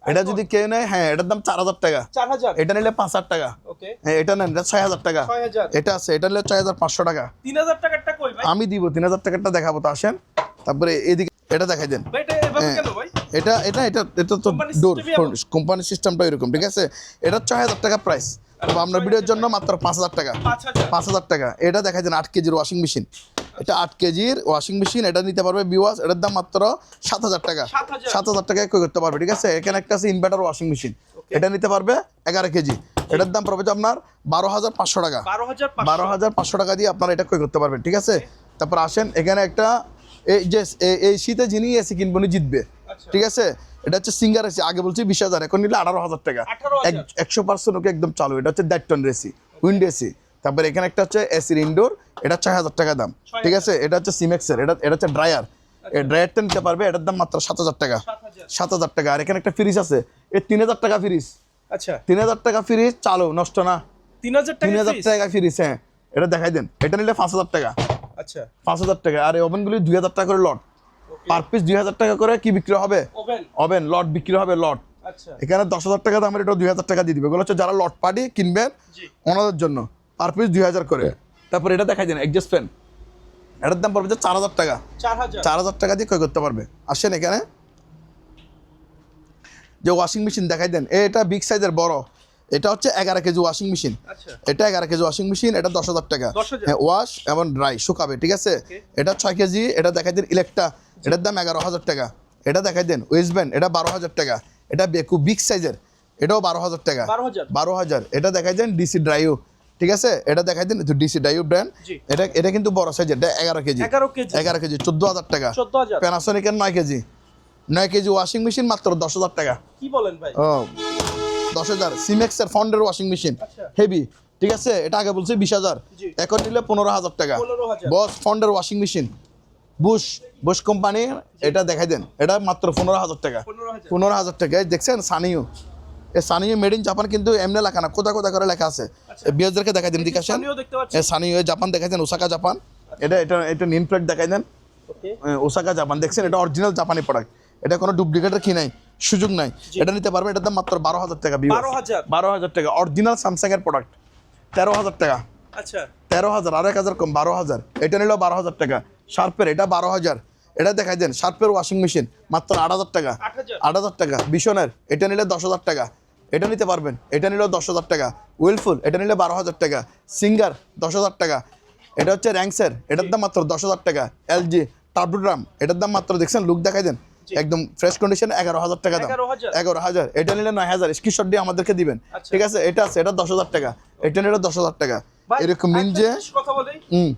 এটা যদি কেউ নেয়, হ্যাঁ এটার দাম 4,000 টাকা। এটা নিলে 5,000 টাকা। হ্যাঁ এটা নেন, এটা 6,000 টাকা। এটা আছে, এটা নিলে 6,500 টাকা। 3,000 টাকারটা কই ভাই? আমি দিব 3,000 টাকারটা দেখাবো, তো আসেন। তারপরে এদিকে এটা দেখাই দেন। এটা তো ডোর কোম্পানির সিস্টেমটা এরকম, ঠিক আছে? এটা 6,000 টাকা প্রাইস, আপনার ভিডিওর জন্য মাত্র 5,000 টাকা। 5,000 টাকা। এটা দেখাই দেন 8 কেজির ওয়াশিং মেশিন, এটা 8 কেজির ওয়াশিং মেশিন, এটা নিতে পারবে ভিউয়ার্স, এটার দাম মাত্র 7,000 টাকা। 7,000 টাকায় ক্রয় করতে পারবে, ঠিক আছে? এখানে একটা আছে ইনভার্টার ওয়াশিং মেশিন, এটা নিতে পারবে 11 কেজি, এটার দাম পড়বে আপনার 12,500 টাকা। 12,500 টাকা দিয়ে আপনারা এটা ক্রয় করতে পারবেন, ঠিক আছে? তারপর আসেন, এখানে একটা এই শীতে যিনি এসি কিনবো উনি জিতবে, ঠিক আছে? এটা হচ্ছে সিঙ্গার এসি, আগে বলছি 20,000, এখন নিলে 18,000 টাকা। 100% ওকে একদম চালু। এটা হচ্ছে 1.5 টন এসি, উইন্ডো এসি। তারপরে এখানে একটা হচ্ছে এসির ইনডোর, এটা 6,000 টাকা দাম, ঠিক আছে? এটা হচ্ছে সিমেক্সের, এটা হচ্ছে ড্রায়ার, এই ড্রায়ারটা নিতে পারবে, এটার দাম মাত্র 7,000 টাকা। 7,000 টাকা। আর এখানে একটা ফ্রিজ আছে, এই 3,000 টাকা ফ্রিজ। আচ্ছা, 3,000 টাকা ফ্রিজ, চালু, নষ্ট না। 3,000 টাকা ফ্রিজ, হ্যাঁ এটা দেখাই দেন। এটা নিলে 5,000 টাকা। আচ্ছা, 5,000 টাকা। আর এই ওভেনগুলি 2,000 টাকা করে লট, পার পিস 2,000 টাকা করে কি বিক্রি হবে? ওভেন লট বিক্রি হবে, লট। এখানে 10,000 টাকা দামের, এটা 2,000 টাকা দিয়ে দিবে। এগুলো হচ্ছে যারা লট পার্টি কিনবেন ওনাদের জন্য, পার পিস 2,000 করে। তারপর এটা দেখাই দেন অ্যাডজাস্ট ফ্যান, এটার দাম পড়বে 4,000 টাকা। 4,000 টাকা দিয়ে ক্রয় করতে পারবে। আসেন এখানে যে ওয়াশিং মেশিন দেখাই দেন, এটা বিগ সাইজের বড়, এটা হচ্ছে 11 কেজি ওয়াশিং মেশিন। এটা 11 কেজি ওয়াশিং মেশিন, এটা 10,000 টাকা। হ্যাঁ ওয়াশ এবং ড্রাই শুকাবে, ঠিক আছে? এটা 6 কেজি, এটা দেখাই দেন ইলেকট্রা, এটার দাম 11,000 টাকা। এটা দেখাই দেন ওয়েস্ট ব্যান্ড, এটা 12,000 টাকা। এটা বেকু বিগ সাইজের, এটাও 12,000 টাকা। 12,000 12,000। এটা দেখাই দেন ডিসি ড্রাইও, ঠিক আছে, এটা দেখাই দেন ডিসি ড্রাইও ব্র্যান্ড। জি। এটা কিন্তু বড় সাইজের, এটা 11 কেজি। 11 কেজি 11 কেজি 14,000 টাকা। 14,000 প্যানাসোনিকের 9 কেজি, 9 কেজি ওয়াশিং মেশিন মাত্র 10,000 টাকা। কি বলেন ভাই? ও 10,000। সিমেক্সের ফন্ডের ওয়াশিং মেশিন আচ্ছা। হেভি, ঠিক আছে, এটা আগে বলছি 20,000, জি। এখন নিলে 15,000 টাকা। 15,000 বস ফন্ডের ওয়াশিং মেশিন বুশ কোম্পানি, এটা দেখাই দেন, এটা মাত্র 15,000 টাকা। 15,000 15,000 টাকা। এই দেখছেন সানিও, এই সানিও মেড ইন জাপান, কিন্তু এমনি লেখা না, কোথা কোথা করে লেখা আছে। বিয়ারদেরকে দেখাই দেন, দিকে আসেন। সানিও দেখতে পাচ্ছি। এই সানিও জাপান দেখাই দেন, ওসাকা জাপান। এটা এটা এটা নেম প্লেট দেখাই দেন, ওকে ওসাকা জাপান। দেখছেন, এটা অরিজিনাল জাপানি প্রোডাক্ট, এটা কোনো ডুপ্লিকেটের কি নাই, সুযোগ নাই। এটা নিতে পারবেন, এটার দাম মাত্র 12,000 টাকা। 12,000 12,000 টাকা অরিজিনাল স্যামসাং এর প্রোডাক্ট। 13,000 টাকা। আচ্ছা 13,000, আর 1,000 কম, 12,000। এটা নিলেও 12,000 টাকা। শার্পের এটা 12,000। এটা দেখাই দেন, শার্পের ওয়াশিং মেশিন মাত্র 8,000 টাকা। 8,000 8,000 টাকা। বিশনের এটা নিলে 10,000 টাকা, এটা নিতে পারবেন, এটা নিলেও 10,000 টাকা। উইলফুল এটা নিলে 12,000 টাকা। সিঙ্গার 10,000 টাকা। এটা হচ্ছে র্যাঙ্কসের, এটার দাম মাত্র 10,000 টাকা। এলজি টার্বো ড্রাম, এটার দাম মাত্র, দেখছেন লুক দেখাই দেন, একদম ফ্রেশ কন্ডিশন, 11,000 টাকা দাম। 11,000 11,000। এটা নিলে 9,000, স্ক্রিনশট দিয়ে আমাদেরকে দিবেন, আচ্ছা। ঠিক আছে। এটা আছে, এটা 10,000 টাকা, এটা নিলে 10,000 টাকা। ভাই, এরকম একটা নিনজে জিনিস কথা বলি, হুম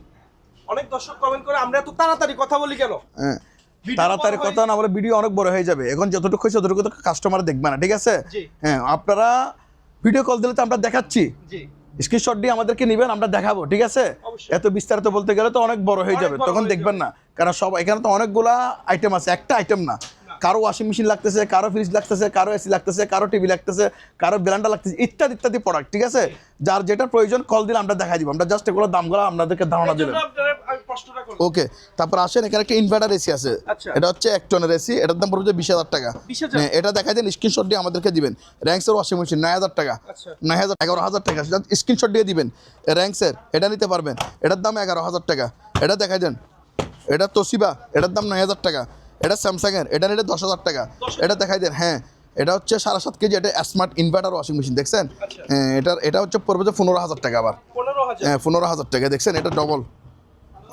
অনেক দর্শক কমেন্ট করে আমরা এত তাড়াতাড়ি কথা বলি কেন? হ্যাঁ, ভিডিও তাড়াতাড়ি বড় কথা না বলে ভিডিও অনেক বড় হয়ে যাবে। এখন যতটুকু হয়েছে ততটুকু তো কাস্টমার দেখবে না, ঠিক আছে। জি। হ্যাঁ, আপনারা ভিডিও কল দিলে তো আমরা দেখাচ্ছি, জি স্ক্রিনশট দিয়ে আমাদেরকে নেবেন, আমরা দেখাবো, ঠিক আছে। অবশ্যই। এত বিস্তারিত বলতে গেলে তো অনেক বড় হয়ে অনেক যাবে, বড় তখন হয়ে দেখবেন যাবে। না। কারণ সব এখানে তো অনেকগুলা আইটেম আছে, একটা আইটেম না। কারো ওয়াশিং মেশিন লাগতেছে, কারো ফ্রিজ লাগতেছে, কারো এসি লাগতেছে, কারো টিভি লাগতেছে, কারো ব্লেন্ডার লাগতেছে, ইত্যাদি ইত্যাদি প্রোডাক্ট, ঠিক আছে। যার যেটা প্রয়োজন কল দিলে আমরা দেখাই দিব, আমরা জাস্ট এগুলো দামগুলো আপনাদেরকে ধারণা এই দিলাম। জন্য আপনারা আমি প্রশ্নটা করলাম। ওকে, তারপর আসেন, এখানে একটা ইনভার্টার এসি আছে। আচ্ছা। এটা হচ্ছে 1 টনের এসি, এটার দাম পড়বে 20,000 টাকা। 20,000 হ্যাঁ, এটা দেখাই দেন, স্ক্রিনশট দিয়ে আমাদেরকে দিবেন। র্যাঙ্কসের ওয়াশিং মেশিন 9,000 টাকা। আচ্ছা 9,000, 11,000 টাকা, স্ক্রিনশট দিয়ে দিবেন। র্যাঙ্কসের এটা নিতে পারবেন, এটার দাম 11,000 টাকা। এটা দেখাই দেন, এটা তোশিবা, এটার দাম 9,000 টাকা। এটা স্যামসাংয়ের, এটা নিলে 10,000 টাকা। 10,000 এটা দেখাই দেন, হ্যাঁ, এটা হচ্ছে 7.5 কেজি, এটা স্মার্ট ইনভার্টার ওয়াশিং মেশিন, দেখছেন। আচ্ছা। হ্যাঁ, এটা হচ্ছে পড়বে যে 15,000 টাকা আবার। 15,000 হ্যাঁ, 15,000 টাকা, দেখছেন, এটা ডবল,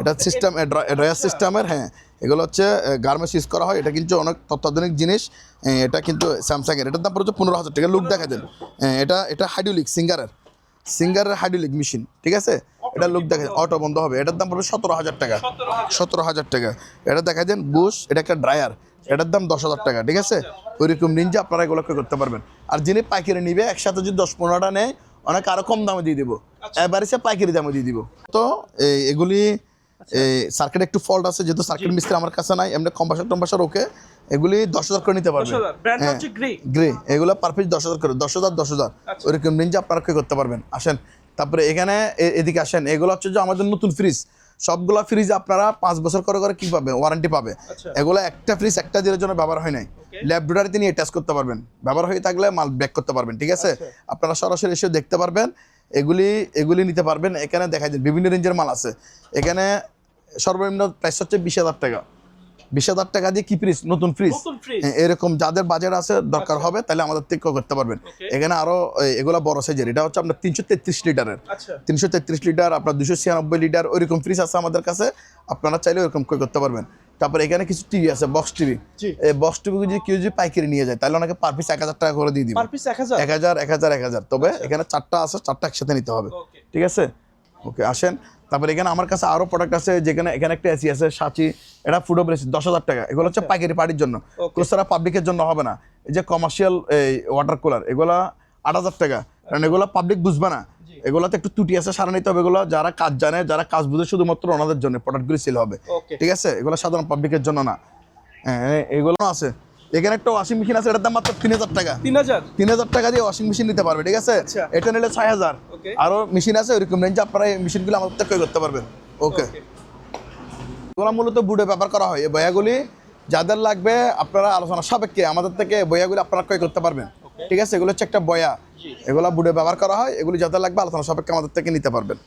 এটা সিস্টেম ড্রায়ার সিস্টেমের। হ্যাঁ, এগুলো হচ্ছে গার্মেন্টস ইউজ করা হয়, এটা কিন্তু অনেক অত্যাধুনিক জিনিস। এটা কিন্তু স্যামসাংয়ের, এটার দাম পড়ছে 15,000 টাকা। লুক দেখা দেন, এটা হাইড্রোলিক, সিঙ্গারের হাইড্রোলিক মেশিন, ঠিক আছে। এটা লুক দেখা অটো বন্ধ হবে, এটার দাম পড়বে 17,000 টাকা। 17,000 টাকা। এটা দেখা দেন বুশ, এটা একটা ড্রায়ার, এটার দাম 10,000 টাকা, ঠিক আছে। ওইরকম নিনজা আপনারা এগুলোকে করতে পারবেন। আর যিনি পাইকারি নিবে, একসাথে যদি 10-15টা নেয়, অনেক আরো কম দামে দিয়ে দিব, এবারে সে পাইকারি দামে দিয়ে দিব। তো এগুলি সার্কিট একটু ফল্ট আছে, যেহেতু সার্কিট মিস্ত্রি আমার কাছে নাই, এমনি কম্পাসার ওকে, এগুলি 10,000 করে নিতে পারবেন। 10,000 ব্র্যান্ড হ্যাঁ, হচ্ছে গ্রে। গ্রে, এগুলো পার পিস 10,000 করে, 10,000 আচ্ছা। ওইরকম নিনজা আপনারা কি করতে পারবেন। আসেন, তারপরে এখানে এদিকে আসেন, এগুলো হচ্ছে যে আমাদের নতুন ফ্রিজ। সবগুলা ফ্রিজ আপনারা 5 বছর করে করে কি পাবে, ওয়ারেন্টি পাবে। আচ্ছা। এগুলো একটা ফ্রিজ একটা দিনের জন্য ব্যবহার হয় নাই, Okay. ল্যাবরেটরিতে নিয়ে টেস্ট করতে পারবেন, ব্যবহার হয়ে থাকলে মাল ব্যাক করতে পারবেন, ঠিক আছে। আচ্ছা। আপনারা সরাসরি এসে দেখতে পারবেন, এগুলি নিতে পারবেন। এখানে দেখা যায় বিভিন্ন রেঞ্জের মাল আছে। এখানে সর্বনিম্ন প্রাইস হচ্ছে 20,000 টাকা। 20,000 টাকা দিয়ে কি ফ্রিজ, নতুন ফ্রিজ। নতুন ফ্রিজ। এরকম যাদের বাজেট আছে, দরকার হবে, তাহলে আমাদের থেকে করতে পারবেন। Okay. এখানে আরো এগুলা বড় সাইজের, এটা হচ্ছে আপনার 333 লিটারের। আচ্ছা 333 লিটার, আপনার 296 লিটার, ওইরকম ফ্রিজ আছে আমাদের কাছে, আপনারা চাইলে ওইরকম করতে পারবেন। তারপরে এখানে কিছু টিভি আছে, বক্স টিভি। জি। এই বক্স টিভি যদি কেউ যদি পাইকারি নিয়ে যায়, তাহলে অনেকে পার পিস 1,000 টাকা করে দিয়ে দিবে। পার পিস 1,000 1,000 তবে এখানে 4টা আছে, 4টা একসাথে নিতে হবে, ওকে ঠিক আছে। ওকে, আসেন। তারপরে এখানে আমার কাছে আরো প্রোডাক্ট আছে, যেখানে এখানে একটা এসি আছে সাচি, এটা ফুড ওভার এসি 10,000 টাকা। এগুলো হচ্ছে পাইকারি পার্টির জন্য, Okay. ক্লোসারা পাবলিকের জন্য হবে না। এই যে কমার্শিয়াল এই ওয়াটার কুলার, এগুলা 8,000 টাকা, কারণ এগুলো পাবলিক বুঝবে না। জি। এগুলোতে একটু ত্রুটি আছে, সারা নিতে হবে। এগুলো যারা কাজ জানে, যারা কাজ বুঝে, শুধুমাত্র ওনাদের জন্য প্রোডাক্টগুলি সেল হবে, ওকে ঠিক আছে। এগুলো সাধারণ পাবলিকের জন্য না। হ্যাঁ, এগুলো আছে। এখানে একটা ওয়াশিং মেশিন আছে, এটার দাম মাত্র 3,000 টাকা। 3,000 3,000 টাকা দিয়ে ওয়াশিং মেশিন নিতে পারবে, ঠিক আছে। আচ্ছা। এটা নিলে 6,000। ওকে আরো মেশিন আছে ওইরকম রেঞ্জে, আপনারা এই মেশিনগুলো আমাদের থেকে করতে পারবেন। ওকে, এগুলো মূলত বুডে ব্যবহার করা হয়। এই বয়াগুলি যাদের লাগবে, আপনারা আলোচনা সাপেক্ষে আমাদের থেকে বয়াগুলি আপনারা ক্রয় করতে পারবেন, ঠিক আছে। এগুলো হচ্ছে একটা বয়া, জি। এগুলো বুডে ব্যবহার করা হয়। এগুলি যাদের লাগবে আলোচনা সাপেক্ষে আমাদের থেকে নিতে পারবেন।